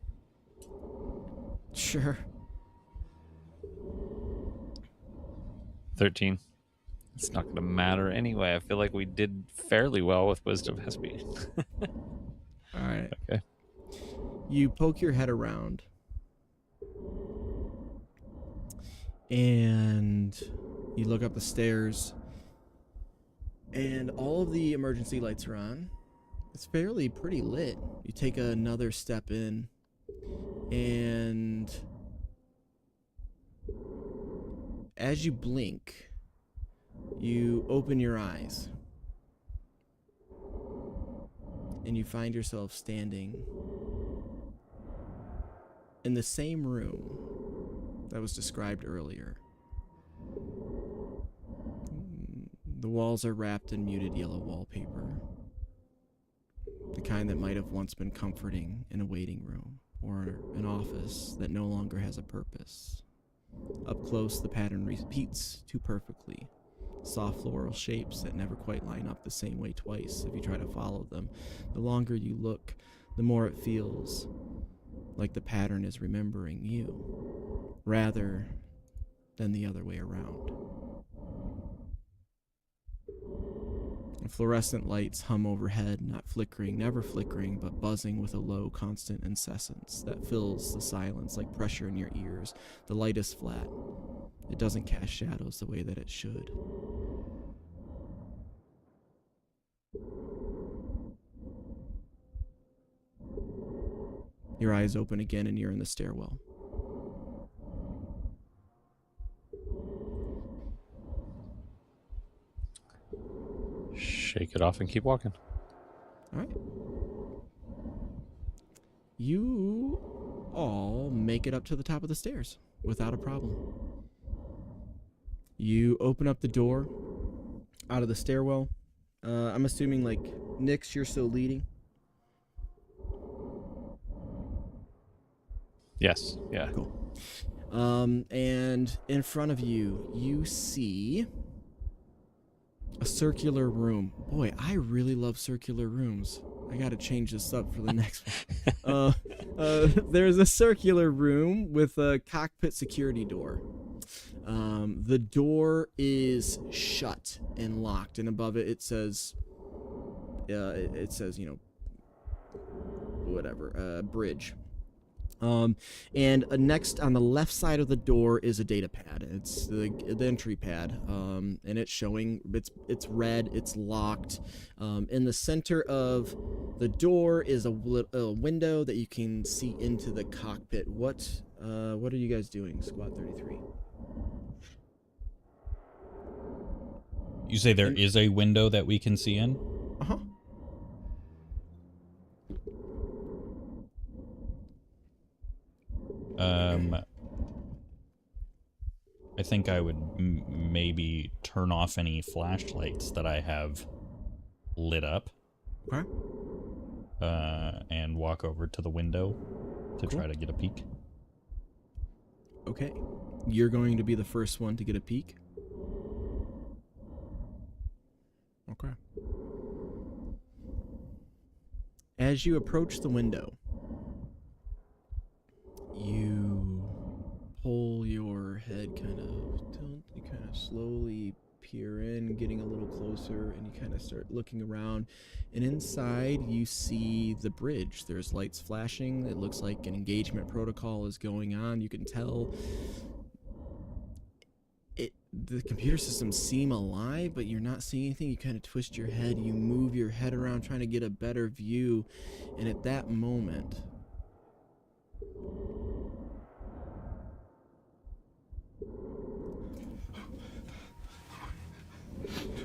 [SPEAKER 1] Sure.
[SPEAKER 5] 13. It's not going to matter anyway. I feel like we did fairly well with wisdom Hespe.
[SPEAKER 1] All right.
[SPEAKER 5] Okay.
[SPEAKER 1] You poke your head around. And you look up the stairs. And all of the emergency lights are on. It's fairly pretty lit. You take another step in. And as you blink, you open your eyes. And you find yourself standing in the same room that was described earlier. The walls are wrapped in muted yellow wallpaper. The kind that might have once been comforting in a waiting room or an office that no longer has a purpose. Up close, the pattern repeats too perfectly. Soft floral shapes that never quite line up the same way twice if you try to follow them. The longer you look, the more it feels like the pattern is remembering you, rather than the other way around. Fluorescent lights hum overhead, not flickering, never flickering, but buzzing with a low, constant incessance that fills the silence like pressure in your ears. The light is flat. It doesn't cast shadows the way that it should. Your eyes open again and you're in the stairwell.
[SPEAKER 5] Shake it off and keep walking.
[SPEAKER 1] All right. You all make it up to the top of the stairs without a problem. You open up the door out of the stairwell. I'm assuming, like, Nix, you're still leading?
[SPEAKER 5] Yes. Yeah.
[SPEAKER 1] Cool. And in front of you, you see a circular room. Boy, I really love circular rooms. I gotta change this up for the next one. There's a circular room with a cockpit security door. The door is shut and locked, and above it, it says, bridge. And next on the left side of the door is a data pad. It's the entry pad, and it's showing it's red. It's locked. In the center of the door is a window that you can see into the cockpit. What are you guys doing, Squad 33?
[SPEAKER 10] You say there is a window that we can see in?
[SPEAKER 1] Uh-huh.
[SPEAKER 10] I think I would maybe turn off any flashlights that I have lit up.
[SPEAKER 1] Okay.
[SPEAKER 10] And walk over to the window to try to get a peek.
[SPEAKER 1] Okay. You're going to be the first one to get a peek. Okay. As you approach the window, you pull your head kind of tilt, you kind of slowly peer in, getting a little closer, and you kind of start looking around. And inside, you see the bridge. There's lights flashing. It looks like an engagement protocol is going on. You can tell the computer systems seem alive, but you're not seeing anything. You kind of twist your head. You move your head around, trying to get a better view. And at that moment,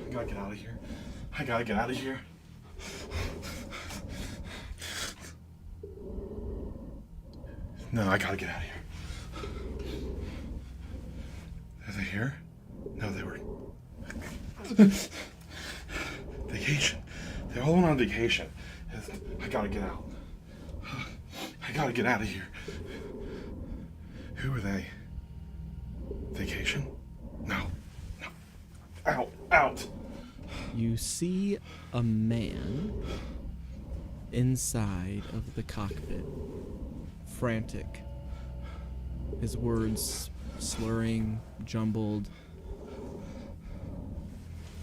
[SPEAKER 4] I gotta get out of here. I gotta get out of here. No, I gotta get out of here. Are they here? No, they were. Vacation. They all went on vacation. I gotta get out. I gotta get out of here. Who are they? Vacation? No. No. Out.
[SPEAKER 1] you see a man inside of the cockpit, frantic. His words slurring, jumbled.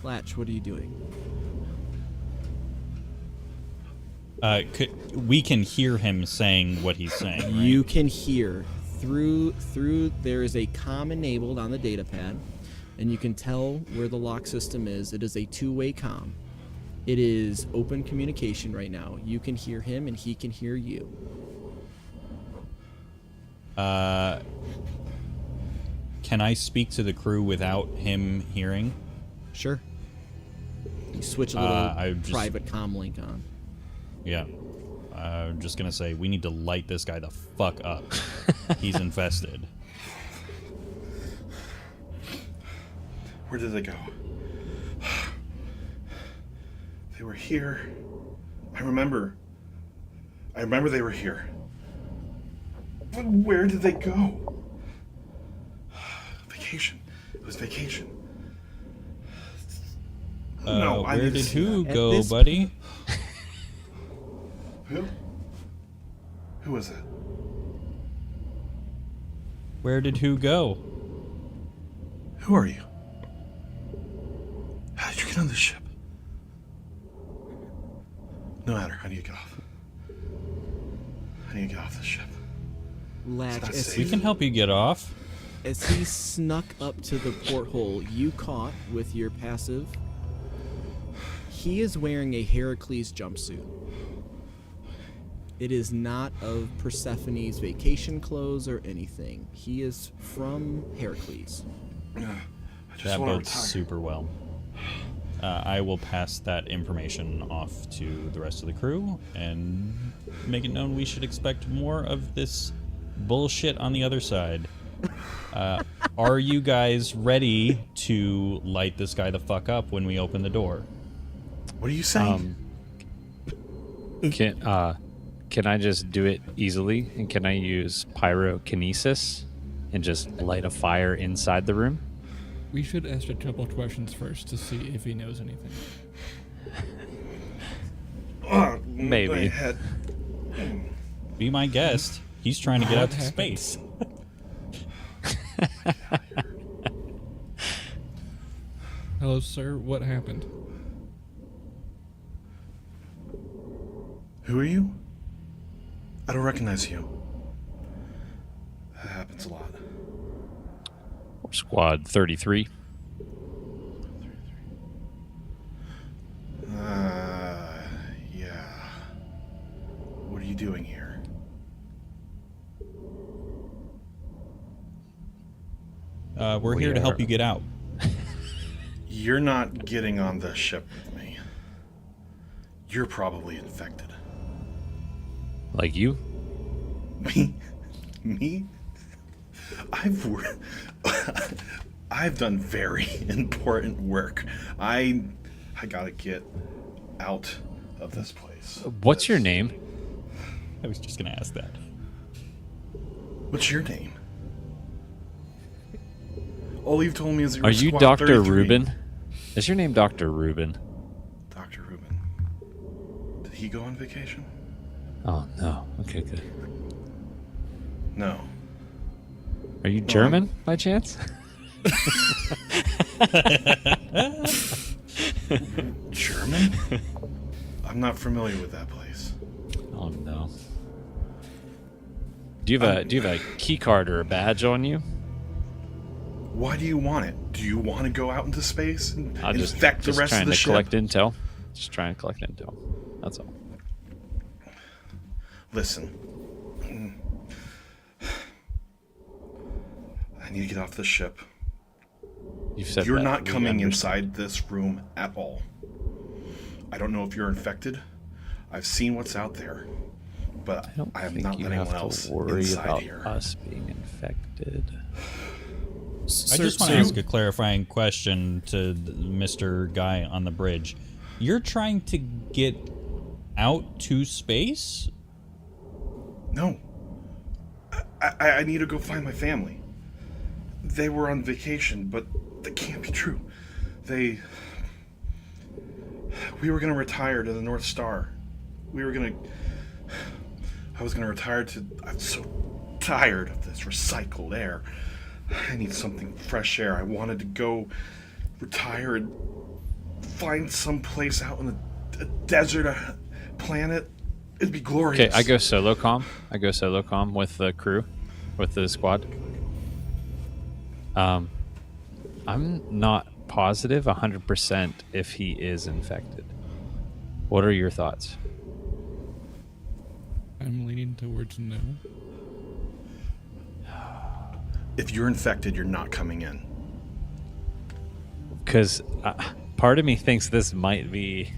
[SPEAKER 1] Latch, what are you doing?
[SPEAKER 10] We can hear him saying what he's saying, right?
[SPEAKER 1] You can hear through there is a comm enabled on the data pad, and you can tell where the lock system is. It is a two-way comm. It is open communication right now. You can hear him and he can hear you.
[SPEAKER 10] Can I speak to the crew without him hearing?
[SPEAKER 1] Sure. You switch a little private comm link on.
[SPEAKER 10] Yeah. I'm just gonna say, we need to light this guy the fuck up. He's infested.
[SPEAKER 4] Where did they go? They were here. I remember they were here. But where did they go? Vacation. It was vacation. No,
[SPEAKER 10] where did who go, buddy?
[SPEAKER 4] Who? Who was it?
[SPEAKER 10] Where did who go?
[SPEAKER 4] Who are you? How did you get on this ship? No matter. I need to get off. I need to get off this ship.
[SPEAKER 1] Latch,
[SPEAKER 10] we can help you get off.
[SPEAKER 1] As he snuck up to the porthole, you caught with your passive. He is wearing a Herakles jumpsuit. It is not of Persephone's vacation clothes or anything. He is from Herakles.
[SPEAKER 10] That bodes super well. I will pass that information off to the rest of the crew and make it known we should expect more of this bullshit on the other side. Are you guys ready to light this guy the fuck up when we open the door?
[SPEAKER 4] What are you saying?
[SPEAKER 5] Can I just do it easily? And can I use pyrokinesis and just light a fire inside the room?
[SPEAKER 9] We should ask a couple questions first to see if he knows anything.
[SPEAKER 5] Maybe.
[SPEAKER 10] Be my guest. He's trying to get out to space.
[SPEAKER 9] Hello, sir. What happened?
[SPEAKER 4] Who are you? I don't recognize you. That happens a lot.
[SPEAKER 5] Squad 33.
[SPEAKER 4] Yeah. What are you doing here?
[SPEAKER 10] We're here to help you get out.
[SPEAKER 4] You're not getting on the ship with me. You're probably infected.
[SPEAKER 5] Like you?
[SPEAKER 4] Me? Me? I've done very important work. I gotta get out of this place.
[SPEAKER 5] What's your name?
[SPEAKER 10] I was just gonna ask that.
[SPEAKER 4] What's your name? All you've told me is
[SPEAKER 5] Are you
[SPEAKER 4] Squad
[SPEAKER 5] Dr.
[SPEAKER 4] 33.
[SPEAKER 5] Rubin? Is your name Dr. Rubin?
[SPEAKER 4] Dr. Rubin. Did he go on vacation?
[SPEAKER 5] Oh, no. Okay, good.
[SPEAKER 4] No.
[SPEAKER 5] Are you German, by chance?
[SPEAKER 4] German? I'm not familiar with that place.
[SPEAKER 5] Oh, no. Do you have a key card or a badge on you?
[SPEAKER 4] Why do you want it? Do you want to go out into space and
[SPEAKER 5] I'll
[SPEAKER 4] infect the rest of the ship?
[SPEAKER 5] collect intel. Just trying to collect intel. That's all.
[SPEAKER 4] Listen. I need to get off the ship.
[SPEAKER 5] You've said
[SPEAKER 4] You're
[SPEAKER 5] that.
[SPEAKER 4] not
[SPEAKER 5] We
[SPEAKER 4] coming
[SPEAKER 5] understand.
[SPEAKER 4] inside this room at all. I don't know if you're infected. I've seen what's out there. But I am not
[SPEAKER 5] you
[SPEAKER 4] letting
[SPEAKER 5] have
[SPEAKER 4] anyone else
[SPEAKER 5] to worry
[SPEAKER 4] inside
[SPEAKER 5] about
[SPEAKER 4] here.
[SPEAKER 5] us being infected.
[SPEAKER 10] I just want to ask a clarifying question to Mr. Guy on the bridge. You're trying to get out to space?
[SPEAKER 4] No. I need to go find my family. They were on vacation, but that can't be true. We were going to retire to the North Star. I was going to retire to... I'm so tired of this recycled air. I need something fresh air. I wanted to go retire and find some place out in a desert, a planet. It'd be glorious.
[SPEAKER 5] Okay, I go solo comm with the crew, with the squad. I'm not positive 100% if he is infected. What are your thoughts?
[SPEAKER 9] I'm leaning towards no.
[SPEAKER 4] If you're infected, you're not coming in.
[SPEAKER 5] Because part of me thinks this might be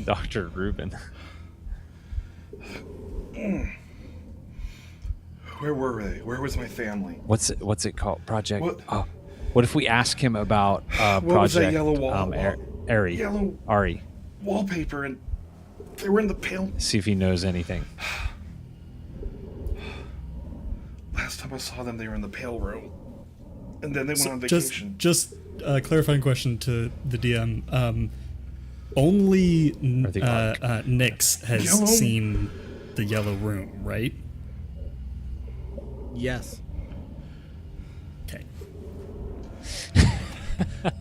[SPEAKER 5] Dr. Rubin.
[SPEAKER 4] Where were they? Where was my family?
[SPEAKER 5] What's it called? Project.
[SPEAKER 4] What?
[SPEAKER 5] What if we ask him about
[SPEAKER 4] What
[SPEAKER 5] Project
[SPEAKER 4] was that yellow wall?
[SPEAKER 5] Ari?
[SPEAKER 4] Yellow
[SPEAKER 5] Ari.
[SPEAKER 4] wallpaper, and they were in the pale.
[SPEAKER 5] See if he knows anything.
[SPEAKER 4] Last time I saw them, they were in the pale room, and then they went on vacation.
[SPEAKER 6] Just a clarifying question to the DM. Only Nyx has
[SPEAKER 4] Yellow?
[SPEAKER 6] seen the yellow room, right?
[SPEAKER 1] Yes.
[SPEAKER 6] Okay.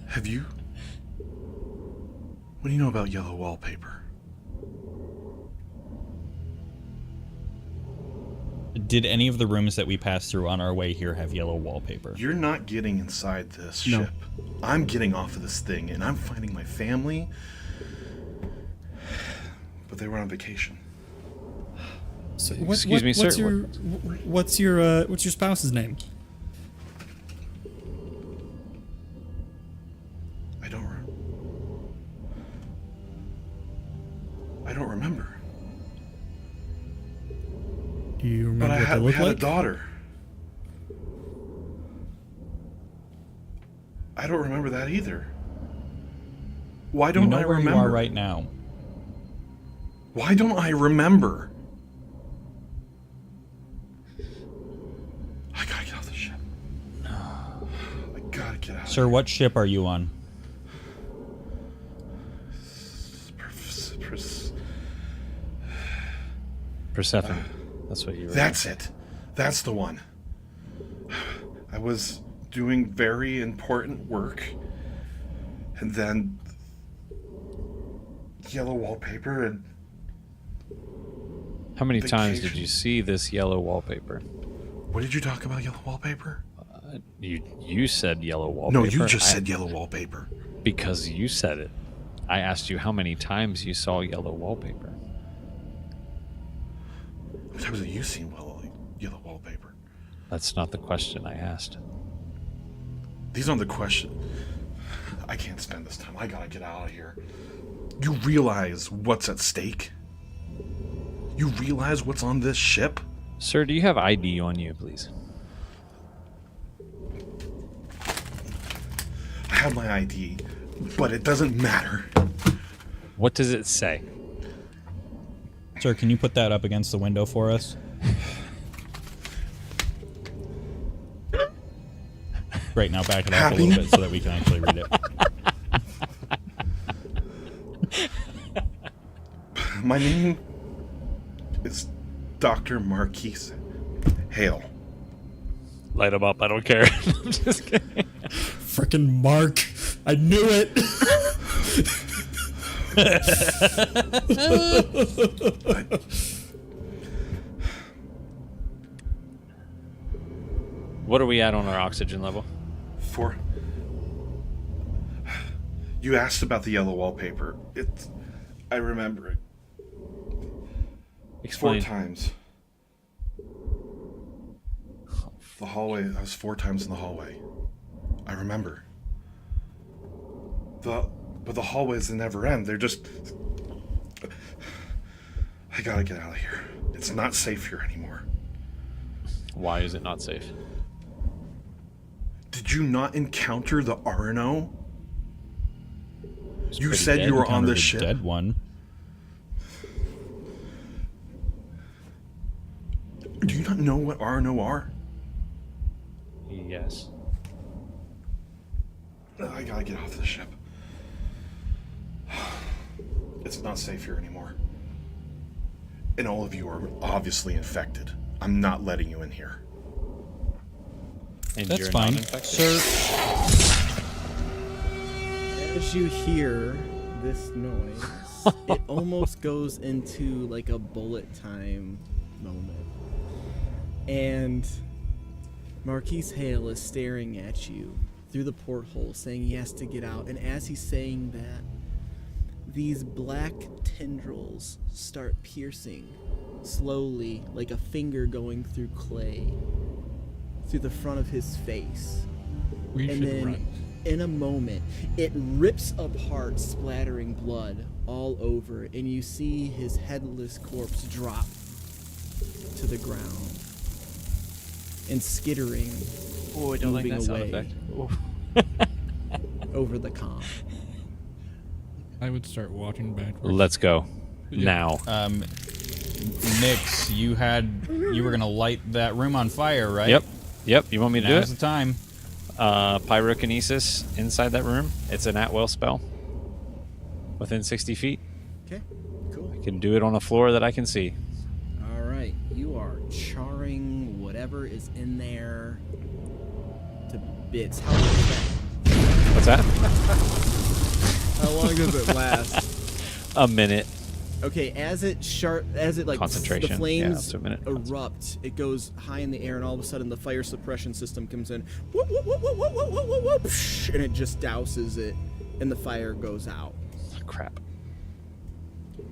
[SPEAKER 4] Have you? What do you know about yellow wallpaper?
[SPEAKER 10] Did any of the rooms that we passed through on our way here have yellow wallpaper?
[SPEAKER 4] You're not getting inside this
[SPEAKER 1] No.
[SPEAKER 4] ship. I'm getting off of this thing, and I'm finding my family. But they were on vacation.
[SPEAKER 6] So
[SPEAKER 5] Excuse me, sir.
[SPEAKER 6] What's your spouse's name?
[SPEAKER 4] I don't remember.
[SPEAKER 6] Do you remember
[SPEAKER 4] But
[SPEAKER 6] what they
[SPEAKER 4] we
[SPEAKER 6] look
[SPEAKER 4] had
[SPEAKER 6] like?
[SPEAKER 4] a daughter. I don't remember that either. Why don't
[SPEAKER 10] you know
[SPEAKER 4] I
[SPEAKER 10] where
[SPEAKER 4] remember?
[SPEAKER 10] you are right now.
[SPEAKER 4] Why don't I remember? I gotta get off the ship. I gotta get out.
[SPEAKER 10] Sir, what ship are you on?
[SPEAKER 5] Persephone. That's what you were.
[SPEAKER 4] That's it. That's the one. I was doing very important work, And then yellow wallpaper and...
[SPEAKER 5] How many times
[SPEAKER 4] vacation.
[SPEAKER 5] did you see this yellow wallpaper?
[SPEAKER 4] What did you talk about, yellow wallpaper?
[SPEAKER 5] You said yellow wallpaper.
[SPEAKER 4] No, you just said yellow wallpaper.
[SPEAKER 5] Because you said it. I asked you how many times you saw yellow wallpaper.
[SPEAKER 4] How many times have you seen yellow wallpaper?
[SPEAKER 5] That's not the question I asked.
[SPEAKER 4] These aren't the questions. I can't spend this time. I gotta get out of here. You realize what's at stake? You realize what's on this ship?
[SPEAKER 5] Sir, do you have ID on you, please?
[SPEAKER 4] I have my ID, but it doesn't matter.
[SPEAKER 5] What does it say?
[SPEAKER 10] Sir, can you put that up against the window for us? Great, now back it up a little bit so that we can actually read it.
[SPEAKER 4] My name is Dr. Marquise Hale.
[SPEAKER 5] Light him up, I don't care. I'm just kidding.
[SPEAKER 6] Frickin' Mark. I knew it.
[SPEAKER 5] What are we at on our oxygen level?
[SPEAKER 4] 4. You asked about the yellow wallpaper. I remember it.
[SPEAKER 5] Explain.
[SPEAKER 4] 4 times. The hallway, I was 4 times in the hallway. I remember. But the hallways never end. They're just... I gotta get out of here. It's not safe here anymore.
[SPEAKER 5] Why is it not safe?
[SPEAKER 4] Did you not encounter the RNO?
[SPEAKER 10] It's
[SPEAKER 4] You
[SPEAKER 10] pretty
[SPEAKER 4] said
[SPEAKER 10] dead.
[SPEAKER 4] you were on
[SPEAKER 10] Encountered
[SPEAKER 4] the
[SPEAKER 10] a
[SPEAKER 4] ship.
[SPEAKER 10] Dead one.
[SPEAKER 4] Do you not know what RNO are?
[SPEAKER 5] Yes.
[SPEAKER 4] I gotta get off the ship. It's not safe here anymore. And all of you are obviously infected. I'm not letting you in here.
[SPEAKER 5] And
[SPEAKER 10] That's
[SPEAKER 5] you're
[SPEAKER 10] fine,
[SPEAKER 5] not infected?
[SPEAKER 10] sir.
[SPEAKER 1] As you hear this noise, it almost goes into like a bullet time moment. And Marquise Hale is staring at you through the porthole, saying he has to get out. And as he's saying that, these black tendrils start piercing slowly, like a finger going through clay, through the front of his face.
[SPEAKER 9] We
[SPEAKER 1] And
[SPEAKER 9] should
[SPEAKER 1] then,
[SPEAKER 9] run.
[SPEAKER 1] in a moment, it rips apart, splattering blood all over, and you see his headless corpse drop to the ground and skittering,
[SPEAKER 5] Oh, I don't like
[SPEAKER 1] moving
[SPEAKER 5] that sound
[SPEAKER 1] away
[SPEAKER 5] effect.
[SPEAKER 1] over the comm.
[SPEAKER 9] I would start walking backwards.
[SPEAKER 5] Let's go.
[SPEAKER 9] Yeah.
[SPEAKER 5] Now.
[SPEAKER 10] Nix, you were gonna light that room on fire, right?
[SPEAKER 5] Yep. You want me to do
[SPEAKER 10] Now's
[SPEAKER 5] it?
[SPEAKER 10] the time.
[SPEAKER 5] Pyrokinesis inside that room. It's an at-will spell. Within 60 feet.
[SPEAKER 1] Okay, cool.
[SPEAKER 5] I can do it on a floor that I can see.
[SPEAKER 1] All right, you are charring whatever is in there to bits. How long is that?
[SPEAKER 5] What's that?
[SPEAKER 1] How long does it last?
[SPEAKER 5] A minute.
[SPEAKER 1] Okay, as it like
[SPEAKER 5] Concentration.
[SPEAKER 1] the flames
[SPEAKER 5] Yeah, up to a minute.
[SPEAKER 1] erupt, it goes high in the air, and all of a sudden the fire suppression system comes in, whoop, whoop, whoop, whoop, whoop, whoop, whoop, whoop, psh, and it just douses it, and the fire goes out.
[SPEAKER 5] Crap.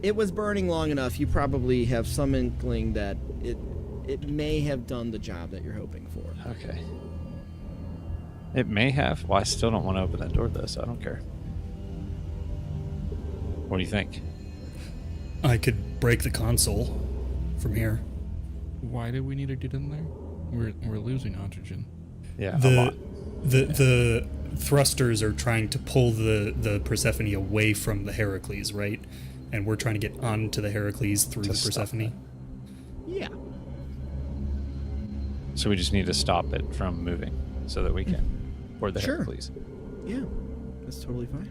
[SPEAKER 1] It was burning long enough. You probably have some inkling that it may have done the job that you're hoping for.
[SPEAKER 5] Okay. It may have. Well, I still don't want to open that door, though, so I don't care. What do you think?
[SPEAKER 6] I could break the console from here.
[SPEAKER 9] Why do we need to get in there? We're losing oxygen.
[SPEAKER 5] Yeah, a lot.
[SPEAKER 6] The thrusters are trying to pull the Persephone away from the Herakles, right? And we're trying to get onto the Herakles through the Persephone.
[SPEAKER 1] Yeah.
[SPEAKER 5] So we just need to stop it from moving so that we can board the
[SPEAKER 1] Sure.
[SPEAKER 5] Heracles.
[SPEAKER 1] Yeah, that's totally fine.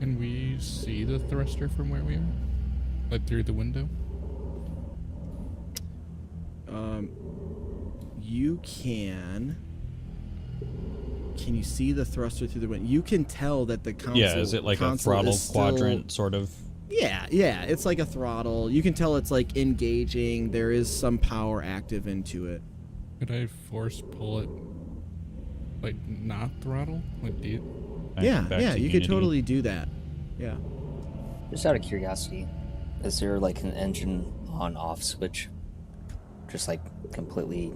[SPEAKER 9] Can we see the thruster from where we are? Like through the window?
[SPEAKER 1] You can. Can you see the thruster through the window? You can tell that the console.
[SPEAKER 10] Yeah, is it like a throttle quadrant sort of?
[SPEAKER 1] Yeah, it's like a throttle. You can tell it's like engaging. There is some power active into it.
[SPEAKER 9] Could I force pull it, like not throttle? Like do you?
[SPEAKER 1] Yeah, you could totally do that. Yeah.
[SPEAKER 11] Just out of curiosity, is there like an engine on-off switch? Just like completely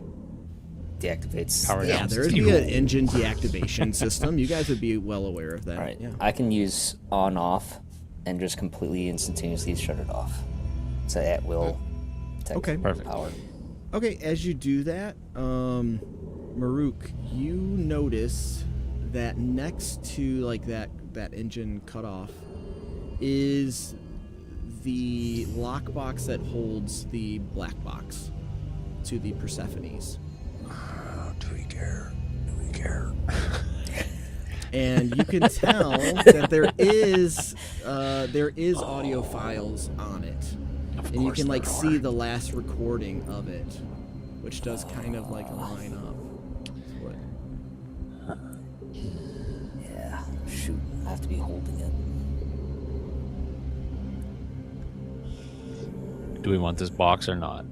[SPEAKER 11] deactivates.
[SPEAKER 5] Power
[SPEAKER 1] Yeah,
[SPEAKER 5] down.
[SPEAKER 1] there would be an engine deactivation system. You guys would be well aware of that.
[SPEAKER 11] All right.
[SPEAKER 1] Yeah.
[SPEAKER 11] I can use on-off and just completely instantaneously shut it off. So at will.
[SPEAKER 1] Okay.
[SPEAKER 5] Perfect.
[SPEAKER 11] Power.
[SPEAKER 1] Okay, as you do that, Maruk, you notice that next to like that engine cutoff is the lockbox that holds the black box to the Persephones.
[SPEAKER 11] Do we care?
[SPEAKER 1] And you can tell that there is audio files on it, and you can like see the last recording of it, which does kind of like line up.
[SPEAKER 11] Yeah. Shoot. I have to be holding it.
[SPEAKER 5] Do we want this box or not?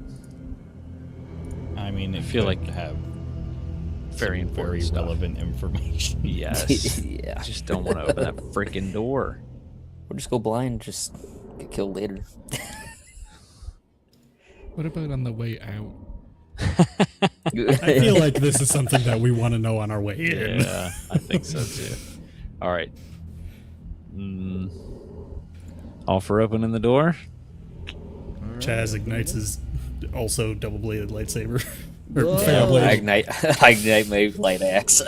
[SPEAKER 10] I mean, I
[SPEAKER 5] feel like
[SPEAKER 10] have
[SPEAKER 5] very important stuff.
[SPEAKER 10] relevant information.
[SPEAKER 5] Yes.
[SPEAKER 11] Yeah.
[SPEAKER 5] Just don't want to open that freaking door.
[SPEAKER 11] We'll just go blind. Just get killed later.
[SPEAKER 9] What about on the way out?
[SPEAKER 6] I feel like this is something that we want to know on our way in.
[SPEAKER 5] Yeah, I think so too. All right. All for opening the door.
[SPEAKER 6] Chaz ignites his also double-bladed lightsaber.
[SPEAKER 1] Whoa.
[SPEAKER 11] I ignite my light axe.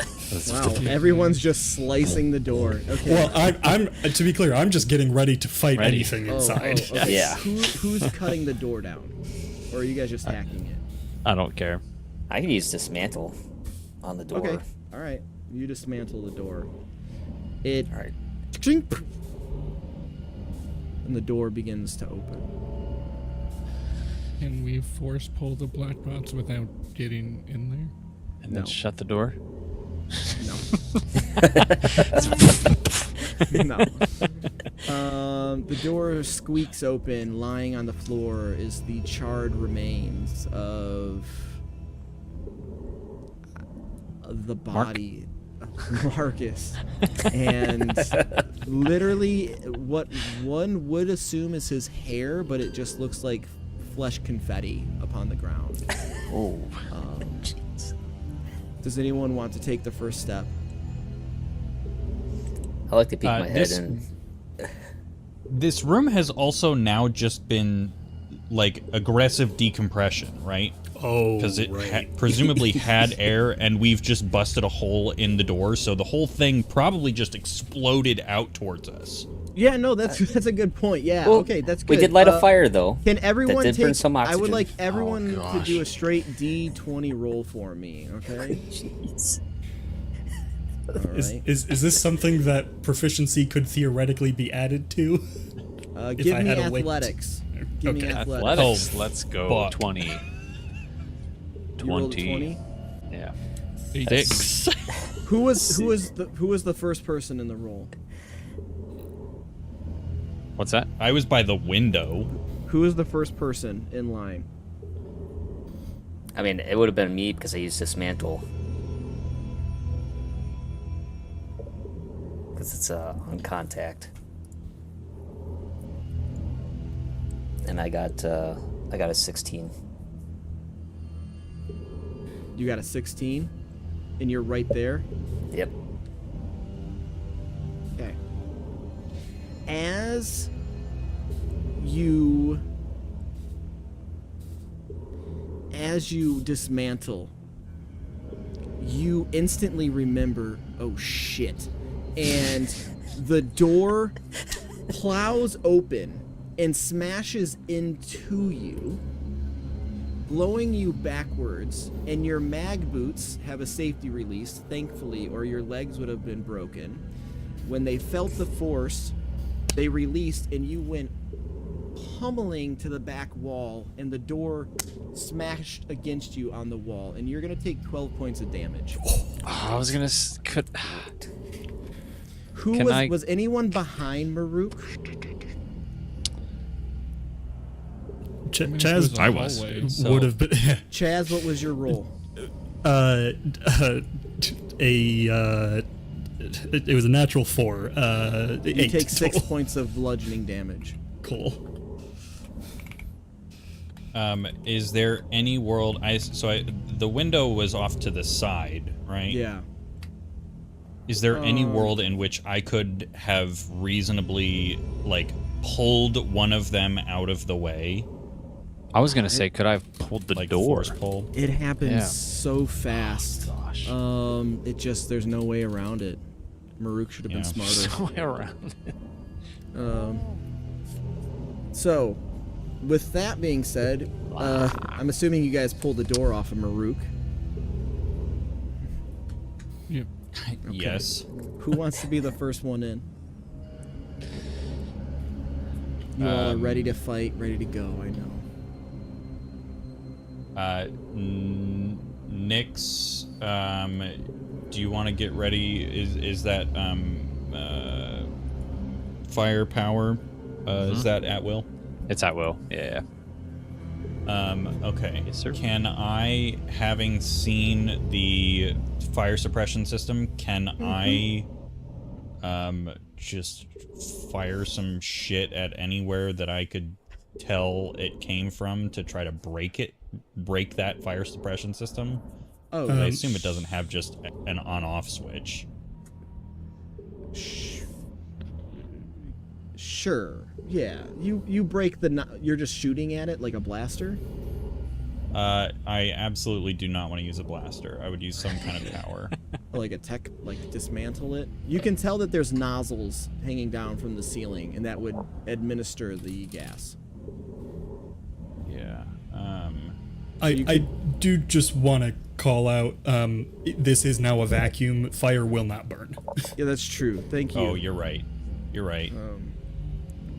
[SPEAKER 1] Wow, everyone's just slicing the door. Okay.
[SPEAKER 6] Well, I'm to be clear, I'm just getting ready to fight anything inside.
[SPEAKER 1] Okay.
[SPEAKER 11] Yeah.
[SPEAKER 1] Who's cutting the door down? Or are you guys just hacking it?
[SPEAKER 5] I don't care.
[SPEAKER 11] I can use dismantle on the door.
[SPEAKER 1] Okay. All right. You dismantle the door. It.
[SPEAKER 11] All right.
[SPEAKER 1] And the door begins to open.
[SPEAKER 9] Can we force pull the black box without getting in there?
[SPEAKER 5] And then
[SPEAKER 1] No.
[SPEAKER 5] shut the door.
[SPEAKER 1] No. No. The door squeaks open. Lying on the floor is the charred remains of the body of Marcus. And literally what one would assume is his hair, but it just looks like flesh confetti upon the ground.
[SPEAKER 11] Oh.
[SPEAKER 1] Does anyone want to take the first step?
[SPEAKER 11] I like to peek my head in.
[SPEAKER 10] This room has also now just been like aggressive decompression, right?
[SPEAKER 6] Oh,
[SPEAKER 10] Because it
[SPEAKER 6] right.
[SPEAKER 10] presumably had air, and we've just busted a hole in the door, so the whole thing probably just exploded out towards us.
[SPEAKER 1] Yeah, no, that's a good point. Yeah,
[SPEAKER 11] Well,
[SPEAKER 1] okay, that's good.
[SPEAKER 11] We did light a fire, though.
[SPEAKER 1] Can everyone
[SPEAKER 11] that did burn
[SPEAKER 1] take?
[SPEAKER 11] some
[SPEAKER 1] I would
[SPEAKER 11] oxygen.
[SPEAKER 1] like everyone to
[SPEAKER 7] gosh.
[SPEAKER 1] do a straight D20 roll for me. Okay.
[SPEAKER 11] Jeez.
[SPEAKER 1] All right.
[SPEAKER 6] Is this something that proficiency could theoretically be added to? if
[SPEAKER 1] Give
[SPEAKER 6] I
[SPEAKER 1] me
[SPEAKER 6] had a weight?
[SPEAKER 1] athletics. Give me
[SPEAKER 6] Okay.
[SPEAKER 1] athletics.
[SPEAKER 5] Athletics.
[SPEAKER 10] Oh,
[SPEAKER 5] Let's go.
[SPEAKER 10] fuck.
[SPEAKER 5] 20.
[SPEAKER 1] You rolled a 20.
[SPEAKER 5] Yeah.
[SPEAKER 10] 6.
[SPEAKER 1] Who was the first person in the roll?
[SPEAKER 5] What's that?
[SPEAKER 10] I was by the window.
[SPEAKER 1] Who was the first person in line?
[SPEAKER 11] I mean, it would have been me because I used dismantle. Because it's on contact. And I got a 16.
[SPEAKER 1] You got a 16, and you're right there.
[SPEAKER 11] Yep.
[SPEAKER 1] Okay. As you dismantle, you instantly remember, oh shit. And the door plows open and smashes into you, blowing you backwards, and your mag boots have a safety release, thankfully, or your legs would have been broken. When they felt the force, they released, and you went pummeling to the back wall, and the door smashed against you on the wall, and you're gonna take 12 points of damage.
[SPEAKER 5] I was gonna.
[SPEAKER 1] Was anyone behind Maruk?
[SPEAKER 6] Chaz,
[SPEAKER 7] I was.
[SPEAKER 6] Would have been.
[SPEAKER 1] Chaz, what was your roll?
[SPEAKER 6] It was a natural 4.
[SPEAKER 1] You take 6 points of bludgeoning damage.
[SPEAKER 6] Cool.
[SPEAKER 10] Is there any world? The window was off to the side, right?
[SPEAKER 1] Yeah.
[SPEAKER 10] Is there any world in which I could have reasonably pulled one of them out of the way?
[SPEAKER 5] I was gonna say, could I have pulled the door?
[SPEAKER 10] Force pull?
[SPEAKER 1] It happens so fast.
[SPEAKER 5] Oh, gosh.
[SPEAKER 1] There's no way around it. Maruk should have been smarter.
[SPEAKER 5] No way around it.
[SPEAKER 1] So, with that being said, I'm assuming you guys pulled the door off of Maruk.
[SPEAKER 9] Yep.
[SPEAKER 1] Okay.
[SPEAKER 10] Yes.
[SPEAKER 1] Who wants to be the first one in? You all are ready to fight, ready to go, I know.
[SPEAKER 10] Nyx, do you want to get ready? Is that firepower? Is that at will?
[SPEAKER 5] It's at will. Yeah.
[SPEAKER 10] Okay.
[SPEAKER 5] Yes, sir.
[SPEAKER 10] Can I, having seen the fire suppression system, can I just fire some shit at anywhere that I could tell it came from to try to break that fire suppression system?
[SPEAKER 1] Oh,
[SPEAKER 10] I assume it doesn't have just an on-off switch.
[SPEAKER 1] Sure. Yeah. You break you're just shooting at it like a blaster?
[SPEAKER 10] I absolutely do not want to use a blaster. I would use some kind of power.
[SPEAKER 1] Like dismantle it? You can tell that there's nozzles hanging down from the ceiling, and that would administer the gas.
[SPEAKER 10] Yeah.
[SPEAKER 6] I do just want to call out, this is now a vacuum. Fire will not burn.
[SPEAKER 1] Yeah, that's true. Thank you.
[SPEAKER 10] Oh, you're right. You're right.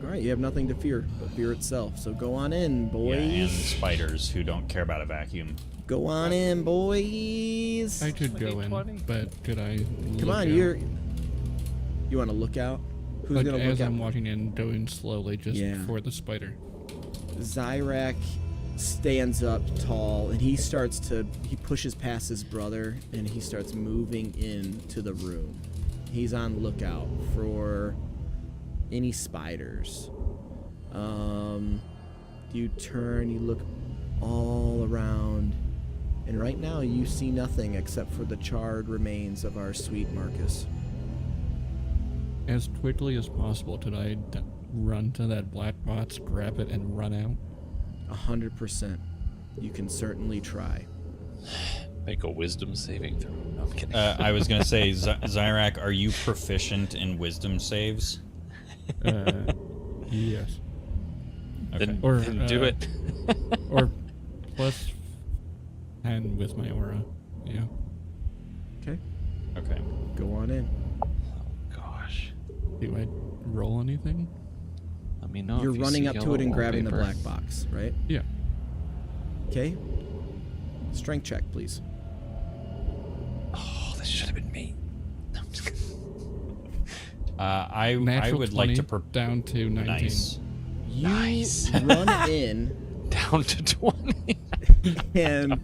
[SPEAKER 1] All right, you have nothing to fear but fear itself. So go on in, boys.
[SPEAKER 10] Yeah, and spiders who don't care about a vacuum.
[SPEAKER 1] Go on in, boys.
[SPEAKER 9] I could go in, but could I?
[SPEAKER 1] Come on, you want to look out? Who's gonna look
[SPEAKER 9] as
[SPEAKER 1] out?
[SPEAKER 9] I'm walking in, going slowly just for the spider.
[SPEAKER 1] Zyrak stands up tall, and he pushes past his brother, and he starts moving into the room. He's on lookout for any spiders. You turn, you look all around, and right now you see nothing except for the charred remains of our sweet Marcus.
[SPEAKER 9] As quickly as possible, did I run to that black box, grab it, and run out?
[SPEAKER 1] 100%. You can certainly try.
[SPEAKER 5] Make a wisdom saving throw. No, I'm kidding.
[SPEAKER 10] I was going to say, Zyrak, are you proficient in wisdom saves?
[SPEAKER 9] Yes.
[SPEAKER 10] Okay.
[SPEAKER 5] Then do it.
[SPEAKER 9] Or plus 10 with my aura. Yeah.
[SPEAKER 1] Okay.
[SPEAKER 10] Okay.
[SPEAKER 1] Go on in.
[SPEAKER 5] Gosh.
[SPEAKER 9] Do I roll anything?
[SPEAKER 5] Let me know.
[SPEAKER 1] You're
[SPEAKER 5] if you
[SPEAKER 1] running
[SPEAKER 5] see
[SPEAKER 1] up to
[SPEAKER 5] yellow
[SPEAKER 1] it and grabbing the
[SPEAKER 5] wallpaper.
[SPEAKER 1] black box, right?
[SPEAKER 9] Yeah.
[SPEAKER 1] Okay. Strength check, please.
[SPEAKER 5] Oh, this should have been me. No, I'm just kidding.
[SPEAKER 10] I
[SPEAKER 9] Natural
[SPEAKER 10] would
[SPEAKER 9] 20
[SPEAKER 10] like to
[SPEAKER 9] down to 19.
[SPEAKER 10] Nice.
[SPEAKER 1] You run in
[SPEAKER 5] Down to 20.
[SPEAKER 1] and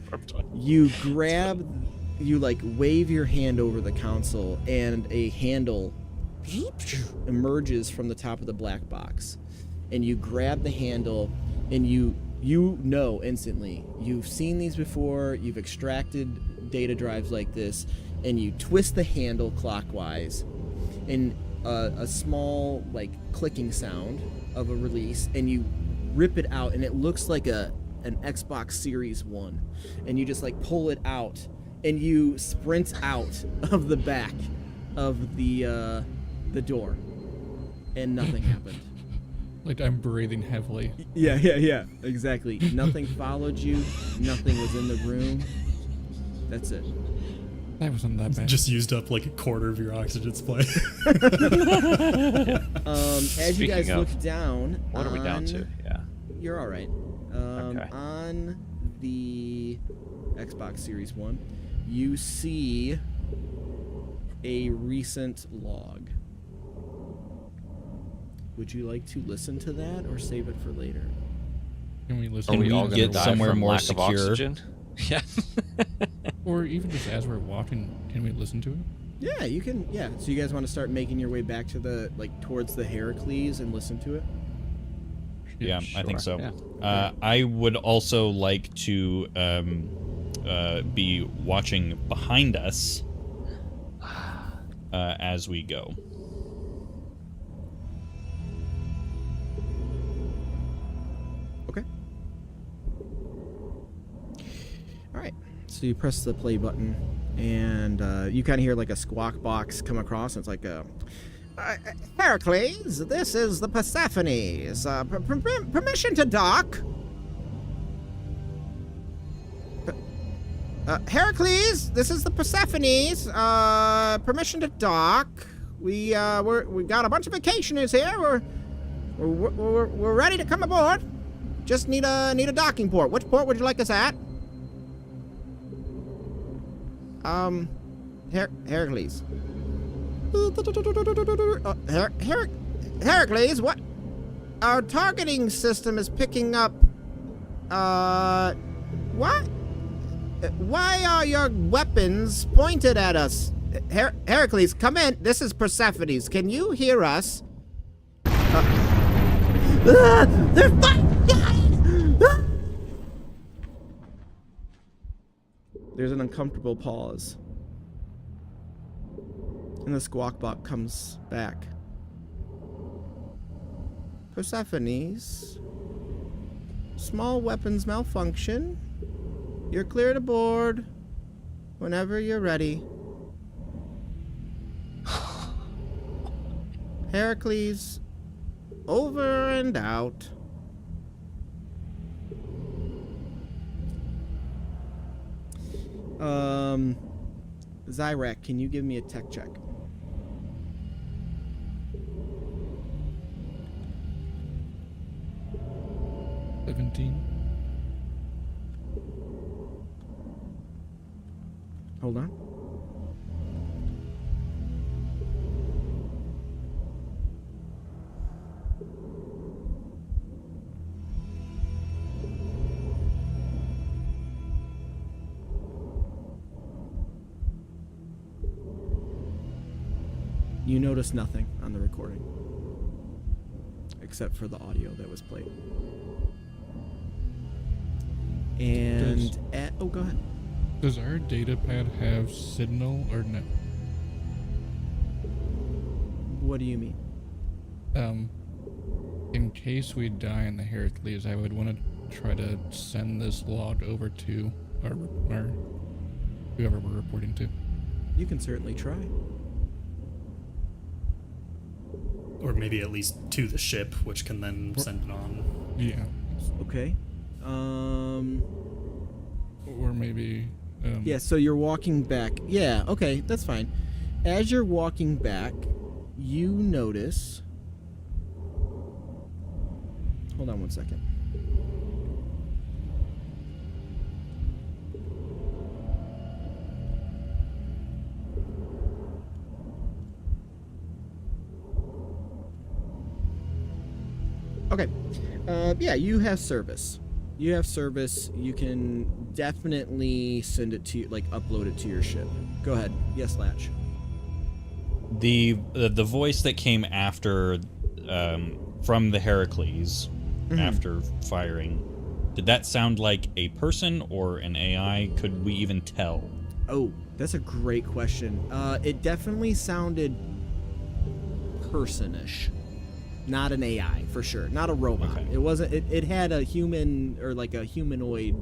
[SPEAKER 1] you wave your hand over the console, and a handle emerges from the top of the black box, and you grab the handle, and you know instantly, you've seen these before, you've extracted data drives like this, and you twist the handle clockwise, and a small clicking sound of a release, and you rip it out, and it looks like an Xbox Series 1, and you just pull it out, and you sprint out of the back of the door, and nothing happened.
[SPEAKER 9] Like I'm breathing heavily.
[SPEAKER 1] Yeah, exactly. Nothing followed you, nothing was in the room. That's it.
[SPEAKER 9] That wasn't that bad.
[SPEAKER 6] Just used up like a quarter of your oxygen supply.
[SPEAKER 1] As you guys look down,
[SPEAKER 5] What are we down to? Yeah.
[SPEAKER 1] you're all right.
[SPEAKER 5] Okay.
[SPEAKER 1] On the Xbox Series 1, you see a recent log. Would you like to listen to that or save it for later?
[SPEAKER 9] Can we listen?
[SPEAKER 10] Can
[SPEAKER 9] to
[SPEAKER 10] we
[SPEAKER 9] it?
[SPEAKER 10] get somewhere
[SPEAKER 5] from
[SPEAKER 10] more
[SPEAKER 5] lack
[SPEAKER 10] secure?
[SPEAKER 5] of oxygen? Yeah.
[SPEAKER 9] Or even just as we're walking, can we listen to it?
[SPEAKER 1] Yeah, you can. Yeah. So you guys want to start making your way back to the towards the Herakles and listen to it?
[SPEAKER 10] Yeah, I think so.
[SPEAKER 5] Yeah.
[SPEAKER 10] I would also like to be watching behind us as we go.
[SPEAKER 1] Okay. All right. So you press the play button, and you kind of hear like a squawk box come across. And it's like Herakles, this is the Persephones. Permission to dock. Herakles, this is the Persephones. Permission to dock. We got a bunch of vacationers here. We're ready to come aboard. Just need a docking port. Which port would you like us at? Herakles. Herakles, what? Our targeting system is picking up. What? Why are your weapons pointed at us? Herakles, come in. This is Persephones. Can you hear us? They're fighting! There's an uncomfortable pause. And the squawk bot comes back. Persephones. Small weapons malfunction. You're clear to board whenever you're ready. Herakles, over and out. Zyrak, can you give me a tech check? Hold on. You notice nothing on the recording, except for the audio that was played. And oh, go ahead.
[SPEAKER 9] Does our data pad have signal or no?
[SPEAKER 1] What do you mean?
[SPEAKER 9] In case we die in the Herakles, I would want to try to send this log over to our whoever we're reporting to.
[SPEAKER 1] You can certainly try.
[SPEAKER 6] Or maybe at least to the ship, which can then send it on.
[SPEAKER 9] Yeah.
[SPEAKER 1] Okay.
[SPEAKER 9] Or maybe.
[SPEAKER 1] Yeah, so you're walking back. Yeah, okay, that's fine. As you're walking back, you notice. Hold on one second. Okay. Yeah, you have service. You have service. You can definitely send it to, like, upload it to your ship. Go ahead. Yes, Latch.
[SPEAKER 10] The voice that came after from the Herakles after firing, did that sound like a person or an AI? Could we even tell?
[SPEAKER 1] Oh, that's a great question. It definitely sounded personish. Not an AI, for sure. Not a robot.
[SPEAKER 10] Okay.
[SPEAKER 1] It wasn't. It had a human or like a humanoid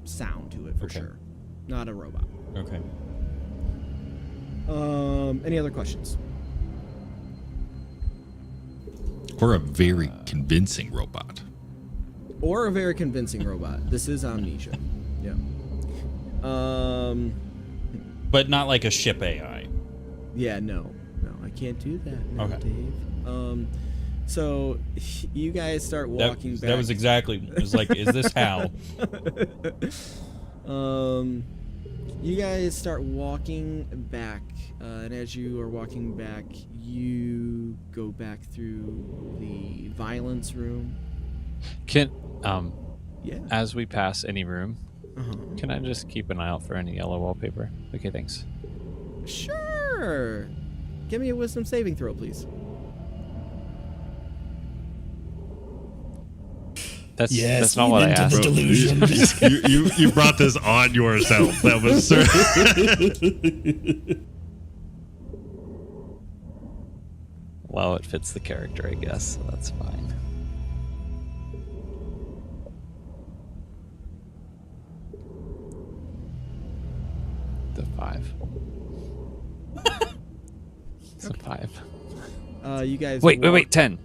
[SPEAKER 1] sound to it, for sure. Not a robot.
[SPEAKER 10] Okay.
[SPEAKER 1] Any other questions?
[SPEAKER 7] Or a very convincing robot.
[SPEAKER 1] Or a very convincing robot. This is Amnesia. Yeah.
[SPEAKER 10] But not like a ship AI.
[SPEAKER 1] Yeah, no, I can't do that. No,
[SPEAKER 10] Okay.
[SPEAKER 1] Dave. So you guys start walking back.
[SPEAKER 10] That was exactly. It was like, is this how?
[SPEAKER 1] You guys start walking back, and as you are walking back, you go back through the violence room.
[SPEAKER 5] Can
[SPEAKER 1] Yeah.
[SPEAKER 5] as we pass any room,
[SPEAKER 1] Uh-huh.
[SPEAKER 5] can I just keep an eye out for any yellow wallpaper? Okay, thanks.
[SPEAKER 1] Sure. Give me a wisdom saving throw, please.
[SPEAKER 5] That's not what I asked.
[SPEAKER 7] You brought this on yourself. That was
[SPEAKER 5] Well, it fits the character, I guess, so that's fine. The 5. It's a 5.
[SPEAKER 1] You guys.
[SPEAKER 5] Wait, 10.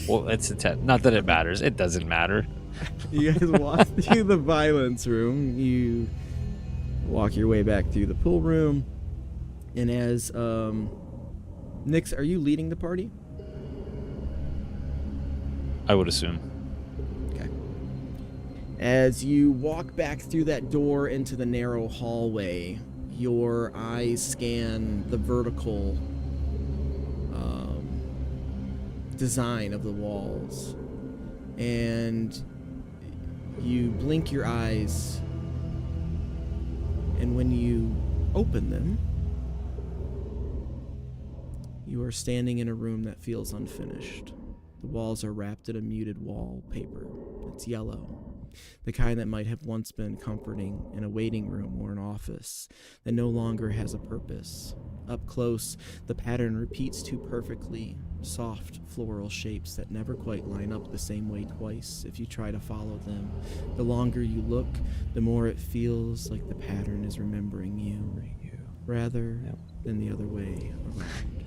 [SPEAKER 5] Well, it's a 10. Not that it matters. It doesn't matter.
[SPEAKER 1] You guys walk through the violence room. You walk your way back through the pool room, and as Nix, are you leading the party?
[SPEAKER 5] I would assume.
[SPEAKER 1] Okay. As you walk back through that door into the narrow hallway, your eyes scan the vertical design of the walls, and you blink your eyes, and when you open them, you are standing in a room that feels unfinished. The walls are wrapped in a muted wallpaper. It's yellow, the kind that might have once been comforting in a waiting room or an office that no longer has a purpose. Up close, the pattern repeats too perfectly, soft floral shapes that never quite line up the same way twice if you try to follow them. The longer you look, the more it feels like the pattern is remembering you, rather than the other way around.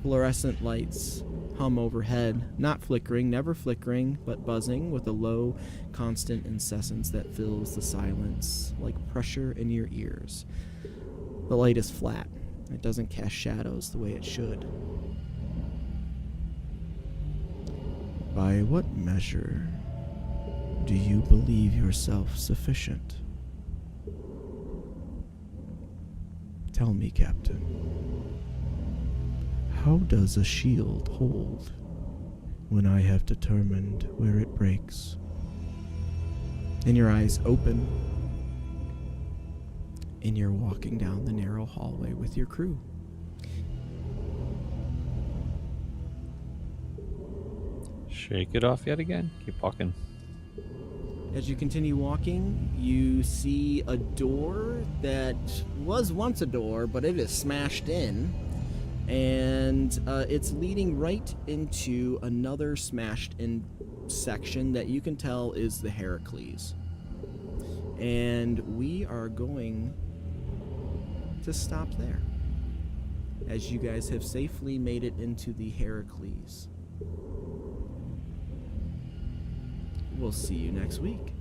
[SPEAKER 1] Fluorescent lights hum overhead, not flickering, never flickering, but buzzing with a low, constant incessance that fills the silence like pressure in your ears. The light is flat. It doesn't cast shadows the way it should. By what measure do you believe yourself sufficient? Tell me, Captain. How does a shield hold when I have determined where it breaks? And your eyes open, and you're walking down the narrow hallway with your crew.
[SPEAKER 5] Shake it off yet again. Keep walking.
[SPEAKER 1] As you continue walking, you see a door that was once a door, but it is smashed in. And it's leading right into another smashed in section that you can tell is the Herakles. And we are going to stop there, as you guys have safely made it into the Herakles. We'll see you next week.